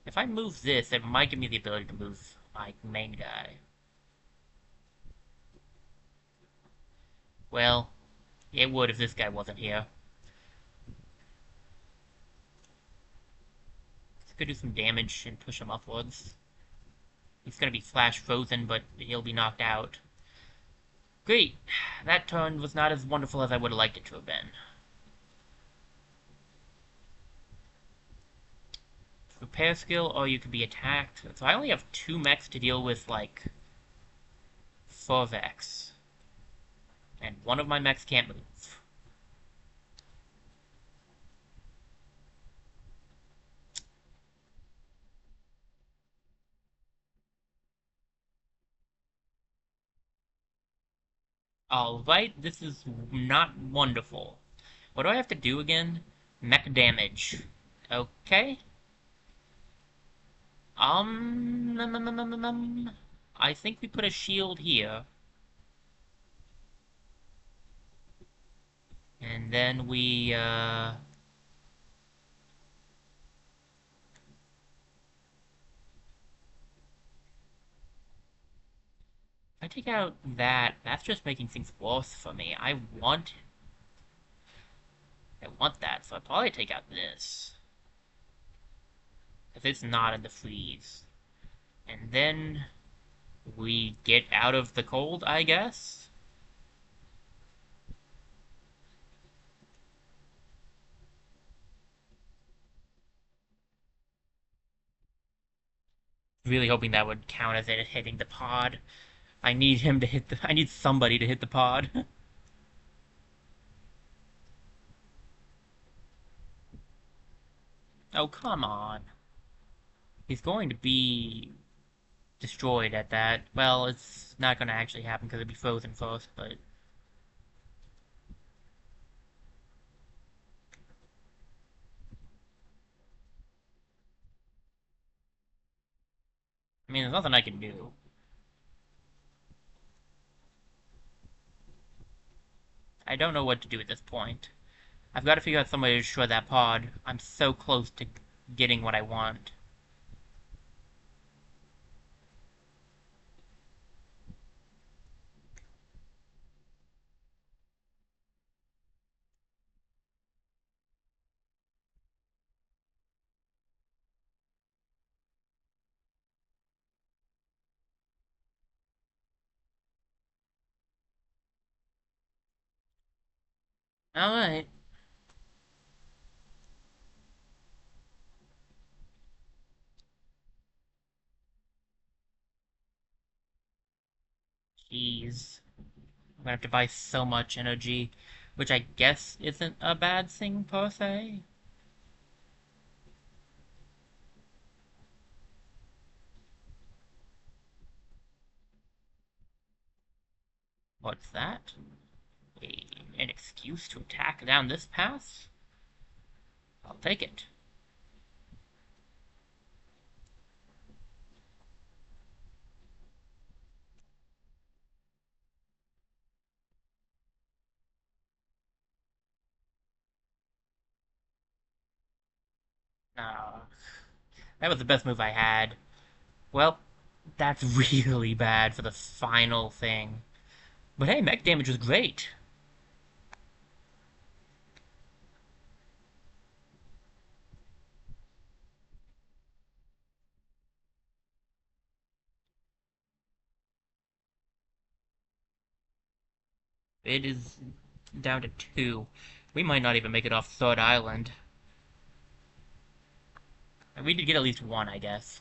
If I move this, it might give me the ability to move my main guy. Well, it would if this guy wasn't here. This could do some damage and push him upwards. He's gonna be flash frozen, but he'll be knocked out. Great! That turn was not as wonderful as I would have liked it to have been. Repair skill, or you could be attacked. So I only have 2 mechs to deal with, like, 4 Vex. And one of my mechs can't move. Alright, this is not wonderful. What do I have to do again? Mech damage. Okay. I think we put a shield here. And then we, if I take out that, that's just making things worse for me. I want that, so I'll probably take out this. Because it's not in the freeze. And then we get out of the cold, I guess? Really hoping that would count as it hitting the pod. I need him to hit the... I need somebody to hit the pod. Oh, come on. He's going to be destroyed at that. Well, it's not going to actually happen because it'd be frozen first, but... I mean, there's nothing I can do. I don't know what to do at this point. I've got to figure out some way to destroy that pod. I'm so close to getting what I want. Alright. Jeez. I'm gonna have to buy so much energy, which I guess isn't a bad thing per se. What's that? An excuse to attack down this path? I'll take it. Ah, that was the best move I had. Well, that's really bad for the final thing. But hey, mech damage was great. It is down to 2. We might not even make it off Third Island. We did get at least 1, I guess.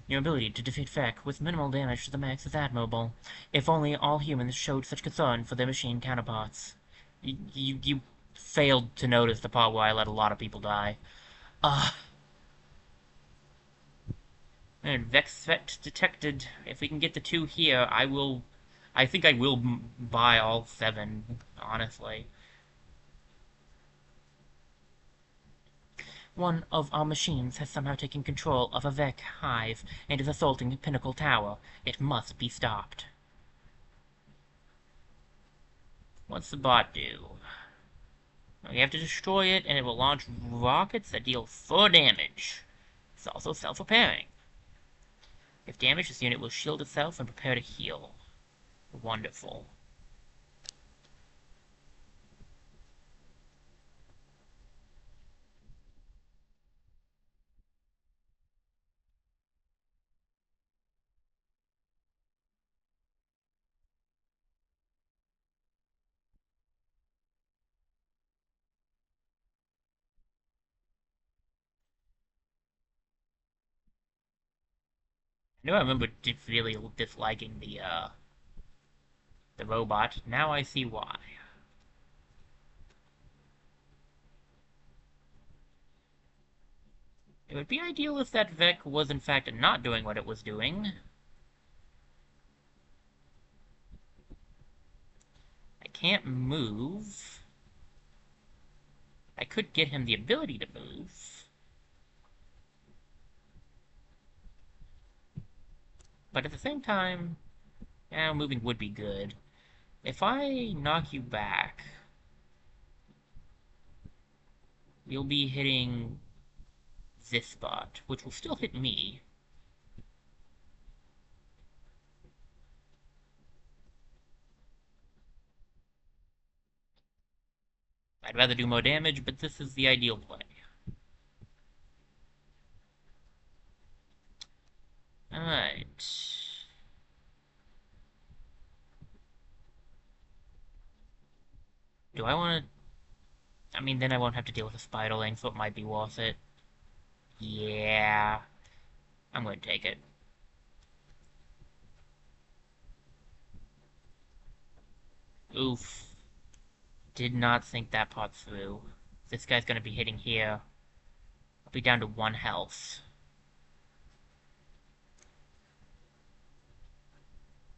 Your ability to defeat Feck with minimal damage to the mechs is admirable. If only all humans showed such concern for their machine counterparts. You failed to notice the part where I let a lot of people die. And Vex threat detected. If we can get the 2 here, I will... I think I will buy all 7, honestly. One of our machines has somehow taken control of a Vec hive and is assaulting Pinnacle Tower. It must be stopped. What's the bot do? We have to destroy it, and it will launch rockets that deal 4 damage. It's also self-repairing. If damaged, this unit will shield itself and prepare to heal. Wonderful. I know I remember really disliking the robot. Now I see why. It would be ideal if that Vec was in fact not doing what it was doing. I can't move. I could get him the ability to move. But at the same time, yeah, moving would be good. If I knock you back, you'll be hitting this spot, which will still hit me. I'd rather do more damage, but this is the ideal play. Alright. Do I want to... I mean, then I won't have to deal with a spiderling, so it might be worth it. Yeah. I'm going to take it. Oof. Did not think that part through. This guy's going to be hitting here. I'll be down to 1 health.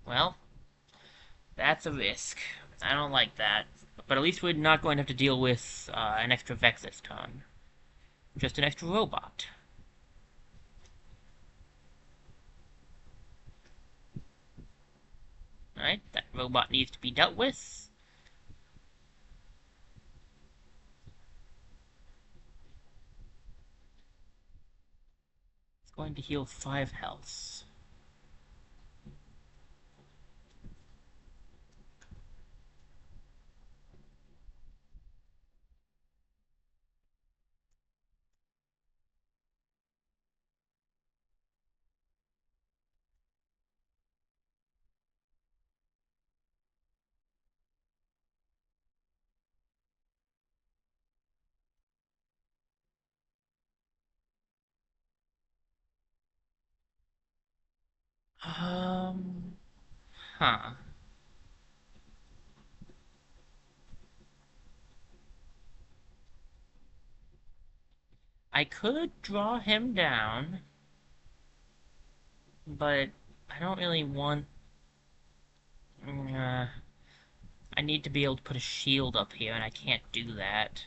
Well, that's a risk. I don't like that. But at least we're not going to have to deal with an extra Vex this turn. Just an extra robot. Alright, that robot needs to be dealt with. It's going to heal 5 health. Um... Huh. I could draw him down, but I don't really want... I need to be able to put a shield up here, and I can't do that.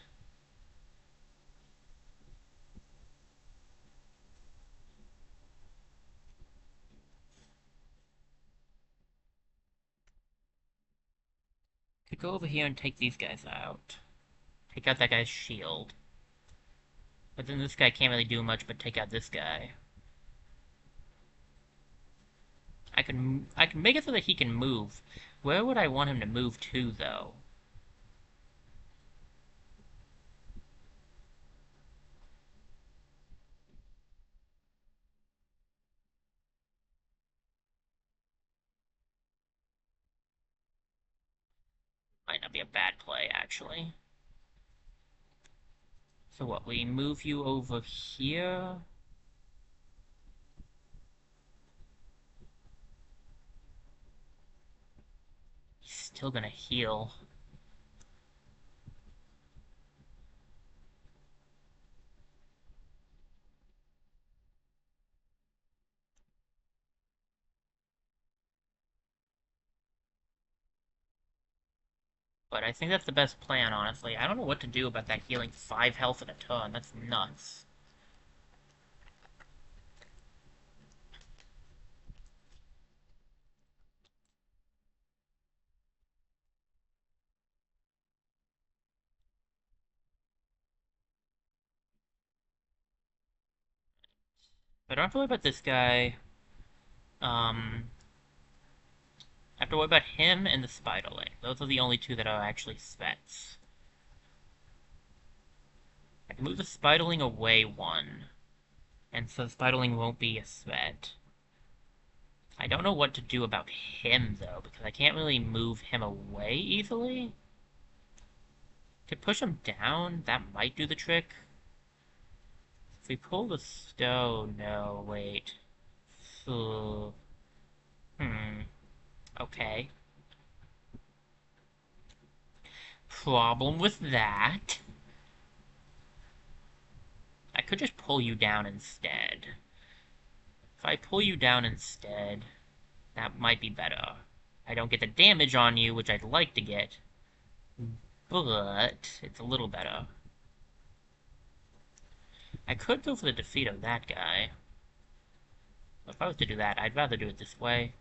Could go over here and take these guys out. Take out that guy's shield. But then this guy can't really do much but take out this guy. I can make it so that he can move. Where would I want him to move to, though? Might not be a bad play, actually. So what, we move you over here? He's still gonna heal. But I think that's the best plan, honestly. I don't know what to do about that healing 5 health in a turn. That's nuts. But I don't have to worry about this guy. Um, I have to worry about him and the Spiderling. Those are the only two that are actually Svets. I can move the Spiderling away one, and so the Spiderling won't be a Svet. I don't know what to do about him, though, because I can't really move him away easily. To push him down, that might do the trick. If we pull the stone, no, wait. Ugh. Okay. Problem with that. I could just pull you down instead. If I pull you down instead, that might be better. I don't get the damage on you, which I'd like to get, but it's a little better. I could go for the defeat of that guy. If I was to do that, I'd rather do it this way.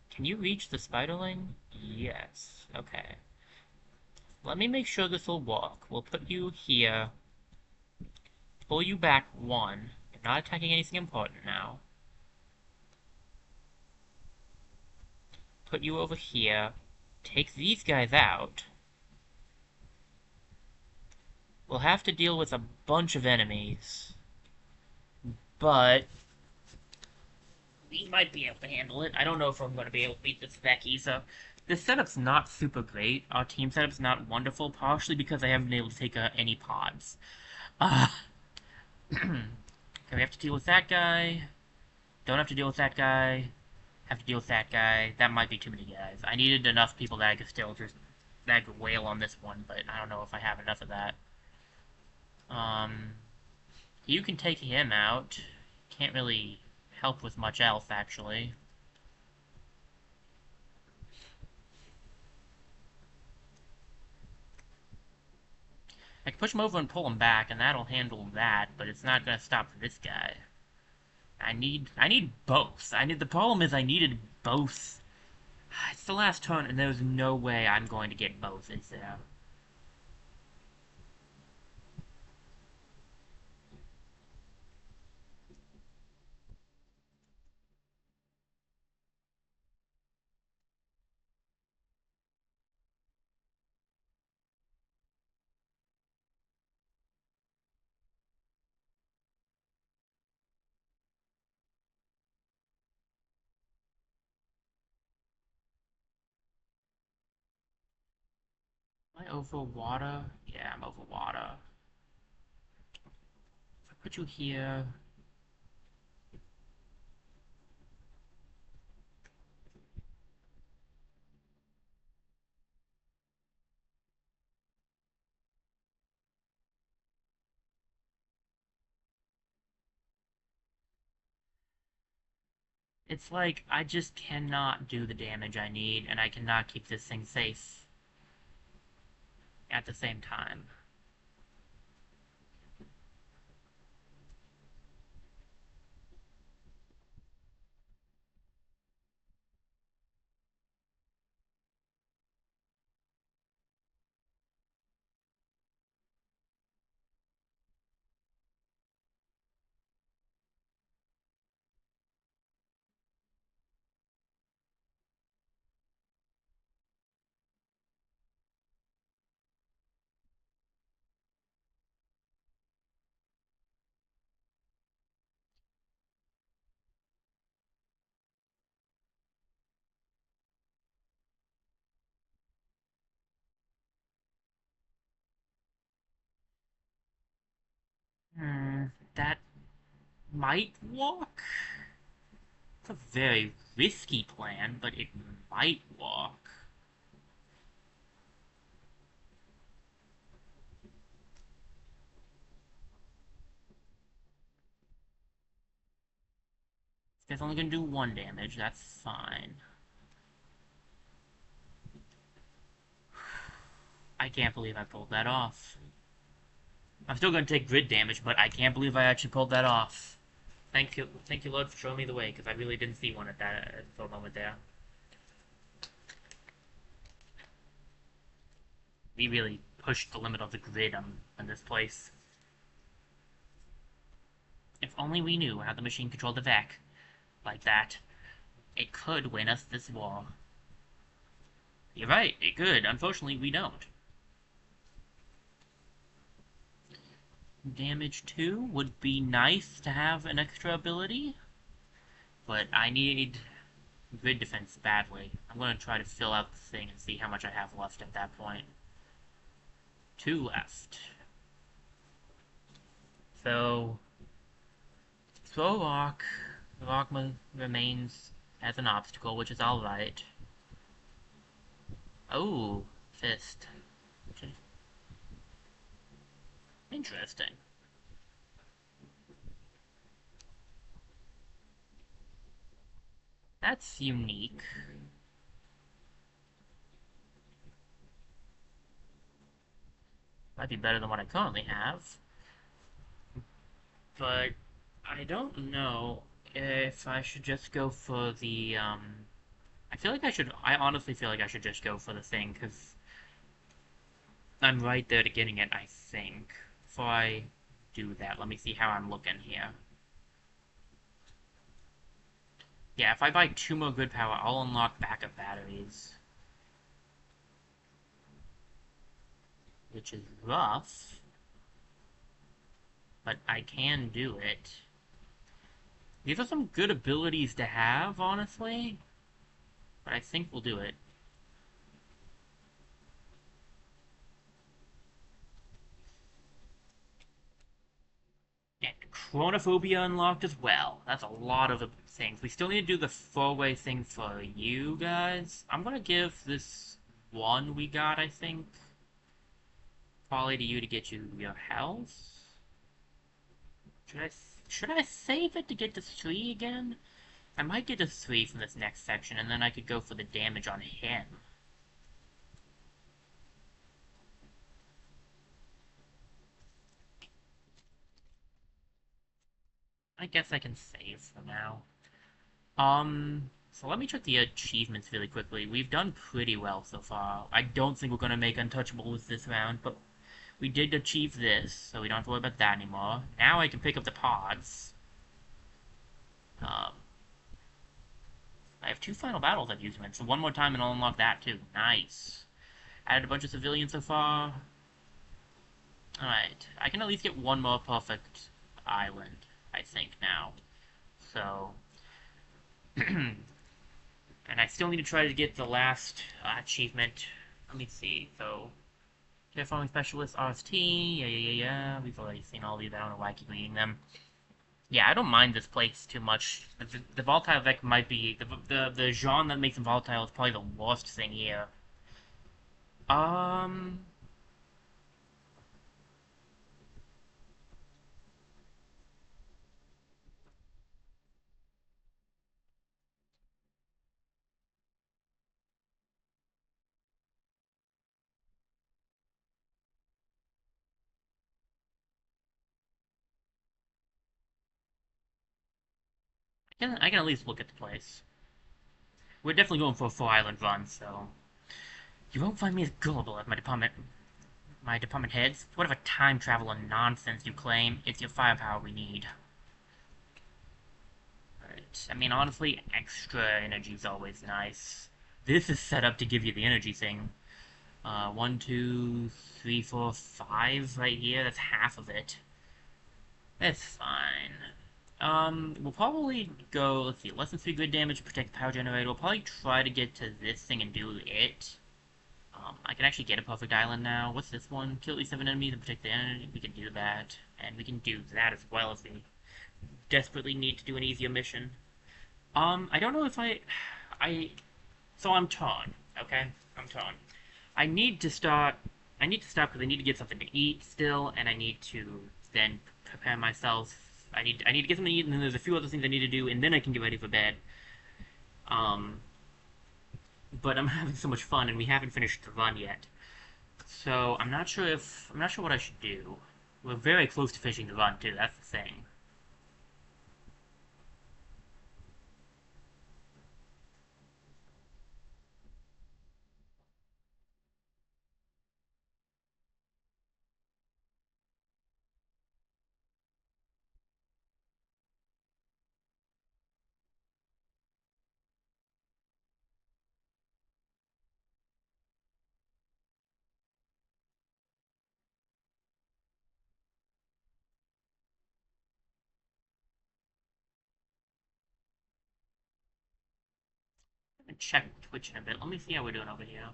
Can you reach the Spiderling? Yes. Okay. Let me make sure this will work. We'll put you here. Pull you back one. You're not attacking anything important now. Put you over here. Take these guys out. We'll have to deal with a bunch of enemies. But we might be able to handle it. I don't know if I'm going to be able to beat this Becky, so this setup's not super great. Our team setup's not wonderful, partially because I haven't been able to take any pods. Uh, okay, we have to deal with that guy. Don't have to deal with that guy. Have to deal with that guy. That might be too many guys. I needed enough people that I could still just that I could wail on this one, but I don't know if I have enough of that. You can take him out. Can't really help with much else, actually. I can push him over and pull him back, and that'll handle that, but it's not gonna stop this guy. I need both. The problem is I needed both. It's the last turn, and there's no way I'm going to get both, is there? Am I over water? Yeah, I'm over water. If I put you here... It's like, I just cannot do the damage I need, and I cannot keep this thing safe at the same time. That might work? It's a very risky plan, but it might work. This guy's only gonna do 1 damage, that's fine. I can't believe I pulled that off. I'm still going to take grid damage, but I can't believe I actually pulled that off. Thank you, Lord, for showing me the way, because I really didn't see one for a moment there. We really pushed the limit of the grid on this place. If only we knew how the machine controlled the vac like that, it could win us this war. You're right, it could. Unfortunately, we don't. Damage 2 would be nice to have an extra ability, but I need grid defense badly. I'm going to try to fill out the thing and see how much I have left at that point. 2 left. So, throw rock. The rock remains as an obstacle, which is alright. Oh, fist. Okay. Interesting. That's unique. Might be better than what I currently have. But I don't know if I should just go for the, I honestly feel like I should just go for the thing, because I'm right there to getting it, I think. Before I do that, let me see how I'm looking here. Yeah, if I buy 2 more grid power, I'll unlock backup batteries. Which is rough. But I can do it. These are some good abilities to have, honestly. But I think we'll do it. And Chronophobia unlocked as well. That's a lot of things. We still need to do the 4-way thing for you guys. I'm gonna give this one we got, I think, probably to you to get you your health. Should I save it to get to 3 again? I might get to 3 from this next section, and then I could go for the damage on him. I guess I can save for now. So let me check the achievements really quickly. We've done pretty well so far. I don't think we're gonna make Untouchables this round, but we did achieve this, so we don't have to worry about that anymore. Now I can pick up the pods. I have 2 final battles I've used them in, so one more time and I'll unlock that too. Nice. Added a bunch of civilians so far. Alright, I can at least get one more perfect island, I think, now. So, and I still need to try to get the last achievement. Let me see. So, Terraforming Specialist, RST, yeah. We've already seen all these. I don't know why I keep reading them. Yeah, I don't mind this place too much. The volatile effect might be the genre that makes them volatile is probably the worst thing here. Um, I can at least look at the place. We're definitely going for a 4-island run, so you won't find me as gullible as my department heads. Whatever time travel and nonsense you claim, it's your firepower we need. Right. I mean, honestly, extra energy is always nice. This is set up to give you the energy thing. 1, 2, 3, 4, 5 right here. That's half of it. That's fine. We'll probably go, let's see, less than 3 grid damage, protect the power generator. We'll probably try to get to this thing and do it. I can actually get a perfect island now. What's this one? Kill at least 7 enemies and protect the energy. We can do that. And we can do that as well if we desperately need to do an easier mission. I don't know if so I'm torn, okay? I'm torn. I need to stop because I need to get something to eat still, and I need to then prepare myself. I need to get something to eat, and then there's a few other things I need to do, and then I can get ready for bed. But I'm having so much fun, and we haven't finished the run yet. So I'm not sure what I should do. We're very close to finishing the run too. That's the thing. I'm gonna check Twitch in a bit. Let me see how we're doing over here.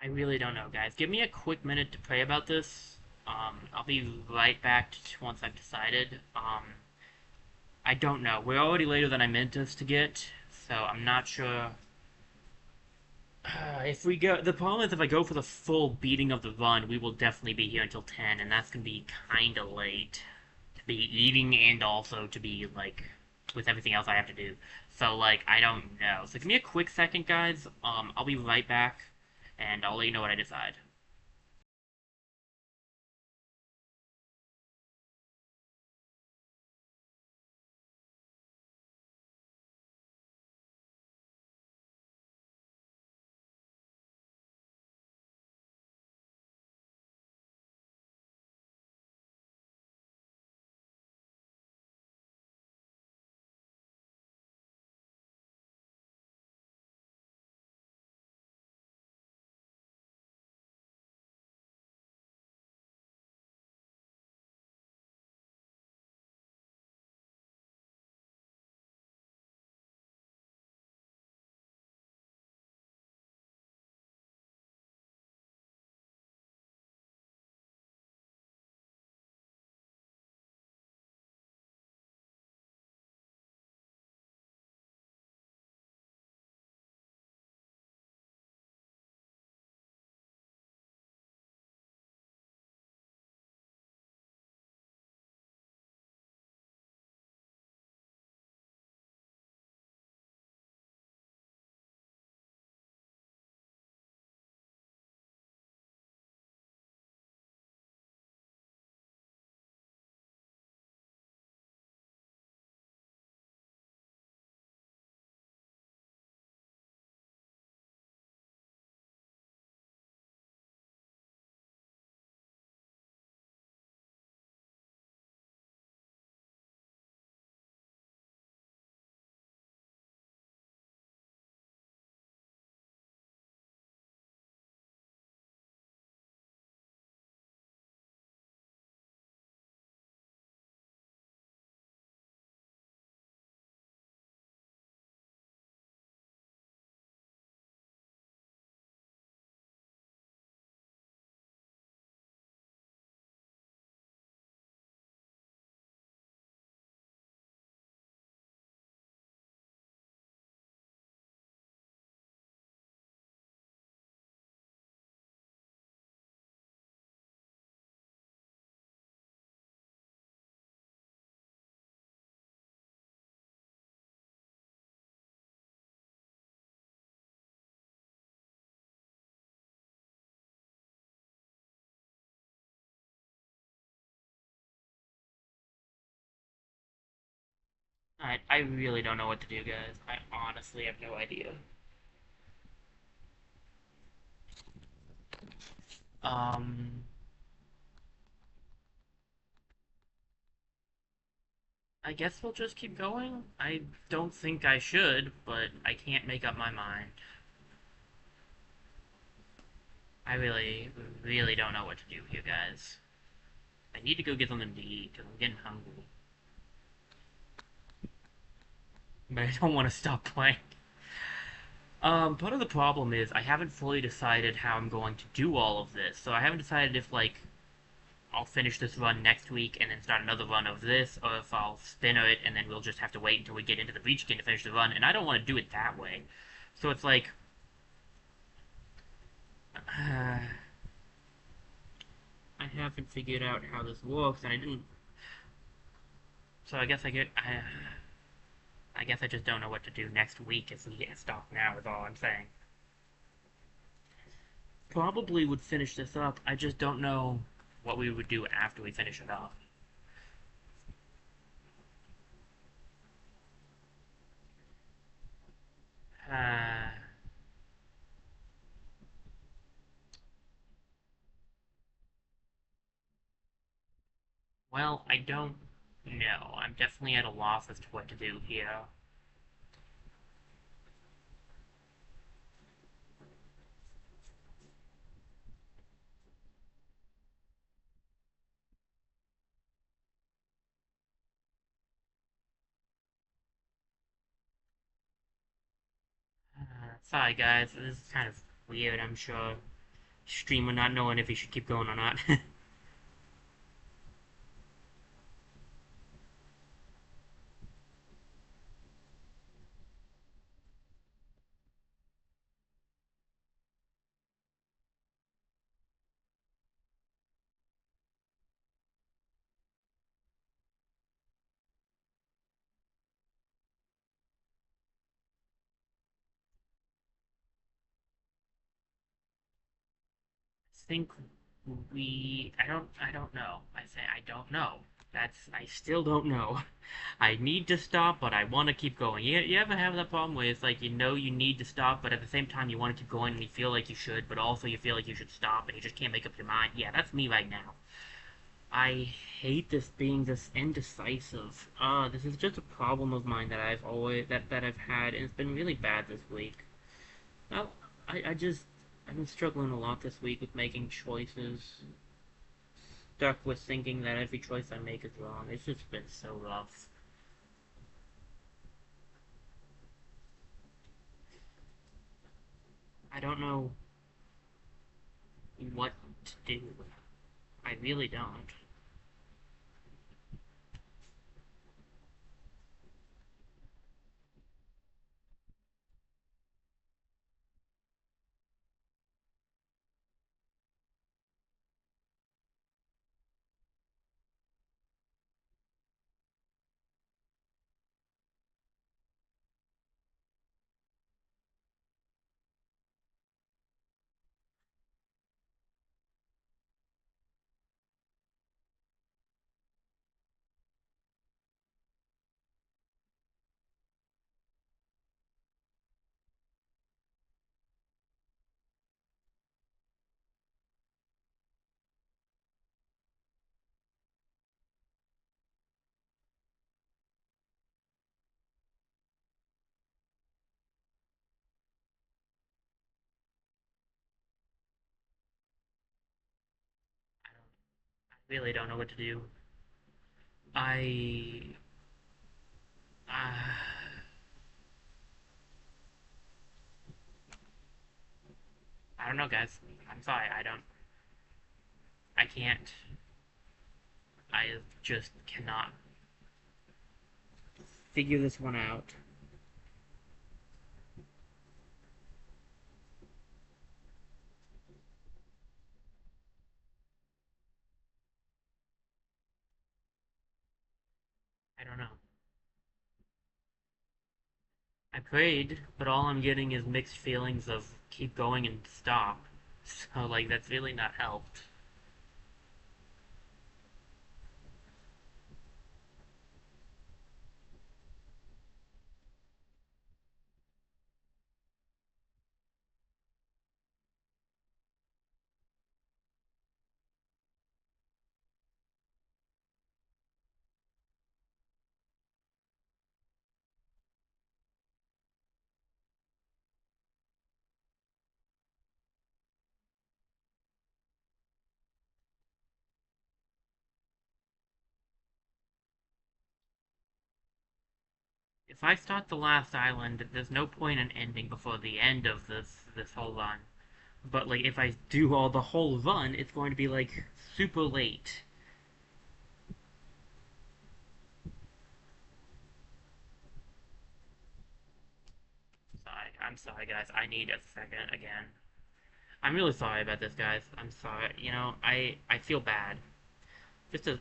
I really don't know, guys. Give me a quick minute to pray about this. I'll be right back once I've decided. I don't know. We're already later than I meant us to get, so I'm not sure. If we go, the problem is if I go for the full beating of the run, we will definitely be here until 10, and that's gonna be kind of late to be eating and also to be like with everything else I have to do. So like I don't know. So give me a quick second, guys. I'll be right back, and I'll let you know what I decide. I really don't know what to do, guys. I honestly have no idea. Um, I guess we'll just keep going. I don't think I should, but I can't make up my mind. I really, really don't know what to do here, guys. I need to go get something to eat because I'm getting hungry. But I don't want to stop playing. Part of the problem is I haven't fully decided how I'm going to do all of this. So I haven't decided if, like, I'll finish this run next week and then start another run of this, or if I'll spinner it and then we'll just have to wait until we get into the Breach game to finish the run. And I don't want to do it that way. So it's like, I haven't figured out how this works, and I didn't. So I guess I guess I just don't know what to do next week if we get stopped now. Is all I'm saying. Probably would finish this up. I just don't know what we would do after we finish it up. Uh, well, I don't know. I'm definitely at a loss as to what to do here. Sorry, guys. This is kind of weird, I'm sure. Streamer not knowing if he should keep going or not. Think I don't know. I say I don't know. I still don't know. I need to stop, but I want to keep going. You ever have that problem where it's like you know you need to stop, but at the same time you want to keep going and you feel like you should, but also you feel like you should stop and you just can't make up your mind? Yeah, that's me right now. I hate this being this indecisive. This is just a problem of mine that that I've had, and it's been really bad this week. Well, I just I've been struggling a lot this week with making choices. Stuck with thinking that every choice I make is wrong. It's just been so rough. I don't know what to do. I really don't. I really don't know what to do. I uh, I don't know, guys. I'm sorry. I can't. I just cannot figure this one out. I don't know. I prayed, but all I'm getting is mixed feelings of keep going and stop. So, like, that's really not helped. If I start the last island, there's no point in ending before the end of this whole run. But like if I do all the whole run, it's going to be like super late. I'm sorry guys. I need a second again. I'm really sorry about this, guys. I'm sorry. I feel bad. Just to,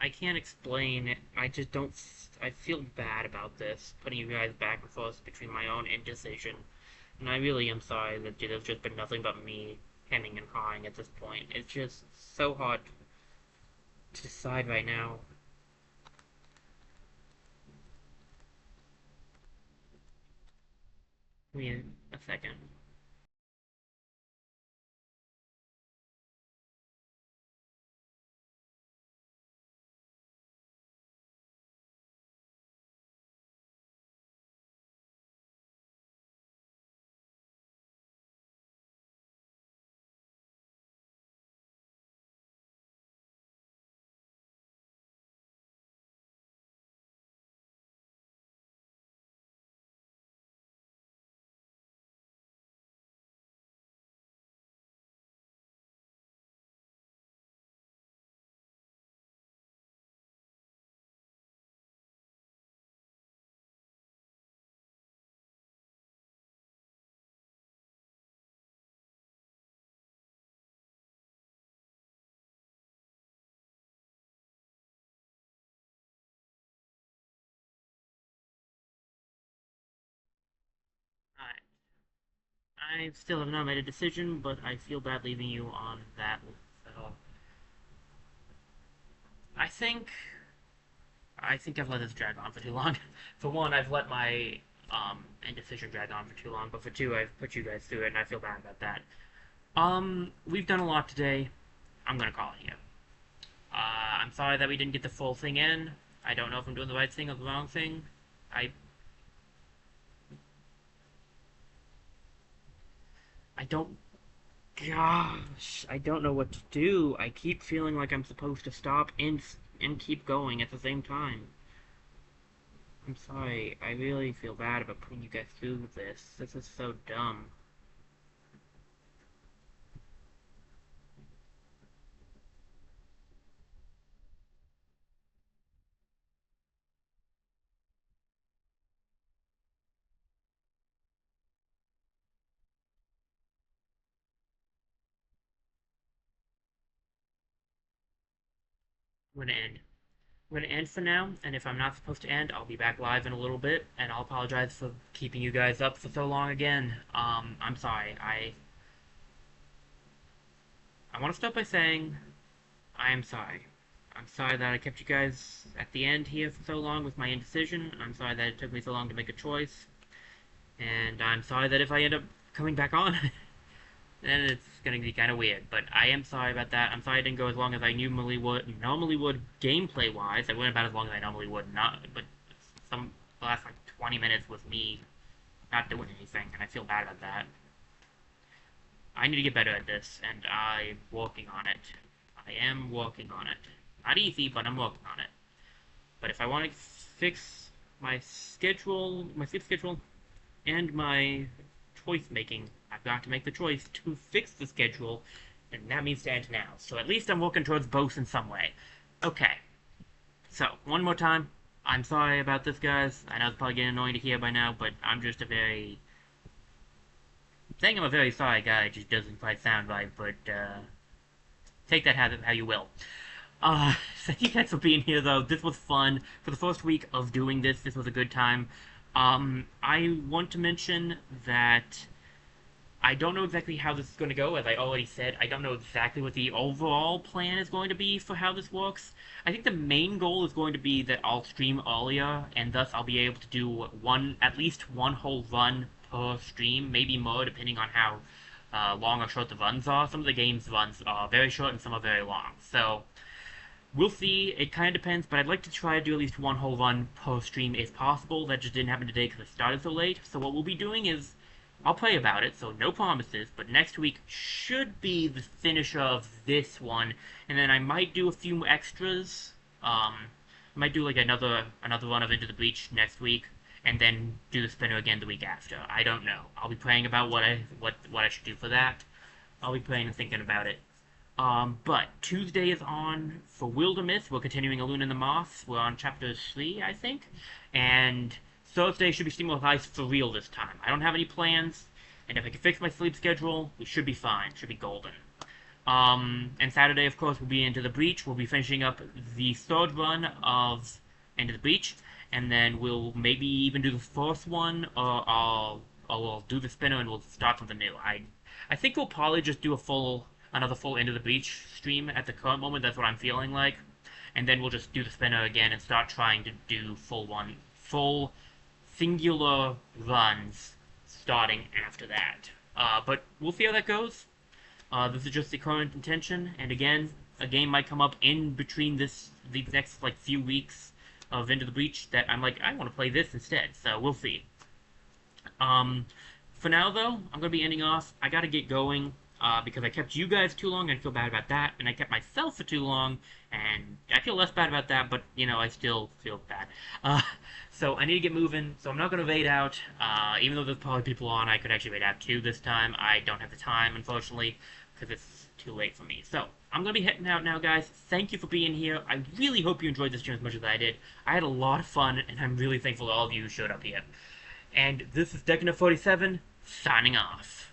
I can't explain it. I just don't. I feel bad about this, putting you guys back and forth between my own indecision. And I really am sorry that there's just been nothing but me hemming and hawing at this point. It's just so hard to decide right now. Give me a second. Alright. I still have not made a decision, but I feel bad leaving you on that. So I think I think I've let this drag on for too long. For one, I've let my indecision drag on for too long, but for two, I've put you guys through it, and I feel bad about that. We've done a lot today. I'm gonna call it here. I'm sorry that we didn't get the full thing in. I don't know if I'm doing the right thing or the wrong thing. I I don't. Gosh, I don't know what to do. I keep feeling like I'm supposed to stop and keep going at the same time. I'm sorry. I really feel bad about putting you guys through this. This is so dumb. I'm gonna end. I'm gonna end for now, and if I'm not supposed to end, I'll be back live in a little bit, and I'll apologize for keeping you guys up for so long again. I'm sorry. I want to start by saying I am sorry. I'm sorry that I kept you guys at the end here for so long with my indecision. I'm sorry that it took me so long to make a choice. And I'm sorry that if I end up coming back on, then it's gonna be kind of weird. But I am sorry about that. I'm sorry I didn't go as long as I normally would gameplay wise. I went about as long as I normally would. Not, but the last like 20 minutes was me not doing anything, and I feel bad about that. I need to get better at this, and I'm working on it. I am working on it. Not easy, but I'm working on it. But if I want to fix my sleep schedule, and my choice making, I've got to make the choice to fix the schedule, and that means to end now. So at least I'm working towards both in some way. Okay, so one more time, I'm sorry about this, guys. I know it's probably getting annoying to hear by now, but I'm just a very... Saying I'm a very sorry guy just doesn't quite sound right, but take that how you will. Thank you guys for being here, though. This was fun. For the first week of doing this was a good time. I want to mention that I don't know exactly how this is going to go. As I already said, I don't know exactly what the overall plan is going to be for how this works. I think the main goal is going to be that I'll stream earlier, and thus I'll be able to do at least one whole run per stream, maybe more, depending on how long or short the runs are. Some of the game's runs are very short, and some are very long. So we'll see. It kind of depends, but I'd like to try to do at least one whole run per stream if possible. That just didn't happen today because it started so late. So what we'll be doing is I'll play about it, so no promises, but next week should be the finish of this one, and then I might do a few extras. I might do like another run of Into the Breach next week, and then do the spinner again the week after. I don't know. I'll be praying about what I should do for that. I'll be praying and thinking about it. But Tuesday is on for Wilderness. We're continuing Alune and the Moth. We're on chapter 3, I think, and Thursday should be Steam with Ice for real this time. I don't have any plans. And if I can fix my sleep schedule, we should be fine. Should be golden. And Saturday, of course, we'll be into the Breach. We'll be finishing up the third run of Into the Breach, and then we'll maybe even do the fourth one, or we'll do the spinner and we'll start something new. I think we'll probably just do another full Into the Breach stream at the current moment. That's what I'm feeling like, and then we'll just do the spinner again and start trying to do full singular runs starting after that. But we'll see how that goes. This is just the current intention, and again, a game might come up in between these next like few weeks of Into the Breach that I'm like, I want to play this instead. So we'll see. For now though, I'm gonna be ending off. I gotta get going because I kept you guys too long, and I feel bad about that, and I kept myself for too long, and I feel less bad about that, but you know, I still feel bad. So I need to get moving. So I'm not gonna wait out. Even though there's probably people on, I could actually wait out too this time. I don't have the time, unfortunately, because it's too late for me. So I'm gonna be heading out now, guys. Thank you for being here. I really hope you enjoyed this stream as much as I did. I had a lot of fun, and I'm really thankful to all of you who showed up here. And this is Decadent 47 signing off.